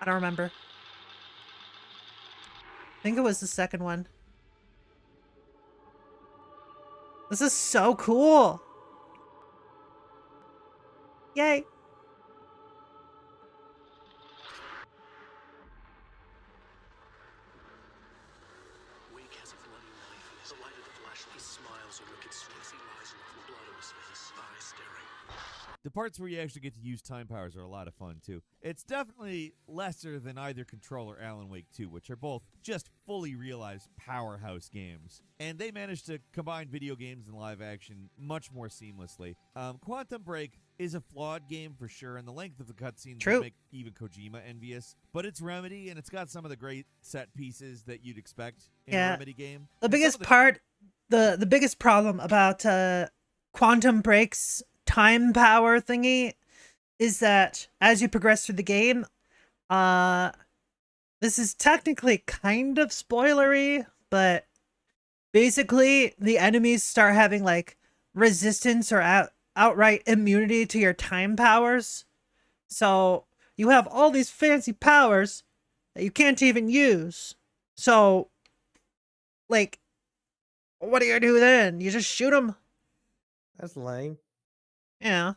I don't remember. I think it was the second one. This is so cool. Yay. Wake has a bloody knife in his light of the flashlight. He smiles a wicked smile. He lies in the blood on his face, eyes staring. The parts where you actually get to use time powers are a lot of fun, too. It's definitely lesser than either Control or Alan Wake 2, which are both just fully realized powerhouse games. And they managed to combine video games and live action much more seamlessly. Quantum Break is a flawed game for sure, and the length of the cutscenes True. would make even Kojima envious. But it's Remedy, and it's got some of the great set pieces that you'd expect in a Remedy game. The And biggest some of the part, the biggest problem about Quantum Break's time power thingy is that as you progress through the game, this is technically kind of spoilery, but basically the enemies start having like resistance or outright immunity to your time powers. So you have all these fancy powers that you can't even use. So, like, what do you do then? You just shoot them? That's lame. Yeah.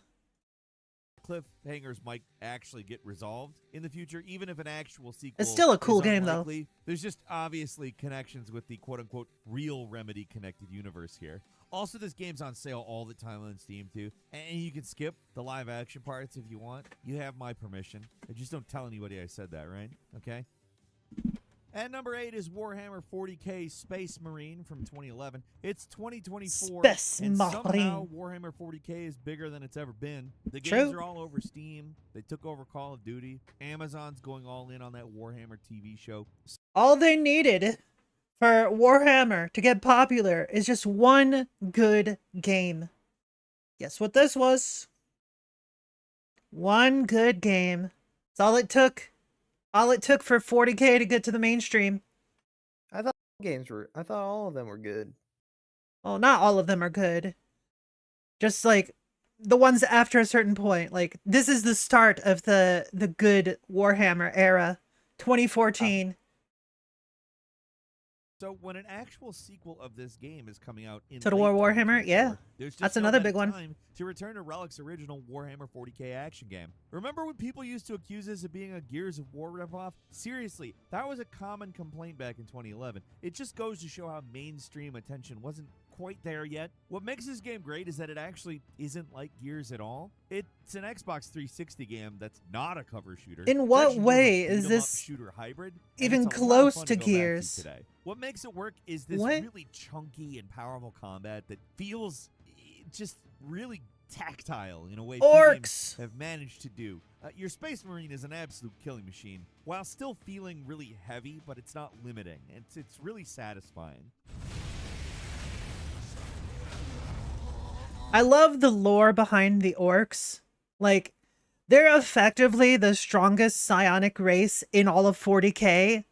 Cliffhangers might actually get resolved in the future, even if an actual sequel. It's still a cool is game, though. unlikely. There's just obviously connections with the quote-unquote real Remedy connected universe here. Also, this game's on sale all the time on Steam, too. And you can skip the live-action parts if you want. You have my permission. Just don't tell anybody I said that, right? Okay? At number 8 is Warhammer 40k Space Marine from 2011. It's 2024, Space and somehow Marine. Warhammer 40k is bigger than it's ever been. The True. games are all over Steam. They took over Call of Duty. Amazon's going all in on that Warhammer TV show. All they needed for Warhammer to get popular is just one good game. Guess what this was? One good game. That's all it took. All it took for 40k to get to the mainstream. I thought all of them were good. Well, not all of them are good. Just like the ones after a certain point. Like this is the start of the good Warhammer era, 2014. So when an actual sequel of this game is coming out in Total late War Warhammer, 2024, yeah. there's just That's no another better big one. time to return to Relic's original Warhammer 40k action game. Remember when people used to accuse this of being a Gears of War ripoff? Seriously, that was a common complaint back in 2011. It just goes to show how mainstream attention wasn't quite there yet. What makes this game great is that it actually isn't like Gears at all. It's an Xbox 360 game that's not a cover shooter. In It's what actually more of a way is beat-'em-up this shooter hybrid, and even it's a lot of close fun to go back to Gears? today. What makes it work is this What? really chunky and powerful combat that feels just really tactile in a way few games Orcs! have managed to do. Your Space Marine is an absolute killing machine, while still feeling really heavy, but it's not limiting. It's really satisfying. I love the lore behind the orcs. Like, they're effectively the strongest psionic race in all of 40k.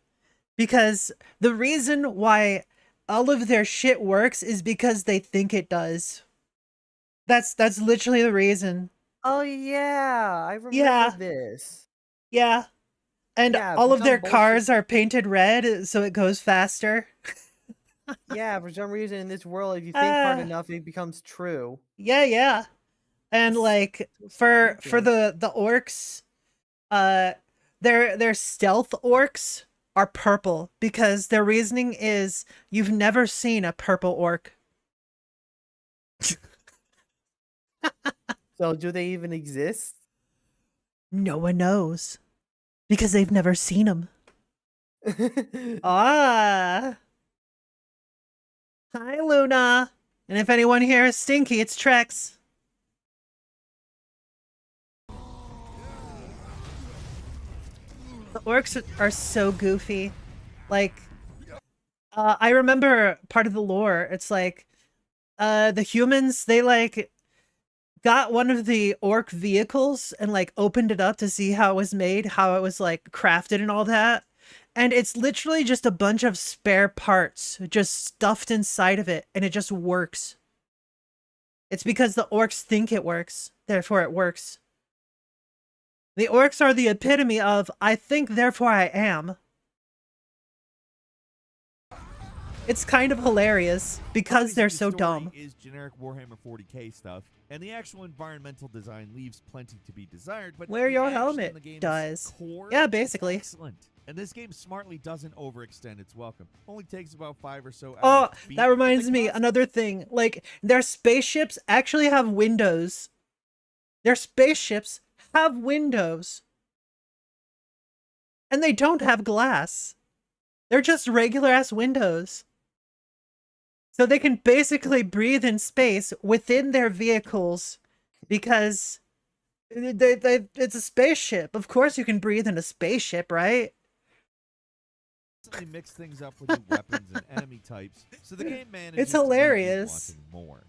Because the reason why all of their shit works is because they think it does. That's literally the reason. Oh yeah, I remember Yeah. this. Yeah. And Yeah, all for of their some bullshit- cars are painted red so it goes faster. Yeah, for some reason in this world, if you think hard Ah. enough, it becomes true. Yeah. And like for the orcs, their stealth orcs are purple because their reasoning is you've never seen a purple orc. So do they even exist? No one knows because they've never seen them. Ah. Hi, Luna. And if anyone here is stinky, it's Trex. The orcs are so goofy. Like, I remember part of the lore. It's like, the humans, they like got one of the orc vehicles and like opened it up to see how it was made, how it was like crafted and all that. And it's literally just a bunch of spare parts just stuffed inside of it, and it just works. It's because the orcs think it works, therefore it works. The orcs are the epitome of, I think, therefore I am. It's kind of hilarious because they're so dumb. Is generic Warhammer 40k stuff, and the actual environmental design leaves plenty to be desired. But Wear the your action in helmet the game is does. core Yeah, and basically. excellent. And this game smartly doesn't overextend its welcome. Only takes about 5 or so Oh, hours to beat, that but reminds the me, another thing. Like, their spaceships actually have windows. Their spaceships have windows. And they don't have glass. They're just regular-ass windows. So they can basically breathe in space within their vehicles because it's a spaceship. Of course you can breathe in a spaceship, right? Mix things up with new weapons and enemy types, so the game manages It's to leave you hilarious. wanting more.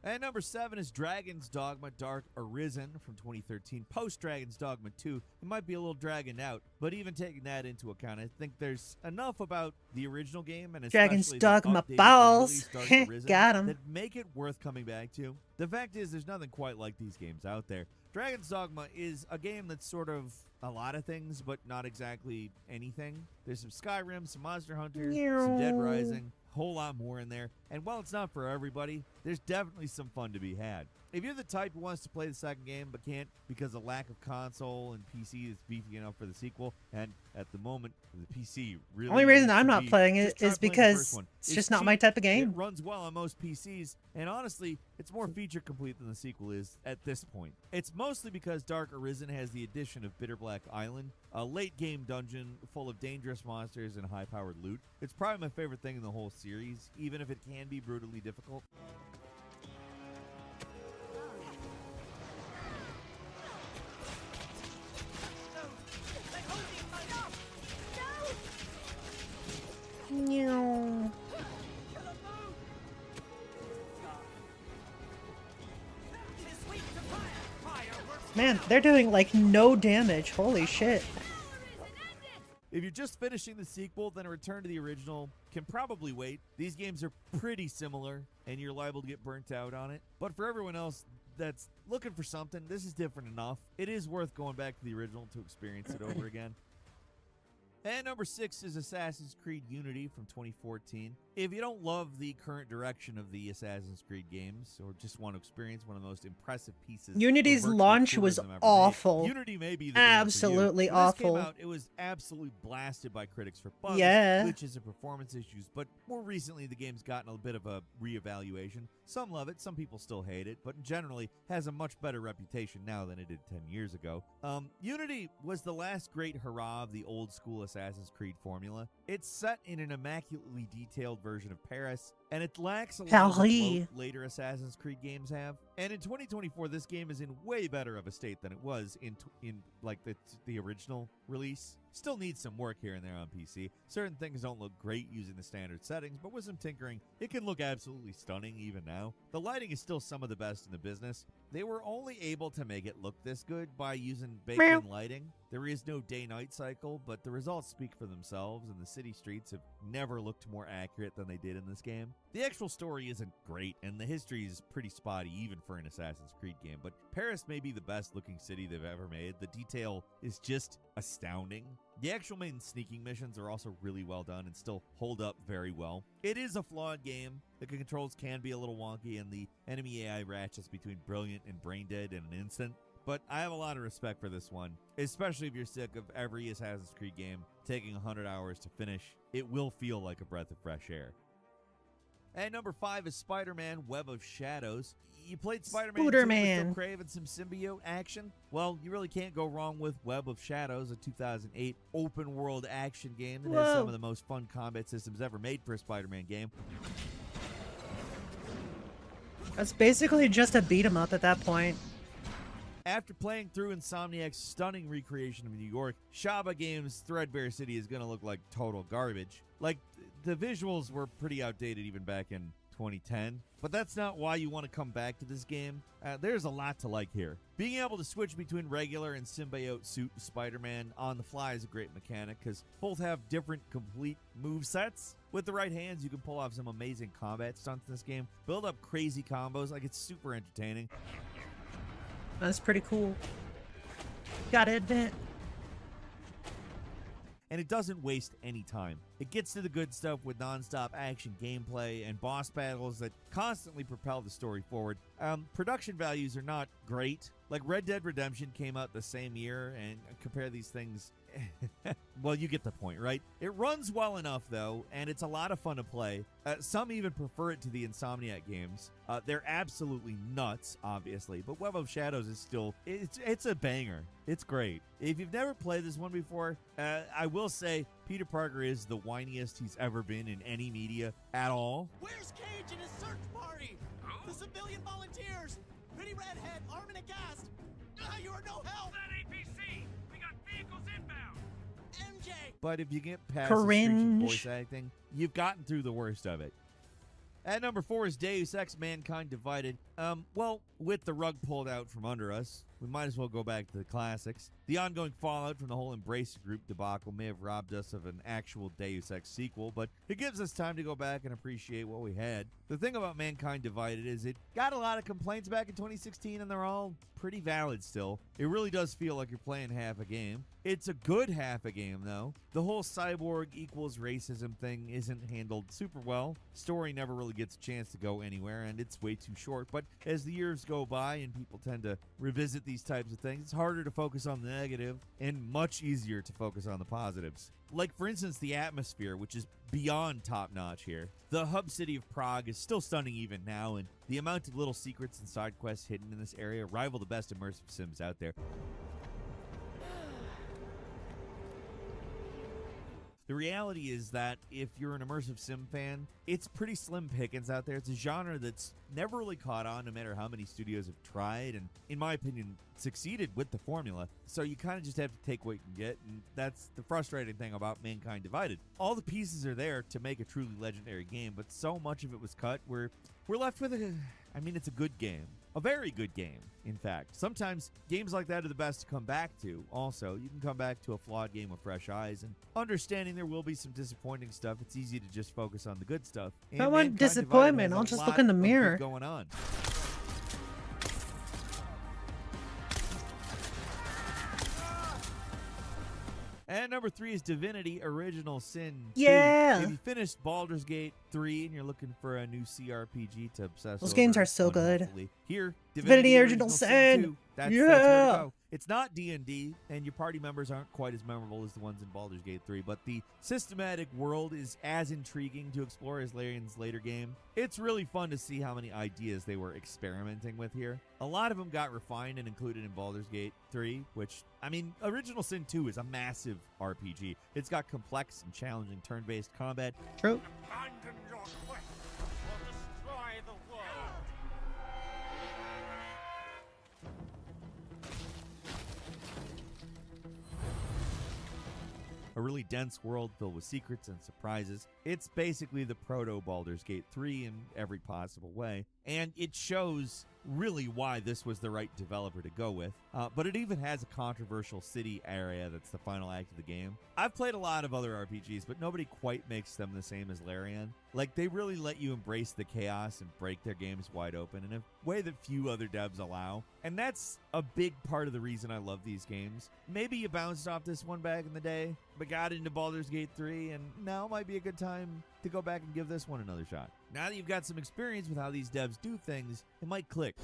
And number 7 is Dragon's Dogma Dark Arisen from 2013. Post Dragon's Dogma 2, it might be a little dragging out, but even taking that into account, I think there's enough about the original game and Dragon's especially the Dogma updated balls. re-released Dark Arisen Got 'em. that make it worth coming back to. The fact is, there's nothing quite like these games out there. Dragon's Dogma is a game that's sort of a lot of things, but not exactly anything. There's some Skyrim, some Monster Hunter, some Dead Rising, a whole lot more in there. And while it's not for everybody, there's definitely some fun to be had. If you're the type who wants to play the second game but can't because of lack of console and PC is beefy enough for the sequel, and at the moment the PC really Only reason needs I'm to not be, playing just it try is playing the because first one. it's just not my type of game. It runs well on most PCs, and honestly, it's more feature complete than the sequel is at this point. It's mostly because Dark Arisen has the addition of Bitter Black Island, a late game dungeon full of dangerous monsters and high powered loot. It's probably my favorite thing in the whole series, even if it can be brutally difficult. No. Man, they're doing like no damage. Holy shit. If you're just finishing the sequel, then a return to the original can probably wait. These games are pretty similar, and you're liable to get burnt out on it. But for everyone else that's looking for something, this is different enough. It is worth going back to the original to experience it over again. And number 6 is Assassin's Creed Unity from 2014. If you don't love the current direction of the Assassin's Creed games, or just want to experience one of the most impressive pieces Unity's of virtual launch was tourism ever awful. made, Unity may be the game for you. Absolutely When this awful. came out, it was absolutely blasted by critics for bugs, Yeah. glitches, and performance issues, but more recently the game's gotten a bit of a reevaluation. Some love it, some people still hate it, but generally has a much better reputation now than it did 10 years ago. Unity was the last great hurrah of the old school Assassin's Creed formula. It's set in an immaculately detailed version of Paris, and it lacks a lot of the bloat later Assassin's Creed games have. And in 2024, this game is in way better of a state than it was in like the original release. Still needs some work here and there on PC. Certain things don't look great using the standard settings, but with some tinkering, it can look absolutely stunning even now. The lighting is still some of the best in the business. They were only able to make it look this good by using baked-in lighting. There is no day-night cycle, but the results speak for themselves, and the city streets have never looked more accurate than they did in this game. The actual story isn't great, and the history is pretty spotty even for an Assassin's Creed game, but Paris may be the best-looking city they've ever made. The detail is just astounding. The actual main sneaking missions are also really well done and still hold up very well. It is a flawed game. The controls can be a little wonky, and the enemy AI ratchets between brilliant and brain dead in an instant. But I have a lot of respect for this one, especially if you're sick of every Assassin's Creed game taking 100 hours to finish. It will feel like a breath of fresh air. And number 5 is Spider-Man Web of Shadows. You played Spider-Man 2 but still craving some symbiote action? Well, you really can't go wrong with Web of Shadows, a 2008 open-world action game that has some of the most fun combat systems ever made for a Spider-Man game. That's basically just a beat-em-up at that point. After playing through Insomniac's stunning recreation of New York, Shaba Games' Threadbare City is going to look like total garbage. Like, the visuals were pretty outdated even back in 2010, but that's not why you want to come back to this game. There's a lot to like here. Being able to switch between regular and symbiote suit Spider-Man on the fly is a great mechanic because both have different complete move sets. With the right hands, you can pull off some amazing combat stunts in this game, build up crazy combos. Like, it's super entertaining. That's pretty cool. Gotta admit. And it doesn't waste any time. It gets to the good stuff with non-stop action gameplay and boss battles that constantly propel the story forward. Production values are not great. Like, Red Dead Redemption came out the same year, and compare these things. Well, you get the point, right? It runs well enough, though, and it's a lot of fun to play. Some even prefer it to the Insomniac games. They're absolutely nuts, obviously, but Web of Shadows is still, it's a banger. It's great. If you've never played this one before, I will say Peter Parker is the whiniest he's ever been in any media at all. Where's Cage and his search party? The civilian volunteers! Pretty redhead, arm and a gas! You are no help! That APC! We got vehicles inbound! MJ! But if you get past the screeching voice acting, you've gotten through the worst of it. At number 4 is Deus Ex Mankind Divided. Well, with the rug pulled out from under us, we might as well go back to the classics. The ongoing fallout from the whole Embracer Group debacle may have robbed us of an actual Deus Ex sequel, but it gives us time to go back and appreciate what we had. The thing about Mankind Divided is it got a lot of complaints back in 2016, and they're all pretty valid still. It really does feel like you're playing half a game. It's a good half a game, though. The whole cyborg equals racism thing isn't handled super well. Story never really gets a chance to go anywhere, and it's way too short. But as the years go by and people tend to revisit these types of things, it's harder to focus on the negative and much easier to focus on the positives. Like, for instance, the atmosphere, which is beyond top-notch here. The hub city of Prague is still stunning even now, and the amount of little secrets and side quests hidden in this area rival the best immersive sims out there. The reality is that if you're an immersive sim fan, it's pretty slim pickings out there. It's a genre that's never really caught on, no matter how many studios have tried, and in my opinion, succeeded with the formula. So you kind of just have to take what you can get, and that's the frustrating thing about Mankind Divided. All the pieces are there to make a truly legendary game, but so much of it was cut, we're left with it's a good game. A very good game, in fact. Sometimes games like that are the best to come back to. Also, you can come back to a flawed game with fresh eyes, and understanding there will be some disappointing stuff, it's easy to just focus on the good stuff. If I want disappointment, I'll just look in the mirror. Going on. At number 3 is Divinity Original Sin 2. Yeah. If you finished Baldur's Gate 3 and you're looking for a new CRPG to obsess Those over games are so good. unhealthily, here, Divinity Original Sin. 2. That's Yeah. where to go. It's not D&D, and your party members aren't quite as memorable as the ones in Baldur's Gate 3, but the systematic world is as intriguing to explore as Larian's later game. It's really fun to see how many ideas they were experimenting with here. A lot of them got refined and included in Baldur's Gate 3, which, I mean, Original Sin 2 is a massive RPG. It's got complex and challenging turn-based combat. True. Abandon your quest or destroy the world. A really dense world filled with secrets and surprises. It's basically the proto Baldur's Gate 3 in every possible way, and it shows really why this was the right developer to go with. But it even has a controversial city area that's the final act of the game. I've played a lot of other RPGs, but nobody quite makes them the same as Larian. Like, they really let you embrace the chaos and break their games wide open in a way that few other devs allow. And that's a big part of the reason I love these games. Maybe you bounced off this one back in the day, but got into Baldur's Gate 3, and now might be a good time to go back and give this one another shot. Now that you've got some experience with how these devs do things, it might click.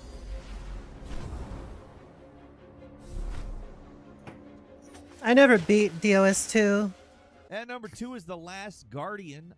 I never beat DOS 2. At number 2 is The Last Guardian.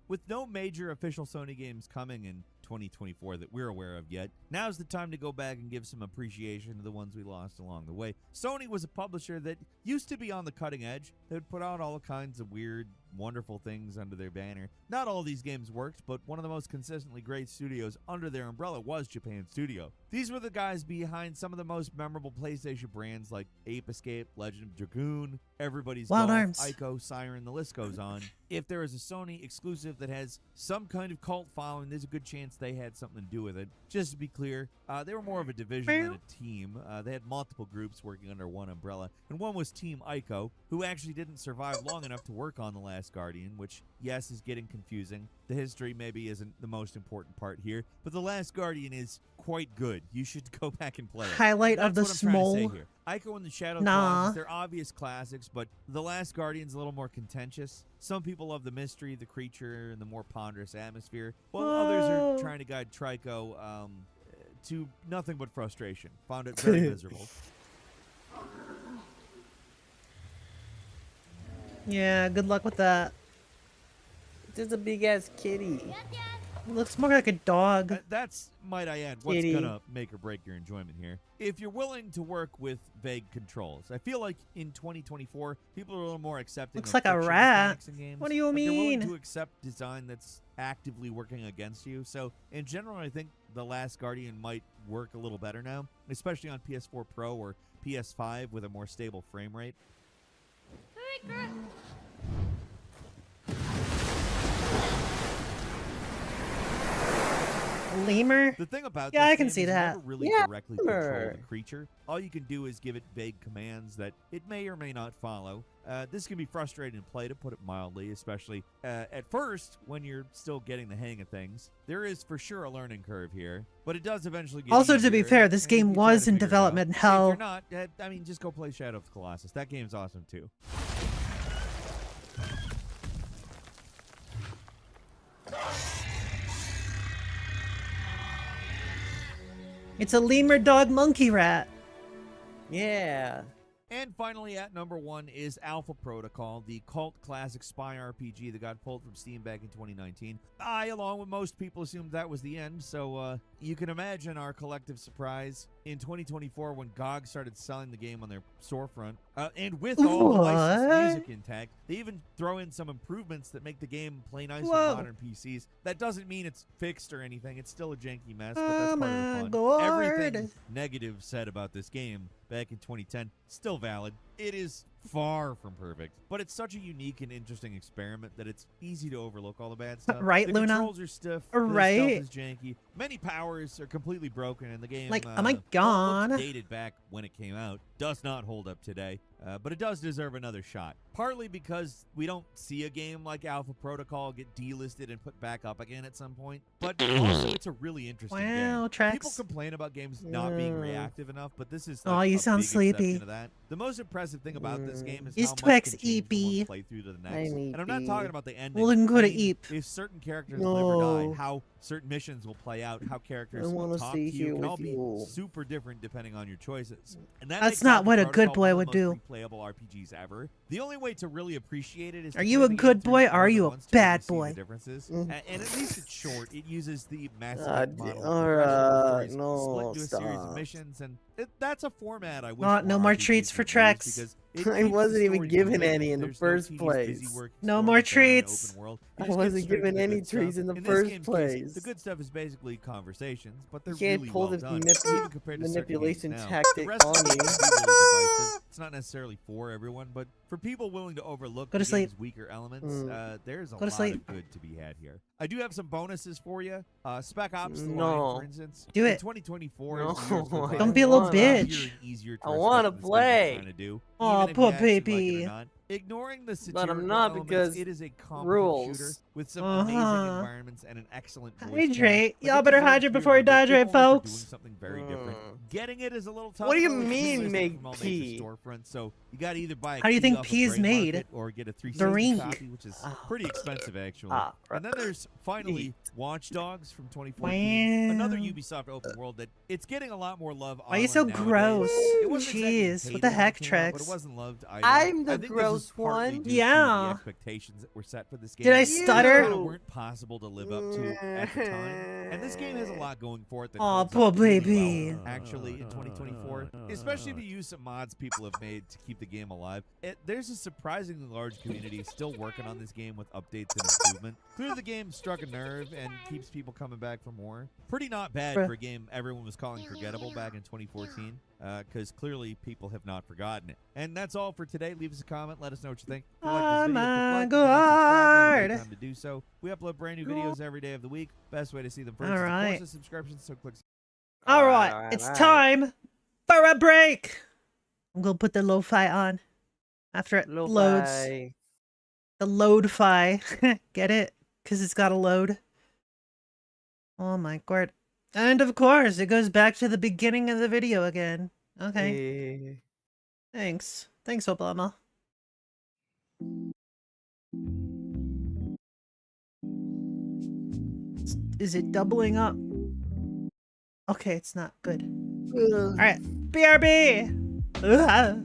With no major official Sony games coming in 2024 that we're aware of yet, now's the time to go back and give some appreciation to the ones we lost along the way. Sony was a publisher that used to be on the cutting edge. They would put out all kinds of weird, wonderful things under their banner. Not all these games worked, but one of the most consistently great studios under their umbrella was Japan Studio. These were the guys behind some of the most memorable PlayStation brands like Ape Escape, Legend of Dragoon, Everybody's Wild Golf, Arms. Ico, Siren, the list goes on. If there is a Sony exclusive that has some kind of cult following, there's a good chance they had something to do with it. Just to be clear, they were more of a division than a team. They had multiple groups working under one umbrella, and one was Team Ico, who actually didn't survive long enough to work on The Last Guardian, which, yes, is getting confusing. The history maybe isn't the most important part here, but The Last Guardian is quite good. You should go back and play it. Highlight of That's the what I'm trying to small. say here. Ico and the Shadow Nah. Colossus, they're obvious classics, but The Last Guardian's a little more contentious. Some people love the mystery, the creature, and the more ponderous atmosphere, while others Whoa. are trying to guide Trico to nothing but frustration. Found it very miserable. Yeah, good luck with that. Just a big ass kitty. It looks more like a dog. That's, might I add, what's Kitty. gonna make or break your enjoyment here. If you're willing to work with vague controls, I feel like in 2024, people are a little more accepting. Looks of like a friction rat. mechanics in games. What do you Like, they're willing mean? to accept design that's actively working against you. So in general, I think The Last Guardian might work a little better now, especially on PS4 Pro or PS5 with a more stable frame rate. Lemur? The thing about Yeah, this I can game see is you that. never really Yeah, directly control lemur. the creature. All you can do is give it vague commands that it may or may not follow. This can be frustrating to play, to put it mildly, especially at first when you're still getting the hang of things. There is for sure a learning curve here, but it does eventually get Also, to be easier, fair, this and if game you try was to in figure it development out- hell. If you're not, I mean, just go play Shadow of the Colossus. That game's awesome too. It's a lemur dog monkey rat. Yeah. And finally, at number 1 is Alpha Protocol, the cult classic spy RPG that got pulled from Steam back in 2019. I, along with most people, assumed that was the end, so you can imagine our collective surprise in 2024 when GOG started selling the game on their storefront. And with all the licensed What? music intact, they even throw in some improvements that make the game play nice Whoa. on modern PCs. That doesn't mean it's fixed or anything. It's still a janky mess, but Oh that's part my of the fun. God. Everything negative said about this game back in 2010 still valid. It is far from perfect, but it's such a unique and interesting experiment that it's easy to overlook all the bad stuff. Right, the Luna? controls are stiff. Right. The stealth is janky. Many powers are completely broken, and the game Like, oh my while it God. looks dated back when it came out, does not hold up today. but it does deserve another shot. Partly because we don't see a game like Alpha Protocol get delisted and put back up again at some point, but also it's a really interesting game. People complain about games not being reactive enough, but this is Oh, like you a sound big sleepy. exception to that. The most impressive thing about this game is Is how much Twex can change from one EP? playthrough to the I'm next. And I'm not EP. talking about the ending. Well, then go I to mean, Eep. if certain characters live or die, No. how certain missions will play out, how characters I wanna talk stay to you here can all with be you. super different depending on your choices. And that That's makes not Alpha what a good Protocol boy one of would the do. most replayable RPGs ever. The only way to really appreciate it is Are to you play a the good game boy? through Or are more than you a once to bad really see boy? the differences. And at least it's short. It uses the Mass Ah, Effect model of alright, progression, stories no, split into a series of stop. missions, and that's a format I wish No more more RPGs treats for would use Trex. because it I keeps the wasn't even story given moving. any in the There's no first tedious busy place. work No exploring more the barren treats. open world. I You just get wasn't straight to given the any good trees stuff. in the this first game case, place. the good stuff is basically conversations, but they're You can't really pull well the done, even compared to certain games manipulation now. tactic The rest of on the you. game can be really divisive. It's not necessarily for everyone, but for people willing to overlook Go the to sleep. game's weaker elements, there's a Go to lot sleep. of good to be had here. I do have some bonuses for you. Spec Ops The Line, No. for instance. Do In it. 2024 No, is the year to I provide Don't be a little easier and bitch. easier to I respect wanna what this game is play. trying to do, Aw, even if poor you actually like it baby. or not. Ignoring the But satirical I'm not elements, because it is a competent rules. shooter with some amazing Uh-huh. environments and an excellent voice cast. Hydrate. Like, Y'all it better deserves hydrate to be before you remembered, if hydrate, only for folks. doing something very different. Getting it is a little tough. What do you though. It's mean, consistent make from all major pee? storefronts, so you got to either buy a How do you key think off pee of is Gray made? Market or get a 360 Drink. copy, which is pretty expensive actually. Ah, And then there's finally Watch Dogs from 2014, another Wow. Ubisoft open world that it's getting a lot more love. Why are you so online nowadays. gross? It wasn't exactly Jeez, what hated the when it heck, came out, but Trex? it wasn't loved either. I'm the I think this is gross partly one. due to Yeah. the expectations that were set for this game. Did I that stutter? kinda weren't possible to live up to at the time. And this game has a lot going for it that Aw, holds poor up really baby. well, actually, in 2024. Especially if you use some mods people have made to keep the game alive. There's a surprisingly large community still working on this game with updates and improvement. Clearly the game struck a nerve and keeps people coming back for more. Pretty not bad Bruh. for a game everyone was calling forgettable back in 2014, because clearly people have not forgotten it. And that's all for today. Leave us a comment. Let us know what you think. If you like this Oh video, my click like, if you're not subscribed, God. now time to do so. We upload brand new videos every day of the week. Best way to see them first All is, of right. course, a subscription, so click. All right, it's time for a break. I'm gonna put the lo-fi on after it loads. Lo-fi. The load-fi. Get it? Because it's got to load. Oh my god. And of course, it goes back to the beginning of the video again. Okay. Thanks. Thanks, Obama. Is it doubling up? Okay, it's not good. Alright. BRB! Ugh.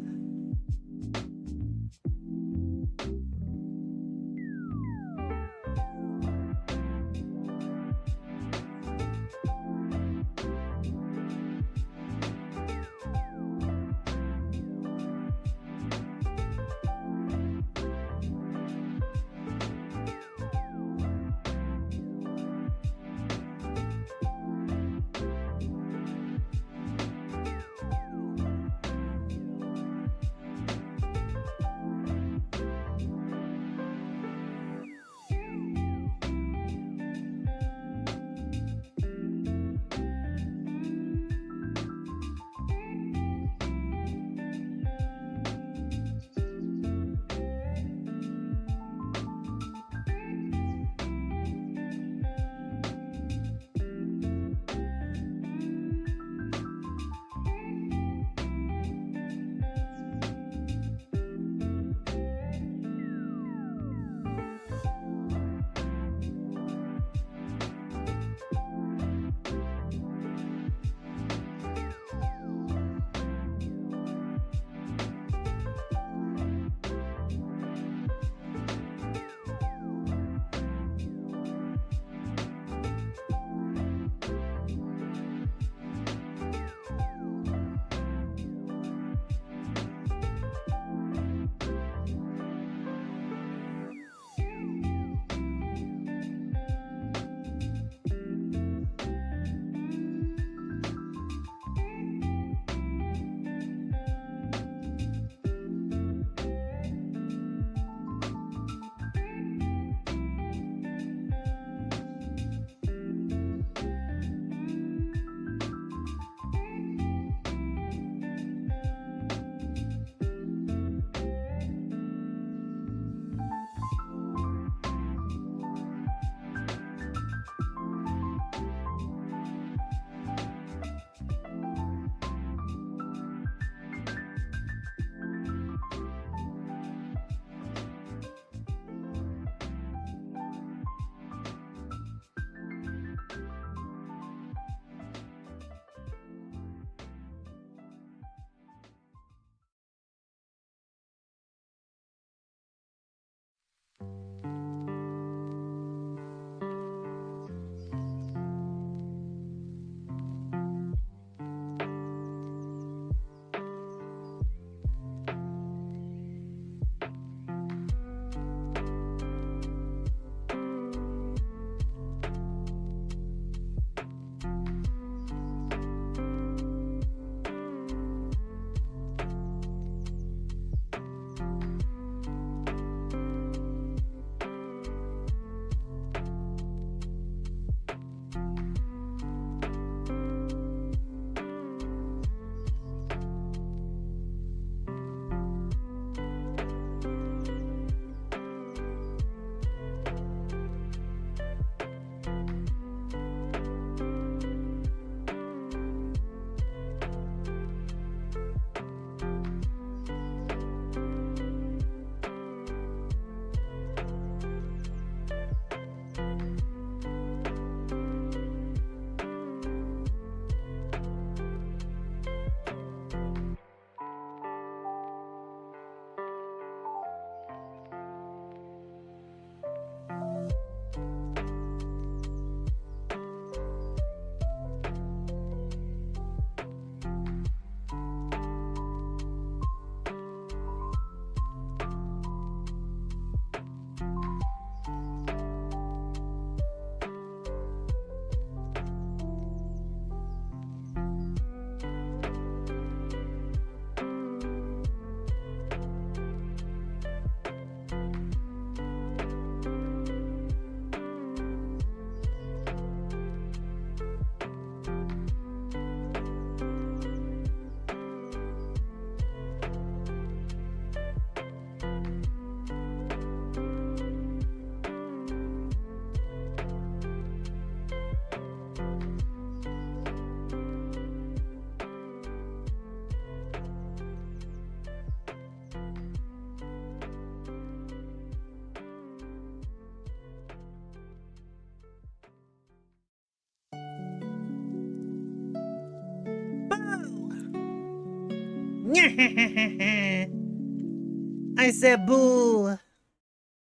I said boo.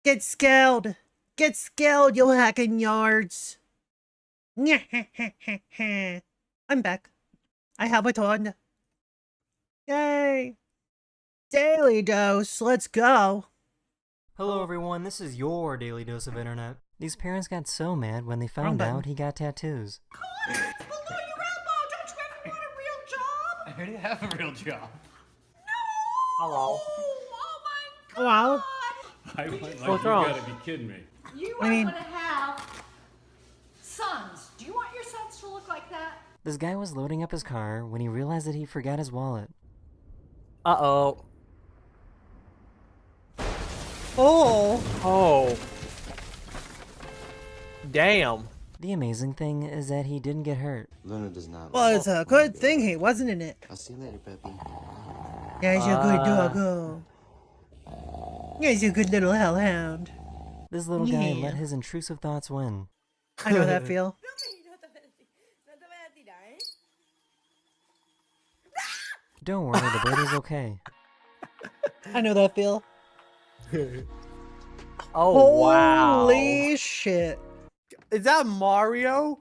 Get scaled. Get scaled, you hacking yards. I'm back. I have a ton. Yay. Daily dose. Let's go. Hello everyone, this is your daily dose of internet. These parents got so mad when they found button. out he got tattoos. I already have a real job. Hello. Wow. I was like, What's you wrong? gotta be kidding me. You I are mean- going to have sons. Do you want your sons to look like that? This guy was loading up his car when he realized that he forgot his wallet. Uh-oh. Oh. Oh. Damn. The amazing thing is that he didn't get hurt. Luna does not. Well, it's a good thing he wasn't in it. I'll see you later, Peppy. Yeah, he's a good doggo. Yeah, he's a good little hellhound. This little guy Yeah. let his intrusive thoughts win. I know that feel. Don't worry, the baby's okay. I know that feel. Oh, wow. Holy shit. Is that Mario?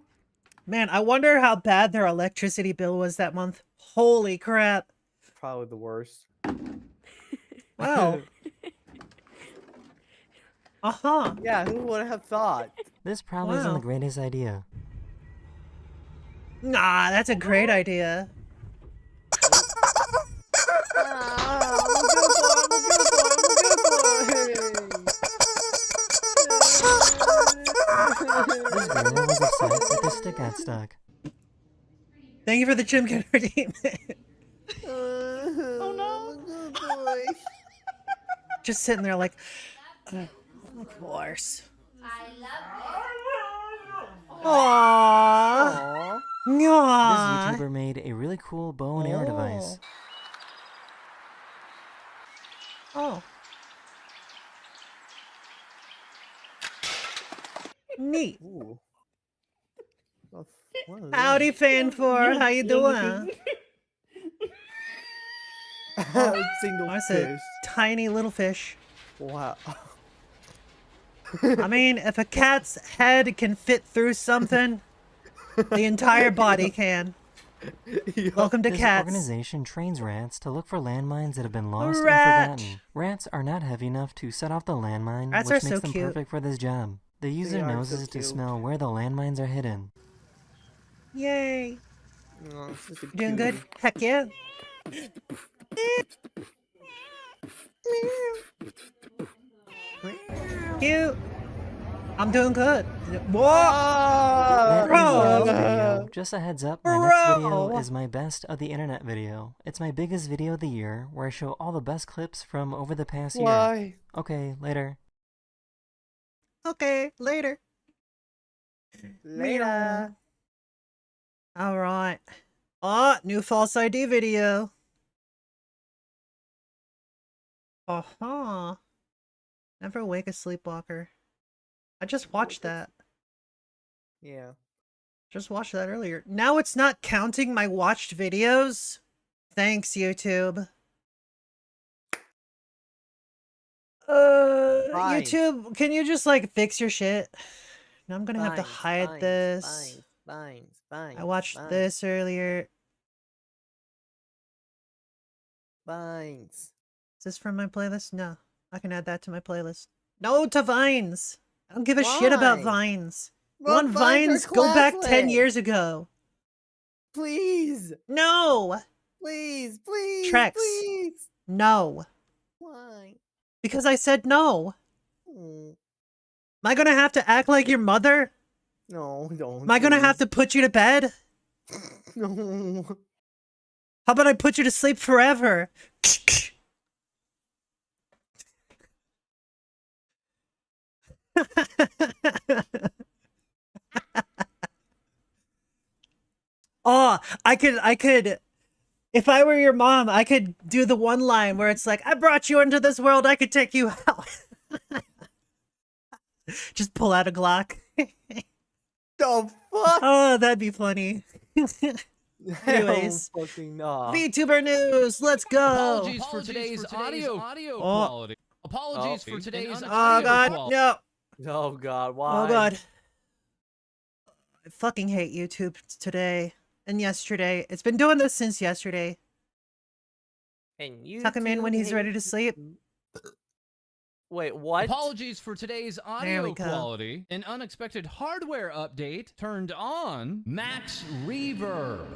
Man, I wonder how bad their electricity bill was that month. Holy crap. Probably the worst. Wow. Uh-huh. Yeah, who would have thought? This probably isn't Wow. the greatest idea. Nah, that's a great idea. This girl was upset that the stick got stuck. Thank you for the chimkin redeemment. Oh no. Just sitting there like, of course. Aww. This Aww. YouTuber made a really cool bow and arrow device. Oh. Neat. Ooh. What is Howdy, fan four. How you doing? that? Single I fish. said tiny little fish. Wow. I mean, if a cat's head can fit through something, the entire body can. Welcome to This cats. organization trains rats to look for landmines that have been lost Rat. and forgotten. Rats are not heavy enough to set off the landmine, Rats which are makes so them cute. perfect for this job. The user are knows so to cute. smell where the landmines are hidden. Yay. Oh, this is Doing cute. good? Heck yeah. Cute. I'm doing good. Whoa! That ends the next Bro! video. Just a heads up, my next video Bro! is my best of the internet video. It's my biggest video of the year, where I show all the best clips from over the past year. Why? Okay, later. Okay, later. Later. Alright. Oh, new false ID video. Uh-huh. Never wake a sleepwalker. I just watched that. Yeah. Just watched that earlier. Now it's not counting my watched videos. Thanks, YouTube. Fine. YouTube, can you just like fix your shit? Now I'm gonna have to hide this. Fine. I watched this earlier. Vines. Is this from my playlist? No. I can add that to my playlist. No to Vines. I don't give a shit about Why? Vines. Well, Want Vines? are Go back 10 classless. years ago. Please. No. Please. Please. Trex. Please. No. Why? Because I said no. Hmm. Am I gonna have to act like your mother? No, don't. Am I gonna have to put you to bed? No. How about I put you to sleep forever? Oh, I could, if I were your mom, I could do the one line where it's like, I brought you into this world, I could take you out. Just pull out a Glock. The fuck? Oh, that'd be funny. Anyways, fucking no. VTuber news. Let's go. Apologies for today's audio quality. Apologies for today's Oh audio God, quality. no. Oh God, why? Oh God. I fucking hate YouTube today and yesterday. It's been doing this since yesterday. And you Tuck him in when he's ready to sleep. Wait, what? Apologies for today's There we audio go. quality. An unexpected hardware update turned on max reverb.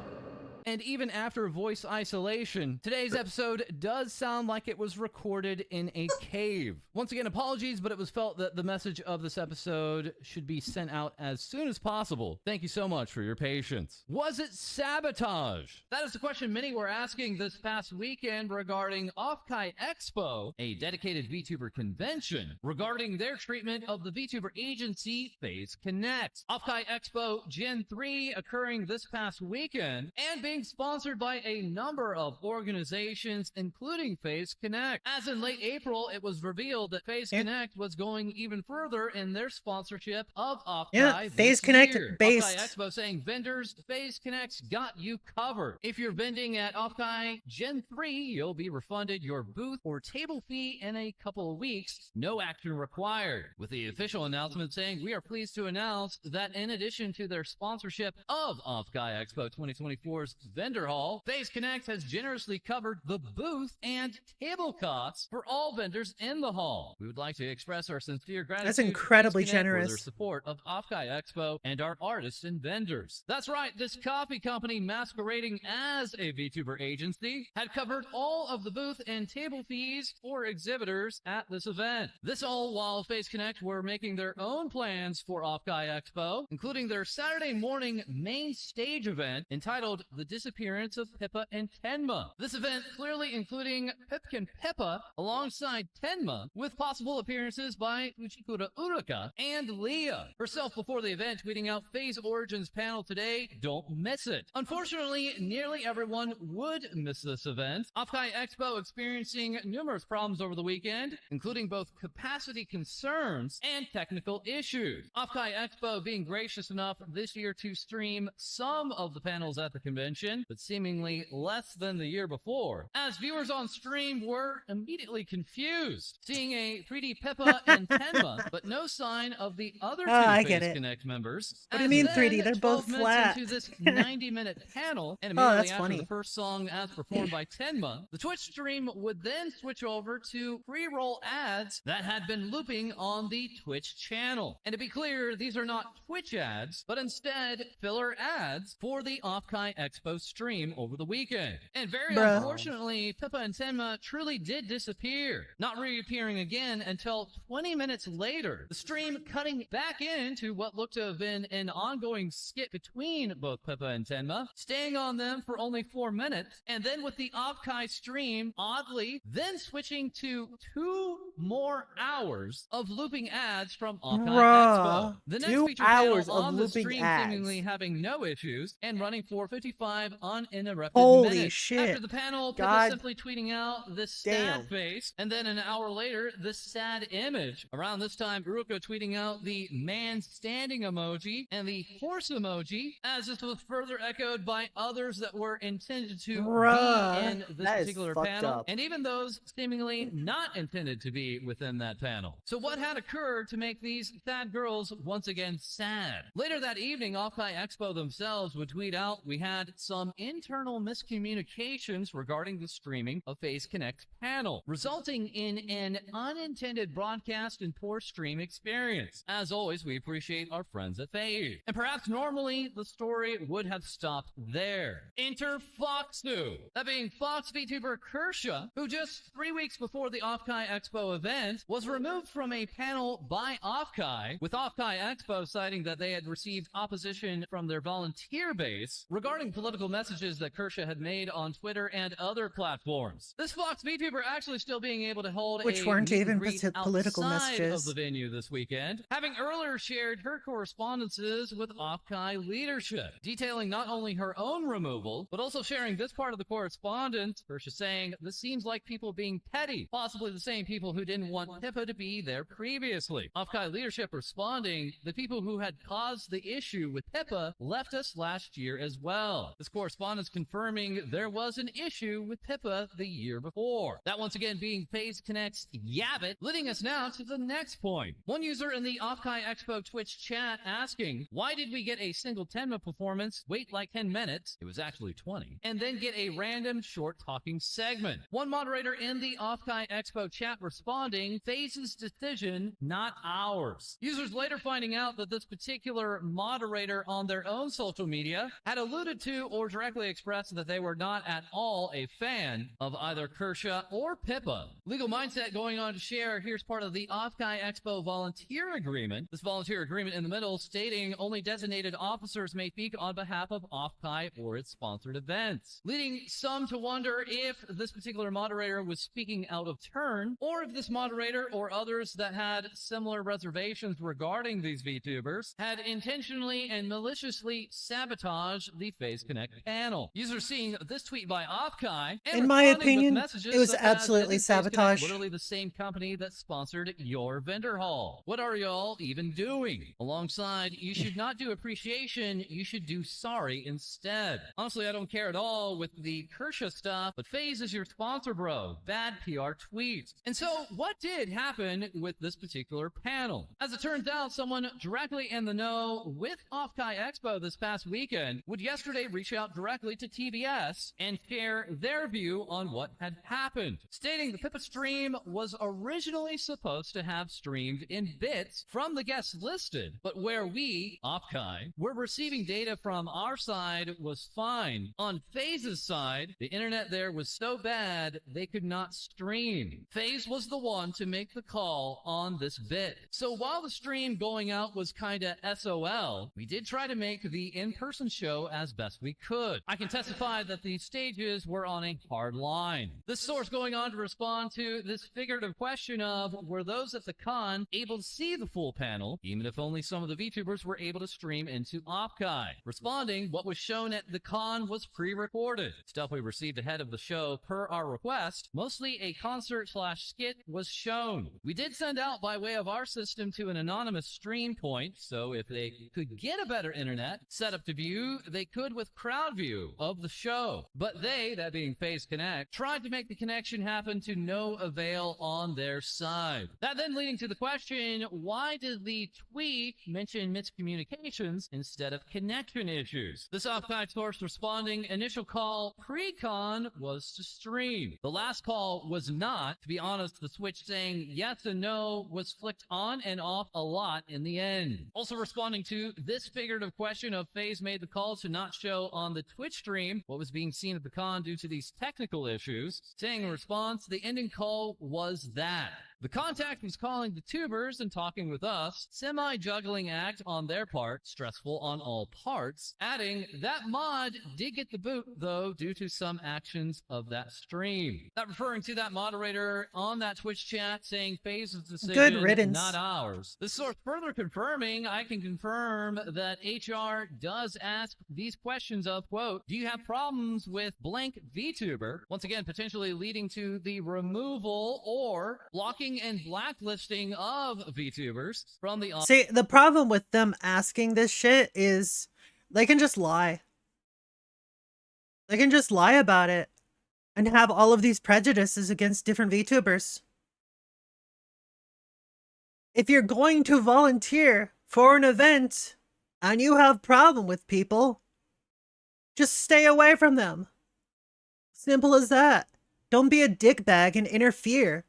And even after voice isolation, today's episode does sound like it was recorded in a cave. Once again, apologies, but it was felt that the message of this episode should be sent out as soon as possible. Thank you so much for your patience. Was it sabotage? That is the question many were asking this past weekend regarding Offkai Expo, a dedicated VTuber convention, regarding their treatment of the VTuber agency FaZe Connect. Offkai Expo Gen 3 occurring this past weekend and being sponsored by a number of organizations, including FaZe Connect. As in late April, it was revealed that FaZe Connect was going even further in their sponsorship of Offkai. Yeah, this FaZe Connect year. based. Offkai Expo saying vendors, FaZe Connect's got you covered. If you're vending at Offkai Gen 3, you'll be refunded your booth or table fee in a couple of weeks. No action required. With the official announcement saying, we are pleased to announce that in addition to their sponsorship of Offkai Expo 2024's vendor hall, FaZe Connect has generously covered the booth and table costs for all vendors in the hall. We would like to express our sincere gratitude. That's incredibly to FaZe Connect generous. for their support of Offkai Expo and our artists and vendors. That's right, this coffee company masquerading as a VTuber agency had covered all of the booth and table fees for exhibitors at this event. This all while FaZe Connect were making their own plans for Offkai Expo, including their Saturday morning main stage event entitled The Disappearance of Pippa and Tenma. This event clearly including Pipkin Pippa alongside Tenma, with possible appearances by Uchikura Uruka and Leah herself before the event, tweeting out FaZe Origins panel today, don't miss it. Unfortunately, nearly everyone would miss this event. Offkai Expo experiencing numerous problems over the weekend, including both capacity concerns and technical issues. Offkai Expo being gracious enough this year to stream some of the panels at the convention, but seemingly less than the year before, as viewers on stream were immediately confused, seeing a 3D Pippa and Tenma, but no sign of the other two I get FaZe it. Connect members. What do you mean As 3D? then, They're both 12 minutes flat. into this 90-minute panel, and Oh, immediately that's after funny. the first song as performed by Tenma, the Twitch stream would then switch over to pre-roll ads that had been looping on the Twitch channel. And to be clear, these are not Twitch ads, but instead filler ads for the Offkai Expo stream over the weekend. And very Bruh. unfortunately, Pippa and Tenma truly did disappear, not reappearing again until 20 minutes later. The stream cutting back into what looked to have been an ongoing skit between both Pippa and Tenma, staying on them for only 4 minutes, and then with the Offkai stream, oddly, then switching to 2 more hours of looping ads from Offkai Expo. The next 2 feature panel hours of on the looping stream ads. seemingly having no issues and running for 55 uninterrupted Holy minutes. shit. After the panel, Pippa God simply tweeting out this sad damn. face, and then an hour later, this sad image. Around this time, Uruka tweeting out the man standing emoji and the horse emoji, as this was further echoed by others that were intended to Bruh. be in this That is particular fucked panel, up. and even those seemingly not intended to be within that panel. So what had occurred to make these sad girls once again sad? Later that evening, Offkai Expo themselves would tweet out, we had some internal miscommunications regarding the streaming of FaZe Connect panel, resulting in an unintended broadcast and poor stream experience. As always, we appreciate our friends at FaZe. And perhaps normally the story would have stopped there. Enter Foxu. That being Fox VTuber Kershaw, who just 3 weeks before the Offkai Expo event was removed from a panel by Offkai, with Offkai Expo citing that they had received opposition from their volunteer base regarding political messages that Kershaw had made on Twitter and other platforms. This Fox VTuber actually still being able to hold Which a weren't meet and even greet political outside messages. of the venue this weekend, having earlier shared her correspondences with Offkai leadership, detailing not only her own removal, but also sharing this part of the correspondence comments. Kershaw saying, this seems like people being petty, possibly the same people who didn't want Pippa to be there previously. Off-Kai leadership responding, the people who had caused the issue with Pippa left us last year as well. This correspondence confirming there was an issue with Pippa the year before. That once again being FaZe Connect's Yabbit, leading us now to the next point. One user in the Off-Kai Expo Twitch chat asking, why did we get a single Tenma performance, wait like 10 minutes, it was actually 20, and then get a random short talking segment? One moderator in the Off-Kai Expo chat responding, FaZe's decision, not ours. Users later finding out that this particular moderator on their own social media had alluded to or directly expressed that they were not at all a fan of either Kershaw or Pippa. Legal Mindset going on to share, here's part of the Off-Kai Expo volunteer agreement. This volunteer agreement in the middle stating only designated officers may speak on behalf of Off-Kai or its sponsored events, leading some to wonder if this particular moderator was speaking out of turn, or if this moderator or others that had similar reservations regarding these VTubers had intentionally and maliciously sabotaged the FaZe Connect panel. Users seeing this tweet by Off-Kai and in my opinion, messages it was such as, absolutely "Isn't FaZe Connect sabotage. literally the same company that sponsored your vendor hall. What are y'all even doing?" Alongside, you should not do appreciation, you should do sorry instead. Honestly, I don't care at all with the Kershaw stuff, but FaZe is your sponsor, bro. Bad PR tweets. And so, what did happen with this particular panel? As it turns out, someone directly in the know with Off-Kai Expo this past weekend would yesterday reach out directly to TBS and share their view on what had happened, stating the Pippa stream was originally supposed to have streamed in bits from the guests listed, but where we, Off-Kai, were receiving data from our side was fine. On FaZe's side, the internet there was so bad they could not stream. FaZe was the one to make the call on this bit. So while the stream going out was kinda SOL, we did try to make the in-person show as best we could. I can testify that the stages were on a hard line. This source going on to respond to this figurative question of, were those at the con able to see the full panel, even if only some of the VTubers were able to stream into Off-Kai? Responding, what was shown at the con was pre-recorded. Stuff we received ahead of the show per our request, mostly a concert/skit was shown. We did send out by way of our system to an anonymous stream point, so if they could get a better internet setup to view, they could with crowd view of the show. But they, that being FaZe Connect, tried to make the connection happen to no avail on their side. That then leading to the question, why did the tweet mention miscommunications instead of connection issues? This Off-Kai source responding, initial call pre-con was to stream. The last call was not. To be honest, the switch saying yes and no was flicked on and off a lot in the end. Also responding to this figurative question of FaZe made the call to not show on the Twitch stream what was being seen at the con due to these technical issues, saying in response, the ending call was that. The contact was calling the tubers and talking with us, semi-juggling act on their part, stressful on all parts, adding, that mod did get the boot, though, due to some actions of that stream. That referring to that moderator on that Twitch chat saying FaZe's decision, Good riddance. not ours. This source further confirming, I can confirm that HR does ask these questions of, quote, do you have problems with blank VTuber? Once again, potentially leading to the removal or blocking and blacklisting of VTubers from the... See, the problem with them asking this shit is they can just lie. They can just lie about it and have all of these prejudices against different VTubers. If you're going to volunteer for an event and you have problem with people, just stay away from them. Simple as that. Don't be a dickbag and interfere.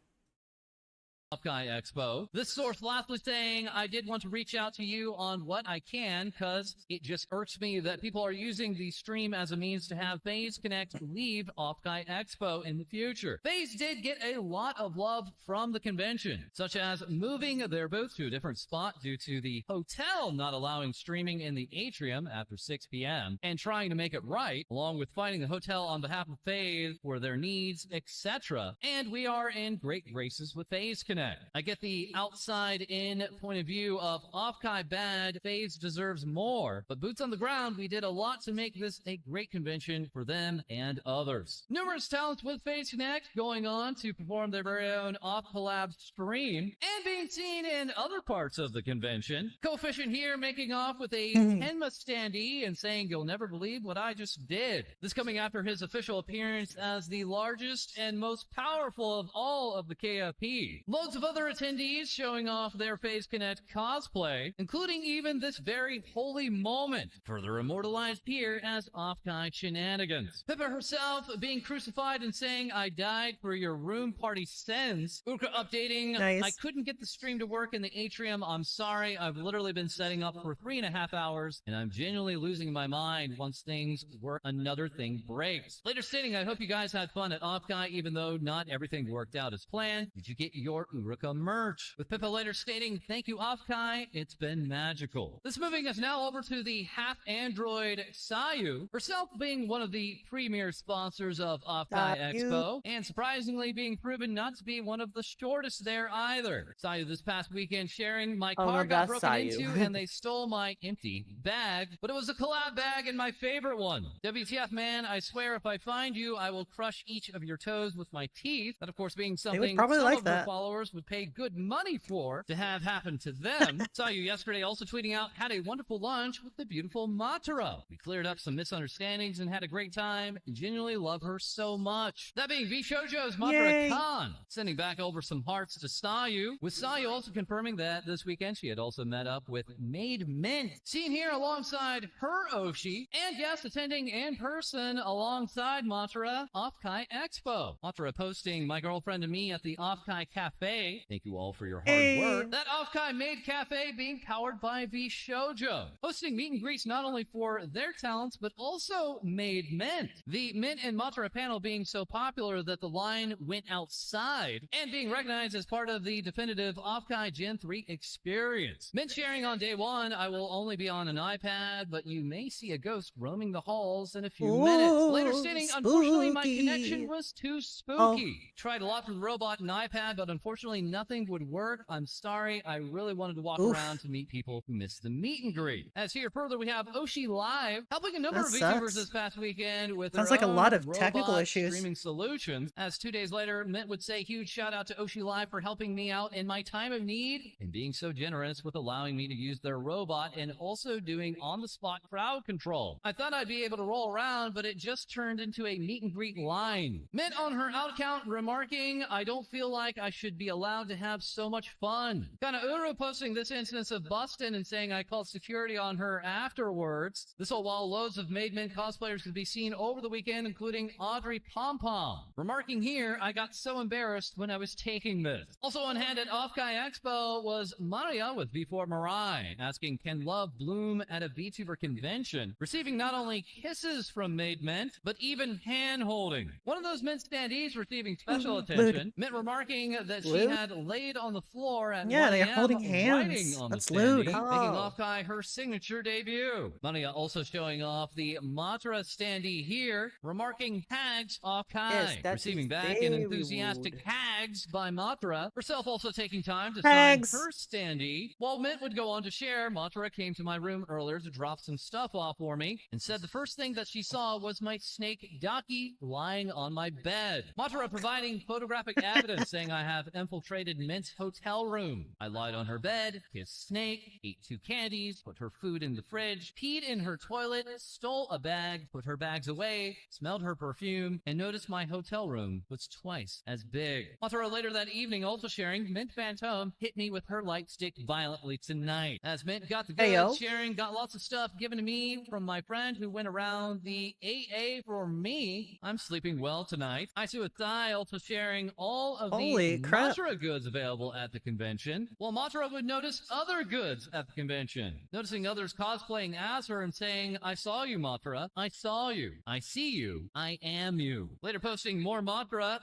Off-Kai Expo. This source lastly saying, I did want to reach out to you on what I can, because it just irks me that people are using the stream as a means to have FaZe Connect leave Off-Kai Expo in the future. FaZe did get a lot of love from the convention, such as moving their booth to a different spot due to the hotel not allowing streaming in the atrium after 6 p.m. and trying to make it right, along with fighting the hotel on behalf of FaZe for their needs, etc. And we are in great graces with FaZe Connect. Connect. I get the outside-in point of view of Off-Kai bad, FaZe deserves more, but boots on the ground, we did a lot to make this a great convention for them and others. Numerous talents with FaZe Connect going on to perform their very own off-collab stream and being seen in other parts of the convention. Coefficient here making off with a Tenma standee and saying, "You'll never believe what I just did." This coming after his official appearance as the largest and most powerful of all of the KFP. Loads of other attendees showing off their FaZe Connect cosplay, including even this very holy moment, further immortalized here as Off-Kai Shenanigans. Pippa herself being crucified and saying, "I died for your room party sins." Uka updating, Nice. "I couldn't get the stream to work in the atrium. I'm sorry. I've literally been setting up for 3.5 hours, and I'm genuinely losing my mind once things work. Another thing breaks." Later stating, "I hope you guys had fun at Off-Kai, even though not everything worked out as planned. Did you get your Uruka merch?" With Pippa later stating, "Thank you, Off-Kai. It's been magical." This moving us now over to the half-android Sayu, herself being one of the premier sponsors of Off-Kai Expo, and surprisingly being proven not to be one of the shortest there either. Sayu this past weekend sharing, "My Oh, car no, got that's broken Sayu. into and they stole my empty bag, but it was a collab bag and my favorite one. WTF, man, I swear if I find you, I will crush each of your toes with my teeth." That, of course, being something probably some like of her that. followers would pay good money for to have happen to them. Sayu yesterday also tweeting out, "Had a wonderful lunch with the beautiful Matara. We cleared up some misunderstandings and had a great time. Genuinely love her so much." That being V Shoujo's Matara Yay. Khan, sending back over some hearts to Sayu, with Sayu also confirming that this weekend she had also met up with Made Mint, seen here alongside her Oshi, and yes, attending in person alongside Matara Off-Kai Expo. Matara posting, "My girlfriend and me at the Off-Kai Cafe. Thank you all for your hard work." That Off-Kai Made Cafe being powered by V Shoujo, hosting meet and greets not only for their talents, but also Made Mint. The Mint and Matara panel being so popular that the line went outside and being recognized as part of the definitive Off-Kai Gen 3 experience. Mint sharing on day one, "I will only be on an iPad, but you may see a ghost roaming the halls in a few minutes." Later stating, "Unfortunately, my spooky. connection was too spooky. Tried a lot for the robot and iPad, but unfortunately nothing would work. I'm sorry. I really wanted to walk Oof. around to meet people who missed the meet and greet." As here further, we have Oshi Live helping a number That of VTubers sucks. this past weekend with Sounds their like a own lot of technical robot issues. streaming solutions. As 2 days later, Mint would say, "Huge shout out to Oshi Live for helping me out in my time of need and being so generous with allowing me to use their robot and also doing on-the-spot crowd control. I thought I'd be able to roll around, but it just turned into a meet and greet line." Mint on her out account remarking, "I don't feel like I should be allowed to have so much fun." Kana-Uru posting this instance of bustin' and saying, "I called security on her afterwards." This all while loads of Made Mint cosplayers could be seen over the weekend, including Audrey Pom-Pom. Remarking here, "I got so embarrassed when I was taking this." Also on hand at Off-Kai Expo was Maria with V4 Mirai, asking, "Can love bloom at a VTuber convention?" Receiving not only kisses from Made Mint, but even hand-holding. One of those Mint standees receiving special attention, Mint remarking that she Lewd? had laid on the floor at Yeah, 1 they're a.m. holding writing hands. on That's the standee, lewd. making Oh. Off-Kai her signature debut. Maria also showing off the Matara standee here, remarking, "Hags Off-Kai." Yes, that Receiving is back an very enthusiastic rude. hags by Matara, herself also taking time to Hags. sign her standee. While Mint would go on to share, Matara came to my room earlier to drop some stuff off for me and said the first thing that she saw was my snake Daki lying on my bed. Matara providing photographic evidence saying I have infiltrated Mint's hotel room. I lied on her bed, kissed Snake, ate 2 candies, put her food in the fridge, peed in her toilet, stole a bag, put her bags away, smelled her perfume, and noticed my hotel room was twice as big. Matara later that evening also sharing, "Mint Phantom hit me with her light stick violently tonight." As Mint got the goods, Heyo. sharing, "Got lots of stuff given to me from my friend who went around the AA for me. I'm sleeping well tonight." I see with Thai also sharing all of Holy the crap. Matara goods available at the convention, while Matara would notice other goods at the convention, noticing others cosplaying as her and saying, "I saw you, Matara. I saw you. I see you. I am you." Later posting more Matara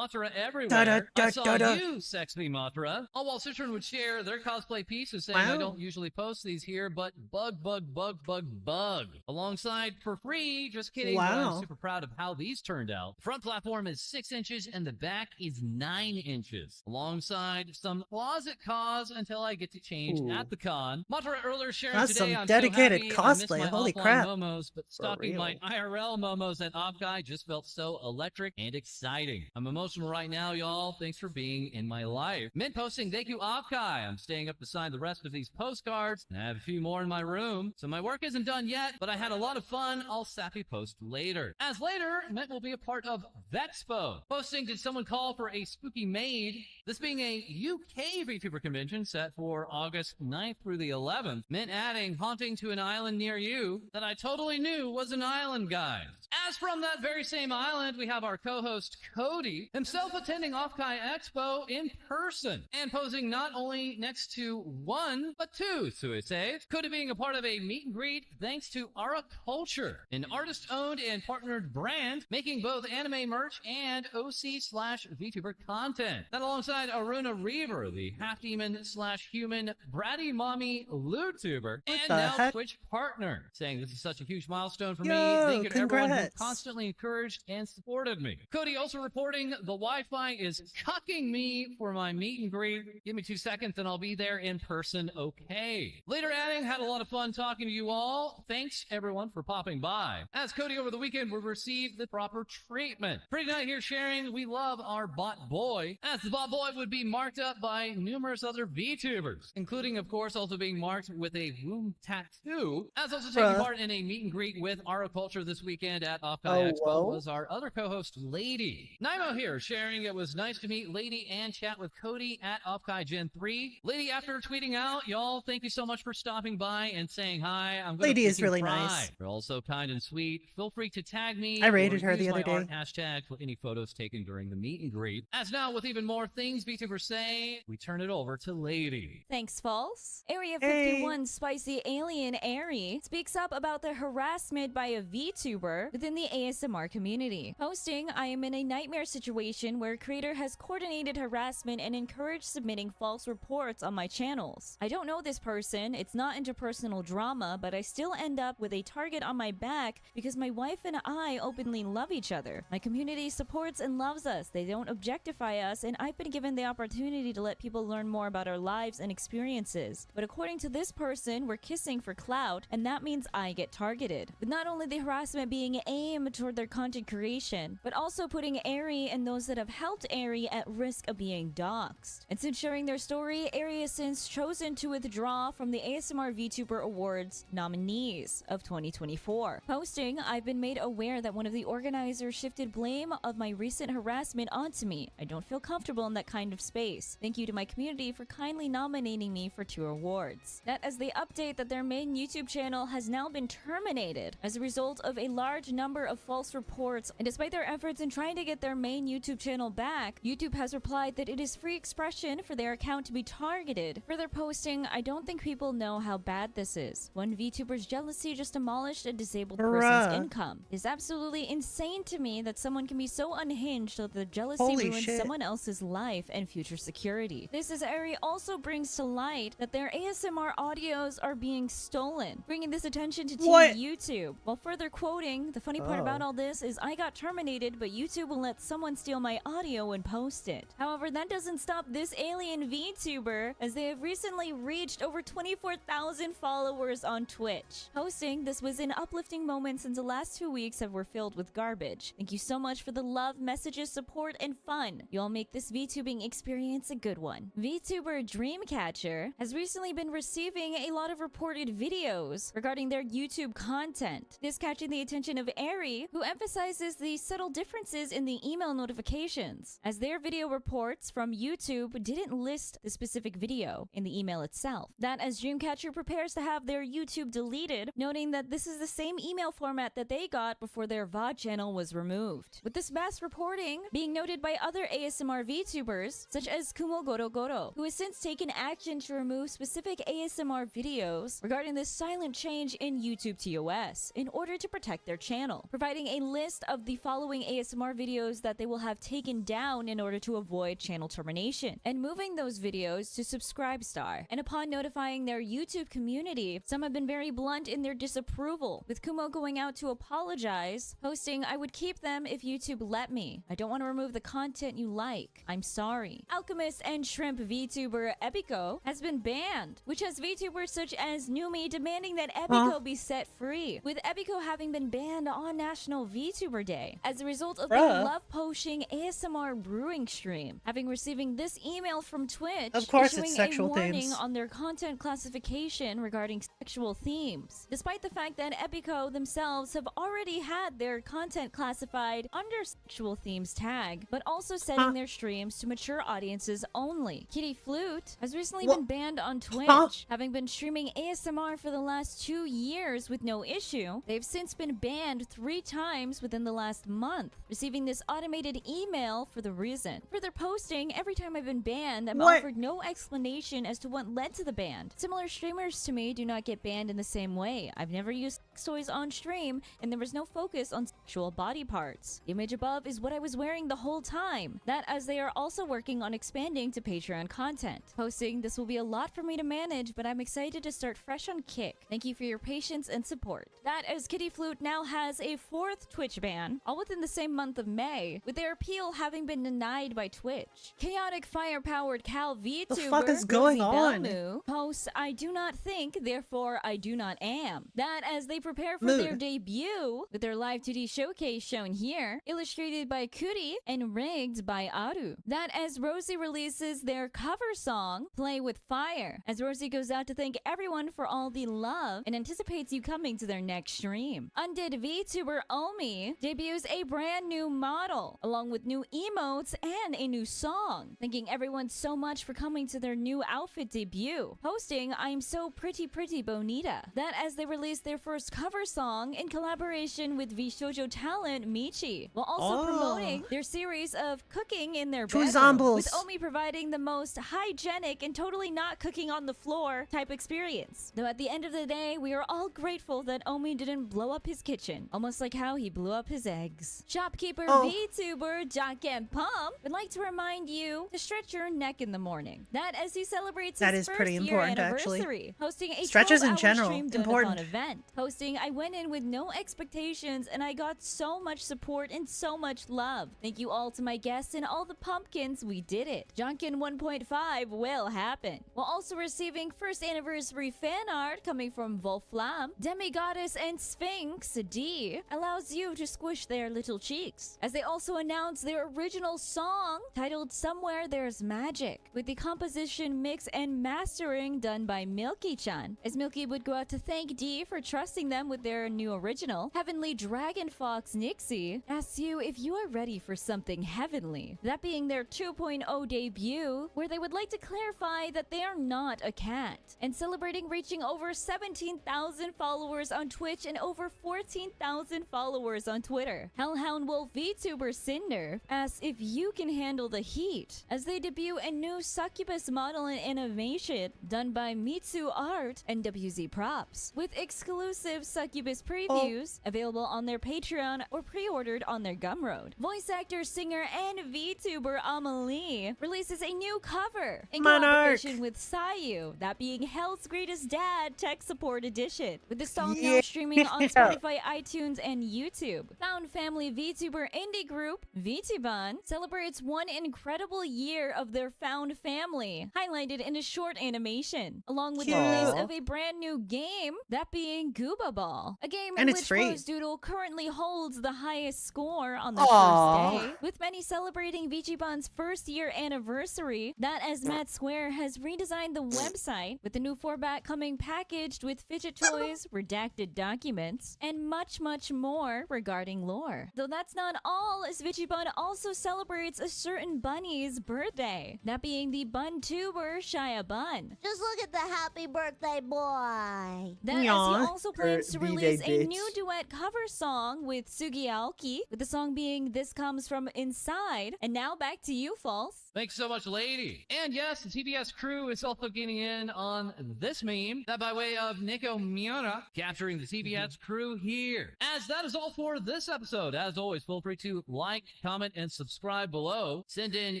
everywhere. "I saw you, sexy Matara." All while Citron would share their cosplay pieces saying, "I Wow. don't usually post these here, but bug. Alongside for free, just kidding, but Wow. I'm super proud of how these turned out. The front platform is 6 inches and the back is 9 inches. Along alongside some closet cause until I get to change Ooh. at the con. Montero earlier sharing That's today, some I'm dedicated so happy I missed cosplay, my holy offline crap. momos, but stalking my IRL momos at Offguy just felt so electric and exciting. I'm emotional right now, y'all. Thanks for being in my life. Mint posting, thank you, Offguy. I'm staying up to sign the rest of these postcards, and I have a few more in my room, so my work isn't done yet, but I had a lot of fun. I'll sappy post later. As later, Mint will be a part of Vexpo. Posting, did someone call for a spooky maid? This being a UK VTuber convention set for August 9th through the 11th. Mint adding, haunting to an island near you that I totally knew was an island, guys. As from that very same island, we have our co-host Cody, himself attending Offkai Expo in person, and posing not only next to one, but two suicides. Cody being a part of a meet and greet thanks to Ara Culture, an artist-owned and partnered brand making both anime merch and OC/VTuber content. That alongside Aruna Reaver, the half-demon/human bratty mommy LootTuber, and now heck? Twitch partner, saying this is such a huge milestone for Yo, me. Thank you to everyone who congrats. constantly encouraged and supported me. Cody also reporting the Wi-Fi is cucking me for my meet and greet. Give me 2 seconds and I'll be there in person, okay. Later adding, had a lot of fun talking to you all. Thanks everyone for popping by. As Cody over the weekend will receive the proper treatment. Pretty Night here sharing, we love our bot boy, as the bot boy would be marked up by numerous other VTubers, including of course also being marked with a womb tattoo, as also taking part in a meet and greet with Ara Culture this weekend at Offkai Expo was our other co-host, Lady. Naimo here, sharing it was nice to meet Lady and chat with Cody at Offkai Gen 3. Lady, after tweeting out, y'all, thank you so much for stopping by and saying hi. I'm gonna Lady is freaking really cry. nice. You're also kind and sweet. Feel free to tag me. I rated or her the use other my art day. hashtag for any photos taken during the meet and greet. As now, with even more things VTubers say, we turn it over to Lady. Thanks, False. Area Hey. 51 Spicy Alien Airy speaks up about the harassment by a VTuber within the ASMR community. Posting, I am in a nightmare situation where a creator has coordinated harassment and encouraged submitting false reports on my channels. I don't know this person, it's not interpersonal drama, but I still end up with a target on my back because my wife and I openly love each other. My community supports and loves us. They don't objectify us, and I've been given the opportunity to let people learn more about our lives and experiences. But according to this person, we're kissing for clout, and that means I get targeted. With not only the harassment being aimed toward their content creation, but also putting Airy and those that have helped Airy at risk of being doxxed. And since sharing their story, Airy has since chosen to withdraw from the ASMR VTuber Awards nominees of 2024. Posting, I've been made aware that one of the organizers shifted blame of my recent harassment onto me. I don't feel comfortable in that kind of space. Thank you to my community for kindly nominating me for 2 awards. That as they update that their main YouTube channel has now been terminated as a result of a large number of false reports, and despite their efforts in trying to get their main YouTube channel back, YouTube has replied that it is free expression for their account to be targeted. Further posting, I don't think people know how bad this is. One VTuber's jealousy just demolished a disabled person's income. It is absolutely insane to me that someone can be so unhinged that the jealousy Holy ruins shit. someone else's life and future security. This is Ari also brings to light that their ASMR audios are being stolen, bringing this attention to Team What? YouTube. While further quoting, the funny part about all this is I got terminated, but YouTube will let someone steal my audio and post it. However, that doesn't stop this alien VTuber, as they have recently reached over 24,000 followers on Twitch. Posting, this was an uplifting moment since the last 2 weeks were filled with garbage. Thank you so much for the love, messages, support, and fun. You all make this VTubing experience a good one. VTuber Dreamcatcher has recently been receiving a lot of reported videos regarding their YouTube content. This catching the attention of Airy, who emphasizes the subtle differences in the email notifications, as their video reports from YouTube didn't list the specific video in the email itself. That as Dreamcatcher prepares to have their YouTube deleted, noting that this is the same email format that they got before their VOD channel was removed. With this mass reporting being noted by other ASMR VTubers, such as Kumo Goro Goro, who has since taken action to remove specific ASMR videos regarding this silent change in YouTube TOS in order to protect their channel, providing a list of the following ASMR videos that they will have taken down in order to avoid channel termination, and moving those videos to Subscribestar. And upon notifying their YouTube community, some have been very blunt in their disapproval, with Kumo going out to apologize, posting, I would keep them if YouTube let me. I don't want to remove the content you like. I'm sorry. sorry. Alchemist and shrimp VTuber Epico has been banned, which has VTubers such as Numi demanding that Epico be set free, with Epico having been banned on National VTuber Day as a result of their love potion ASMR brewing stream, having receiving this email from Twitch Of course issuing it's sexual a warning themes. on their content classification regarding sexual themes, despite the fact that Epico themselves have already had their content classified under sexual themes tag, but also setting their streams to mature audiences only. Kitty Flute has recently been banned on Twitch, having been streaming ASMR for the last 2 years with no issue. They've since been banned 3 times within the last month, receiving this automated email for the reason. For their posting, every time I've been banned, I'm offered no explanation as to what led to the ban. Similar streamers to me do not get banned in the same way. I've never used sex toys on stream, and there was no focus on sexual body parts. The image above is what I was wearing the whole time. That as they are also working on expanding to Patreon content. Posting this will be a lot for me to manage, but I'm excited to start fresh on Kick. Thank you for your patience and support. That as Kitty Flute now has a 4th Twitch ban, all within the same month of May, with their appeal having been denied by Twitch. Chaotic fire-powered Cal VTuber The fuck is going on? Belmu posts, I do not think, therefore I do not am. That as they prepare for Mood. their debut, with their live 2D showcase shown here, illustrated by Kuri and rigged by Aru. That as Rosie releases their cover song, Play with Fire, as Rosie goes out to thank everyone for all the love and anticipates you coming to their next stream. Undead VTuber Omi debuts a brand new model, along with new emotes and a new song, thanking everyone so much for coming to their new outfit debut, posting I'm so pretty bonita. That as they release their first cover song in collaboration with VShojo talent Michi, while also promoting their series of cooking in their bedroom, Ensembles. with Omi providing the most hygienic and totally not cooking on the floor type experience. Though at the end of the day, we are all grateful that Omi didn't blow up his kitchen, almost like how he blew up his eggs. Shopkeeper VTuber Jock and Pump would like to remind you to stretch your neck in the morning. That as he celebrates That his is pretty first year important, actually. anniversary, hosting a Stretches in 12-hour general, stream important. event. Posting, I went in with no expectations and I got so much support and so much love. Thank you all to my guests and all the pumpkins, we did it. Junkin 1.5 will happen. While also receiving first anniversary fan art coming from Volflam, Demigoddess and Sphinx D allows you to squish their little cheeks. As they also announce their original song titled Somewhere There's Magic, with the composition, mix, and mastering done by Milky-chan. As Milky would go out to thank D for trusting them with their new original, Heavenly Dragon Fox Nixie asks you if you are ready for something heavenly. That being their 2.0 debut, where they would like to clarify that they are not a cat, and celebrating reaching over 17,000 followers on Twitch and over 14,000 followers on Twitter. Hellhound Wolf VTuber Cinder asks if you can handle the heat, as they debut a new succubus model and animation done by Mitsu Art and WZ Props, with exclusive succubus previews available on their Patreon or pre-ordered on their Gumroad. Voice actor, singer, and VTuber Amelie releases a new cover in collaboration with Sayu, that being Hell's Greatest Dad Tech Support Edition, with the song now streaming on Spotify, iTunes, and YouTube. Found family VTuber indie group VTuban celebrates one incredible year of their found family, highlighted in a short animation, along with the release of a brand new game, that being Gooba Ball, a game And in it's which free. Rose Doodle currently holds the highest score on the first day, with many celebrating VTuban's first year anniversary. That as Matt Square has redesigned the website, with the new format coming packaged with fidget toys, redacted documents, and much more regarding lore. Though that's not all, as VTuban also celebrates a certain bunny's birthday, that being the bun tuber Shia Bun. Just look at the happy birthday boy. That as he also plans to release a new duet cover song with Sugi Aoki, with the song being This Comes From Inside. And now back to you, False. Thanks so much, lady. And yes, the TBS crew is also getting in on this meme, that by way of Nico Miura, capturing the TBS crew here. As that is all for this episode. As always, feel free to like, comment, and subscribe below. Send in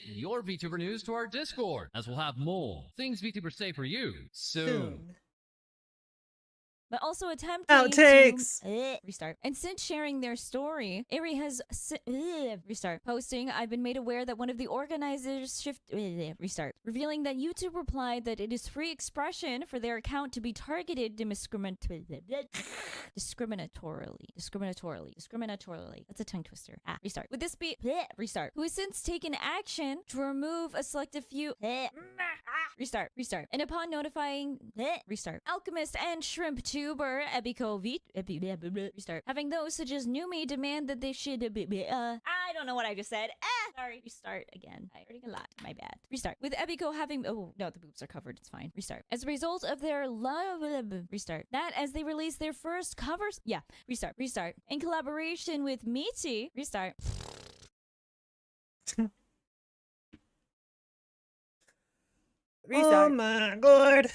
your VTuber news to our Discord, as we'll have more things VTubers say for you soon. but also attempting Outtakes. to restart. And since sharing their story, Ari has restart posting. I've been made aware that one of the organizers restart, revealing that YouTube replied that it is free expression for their account to be targeted discriminatorily. That's a tongue twister. Restart. Would this be restart? Who has since taken action to remove a selective few restart. And upon notifying restart, Alchemist and Shrimp Tuber Ebiko restart, having those such as Numi demand that they should I don't know what I just said. Sorry. Restart again. I heard a lot. My bad. Restart. With Ebiko having no, the boobs are covered. It's fine. Restart. As a result of their restart. That as they release their first covers. Yeah. Restart. In collaboration with Michi. Restart. Restart. Oh my god.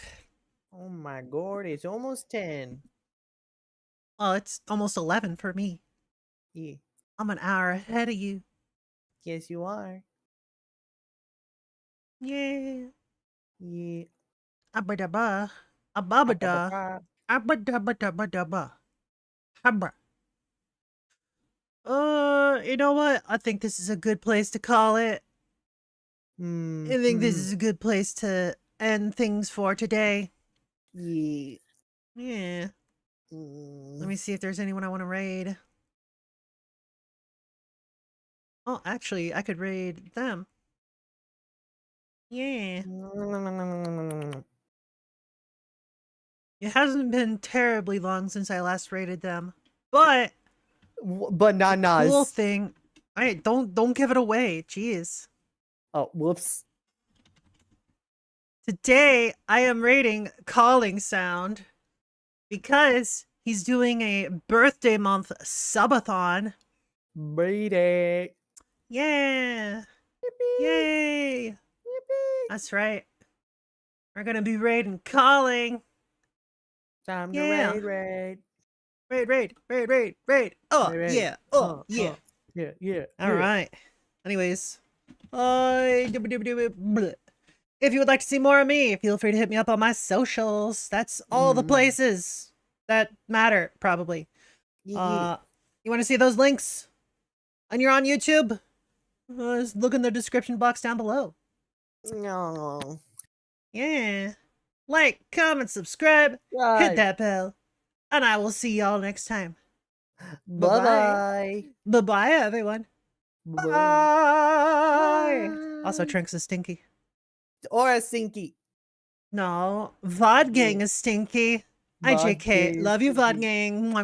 Oh my god, it's almost 10. Well, it's almost 11 for me. Yeah. I'm an hour ahead of you. Yes, you are. Yeah. Yeah. Abadaba. Ababada. Abadabadabadaba. Habra. You know what? I think this is a good place to call it. I think this is a good place to end things for today. Yeah. Yeah. Let me see if there's anyone I want to raid. Oh, actually, I could raid them. Yeah. It hasn't been terribly long since I last raided them, but not the cool Nas. thing. Don't give it away. Jeez. Oh, whoops. Today I am rating Calling Sound because he's doing a birthday month subathon. Brady. Yeah. Yippee. Yay. Yippee. That's right. We're gonna be raiding Calling. Time to Yeah. raid. Raid. Oh, Raid. yeah. Oh, yeah. Yeah. All right. Anyways, if you would like to see more of me, feel free to hit me up on my socials. That's all the places that matter, probably. You want to see those links? And you're on YouTube? Just look in the description box down below. No. Yeah. Like, comment, subscribe, hit that bell, and I will see y'all next time. Bye-bye. Bye-bye, everyone. Bye. Also, Trinks is stinky. Or a Sinky. No, VOD Gang is stinky. VOD IJK. is Love you, VOD stinky. Gang. Mwah.